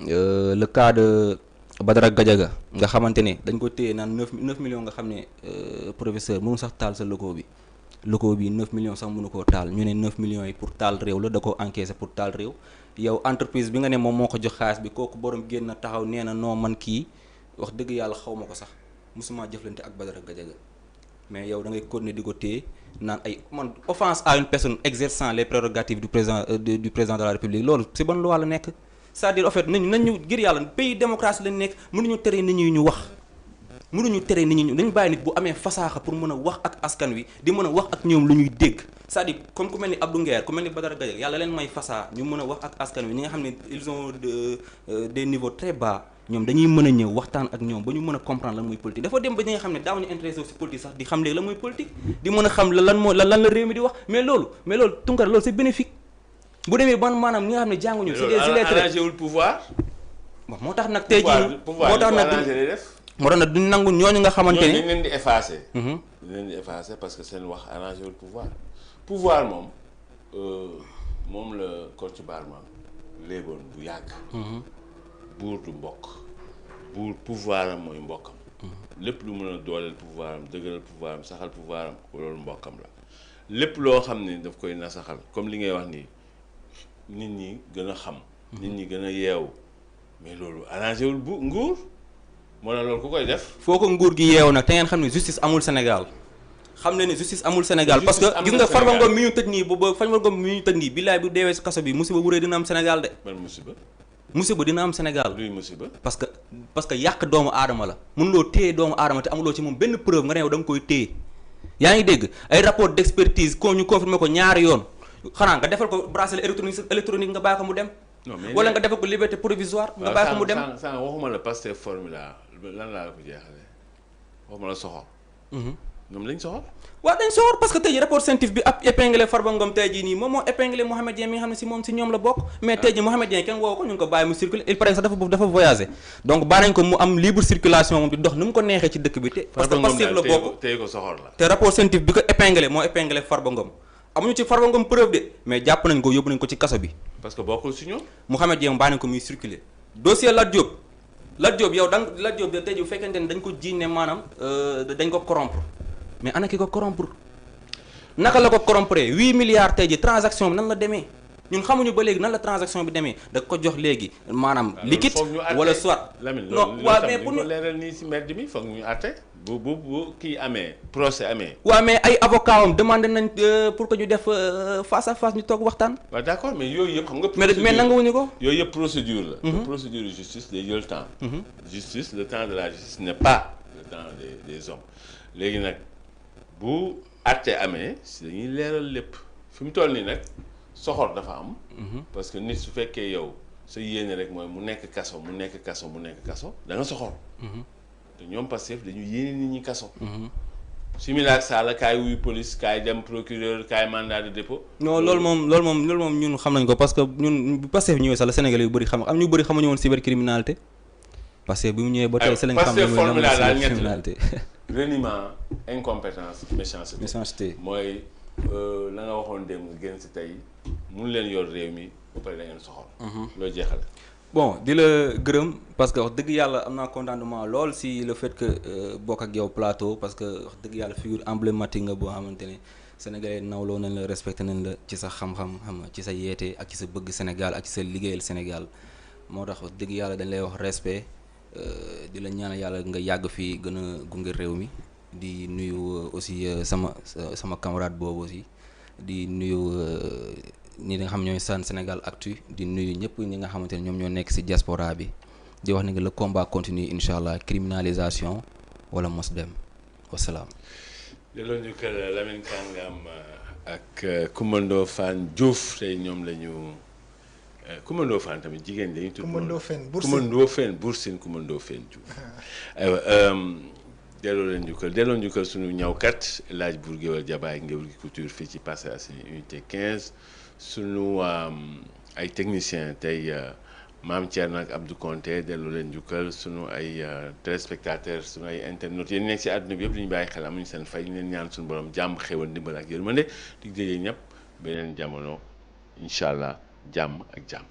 le cas de Badara Gadiaga nga xamante ne dañ ko téye naan 9 millions nga xam ne professeur mënu sax taal sa loco bi 9 millions sax mënu koo taal ñu ne 9 millions yi pour taal réew la da ko encaissé pour taal réew yow entreprise bi nga ne moom moo ko jox xaalis bi kooku borom génn taxaw nee na non man kii wax dëgg yàlla xaw ma ko sax mosuma jëflante ak Badara Gadiaga mais yow da ngay continuer di ko téye naan ay man offense à une personne exerçant les prérogatives du président de la République loolu ci ban loi la nekk c'est-à-dire en fait nañu ngir yàlla pays démocratie lañ nekk mënuñu tere nit ñi ñu wax mënuñu tere nit ñi dañu bàyyi nit bu amee fasaaxa pour mën a wax ak askan wi di mën a wax ak ñoom lu ñuy dégg c'est-à-dire comme ku mel ni Abdou Nguer ku mel ni Badara Gadiaga yàlla leen may fasaa ñu mën a wax ak askan wi ñi nga xam ne ils ont des niveaux très bas ñoom dañuy mën a ñëw waxtaan ak ñoom ba ñu mën a comprendre lan mooy politique dafa dem ba ñi nga xam ne daaw ñu intéressé wu si politique sax di xam léegi lan mooy politique di mën a xam lan la réew mi di wax mais loolu Tounkara loolu c'est bénéfique bu demee ban maanaam ñi nga xam ne jànguñu c'est des illettrés arrangé wul pouvoir. bon moo tax nag tey jii moo tax nag moo tax nag duñ nangu ñooñu nga xamante ni dañ leen di effacer. dañ leen di effacer parce que seen wax arrangé wul pouvoir moom moom la Kocc Barma léeboon bu yàgg. buur du mbokk buur pouvoir am mooy mbokkam. lépp lu mën a dooleel pouvoir am dëgëral pouvoir am saxal pouvoir am loolu mbokkam la lépp loo xam ne daf koy nasaxal comme li ngay wax nii nit ñi gën a xam. nit ñi gën a yeewu mais loolu arrangé wul bu nguur moo tax loolu ku koy def. foo ko nguur gi yeewu nag te ngeen xam ne justice amul Sénégal xam ne ni justice amul Sénégal parce que gis nga Farba Ngom mi ñu tëj nii ba Farba Ngom mi ñu tëj nii billaay bu deewee si kaso bi musiba bu rëy dina am Sénégal de. ban musiba. musiba dina am Sénégal. luy musiba. parce que yàq doomu aadama la mënuloo téye doomu aadama te amuloo ci moom benn preuve nga ne yow da nga koy téye yaa ngi dégg ay rapport d'expertise ko ñu confirmé ko ñaari yoon xanaa nga defal ko bracelet électronique nga bàyyi ko mu dem. wala nga defal ko liberté provisoire nga bàyyi ko mu dem. sànq waxuma la Pastef formula lan laa la ko jeexalee waxuma la soxor. ñoom lañ soxor. waaw dañ soxor parce que tey jii rapport scientifique bi ab épinglé Farba Ngom tey jii nii moom moo épinglé Mouhamed Dieng mi nga xam ne si moom si ñoom la bokk mais tey jii Mouhamed Dieng kenn woo ko ñu ngi ko bàyyi mu circuler il paraît sax dafa voyager donc bàyyi nañ ko mu am libre circulation moom di dox ni mu ko neexee ci dëkk bi te parce que Pastef la bokk tey ko soxor la te rapport scientifique bi ko épinglé moo épinglé Farba Ngom amuñu ci Farba Ngom preuve de mais jàpp nañ ko yóbbu nañ ko ci kaso bi parce que bokkul si ñoom Mouhamed Dieng bàyyi nañ ko muy circuler dossier Lat Diop yow danga Lat Diop tey jii bu fekkente ne dañ ko jiiñ ne maanaam dañ ko corrompre mais ana ki ko corrompre naka la ko corrompre 8 milliards tey ji transaction bi nan la demee ñun xamuñu ba léegi nan la transaction bi demee da ko jox léegi maanaam liquide wala soit non waaw mais pour ñu leeral nii si mbedd mi foog ñu àtte bu kii amee procès amee waaw mais ay avocat am demandé nañ pour que ñu def face à face ñu toog waxtaan waaw d'accord mais yooyu yëpp xam nga mais nanguwuñu ko yooyu yëpp procédure la procédure de justice day jël temps justice le temps de la justice n'est pas le temps des hommes léegi nag bu àtte amee si dañuy leeral lépp fi mu toll nii nag soxor dafa am. parce que nit su fekkee yow sa yéene rek mooy mu nekk kaso da nga soxor. te ñoom Pastef dañu yéene nit ñi kaso. similaire saa la kaay wuyu police kaay dem procureur kaay mandat de dépôt. non loolu moom ñun xam nañ ko parce que ñun bu Pastef ñëwee sax la Sénégalais yu bëri xam am ñu bëri xamuñu woon cybercriminalité Pastef bi mu ñëwee ba tey si lañ xam ne mooy cybercriminalité reniement incompétence méchanceté mooy la nga waxoon dem nga génn si tey mun leen yor réew mi ba pare da ngeen soxor loo jeexale bon di la gërëm parce que wax dëgg yàlla am naa contentement lool si le fait que bokk ak yow plateau parce que wax dëgg yàlla figure emblématique nga boo xamante ne sénégalais nawloo nañ la respecté nañ la ci sa xam-xam xam ci sa yeete ak ci sa bëgg Sénégal ak ci sa liggéeyal Sénégal moo tax wax dëgg yàlla dañ lay wax respect di la ñaanal yàlla nga yàgg fii gën a gunge réew mi di nuyu aussi sama camarade boobu aussi di nuyu ñi nga xam ñooy Sen Sénégal Actu di nuyu ñëpp ñi nga xamante ne ñoom ñoo nekk ci diaspora bi di wax ne le combat continue incha allah criminalisation wala mos dem wasalaam. delloo ñu kër Lamine Kangam ak Coumba Ndoffane Diouf tey ñoom la ñu Coumba Ndoffane tamit jigéen dañuy tudd Coumba Ndoffane Bour Sine Coumba Ndoffane Diouf aywa delloo njukkal suñu ñawkat laaj Bour Guéweul Jabaay Ngéwél gi couture fii ci Parcelles Assainies unité 15 suñu ay technicien tey Maam Thierno ak Abdou Konté delloo leen njukkal suñu ay téléspectateurs suñu ay internautes yéen nekk ci àdduna bi yëpp li ñu bàyyi xel amuñu seen fay ñu leen ñaan suñu borom jàmm xéwal ndimbal ak yërmande dig jëjee ñëpp beneen jamono incha allah jàmm ak jàmm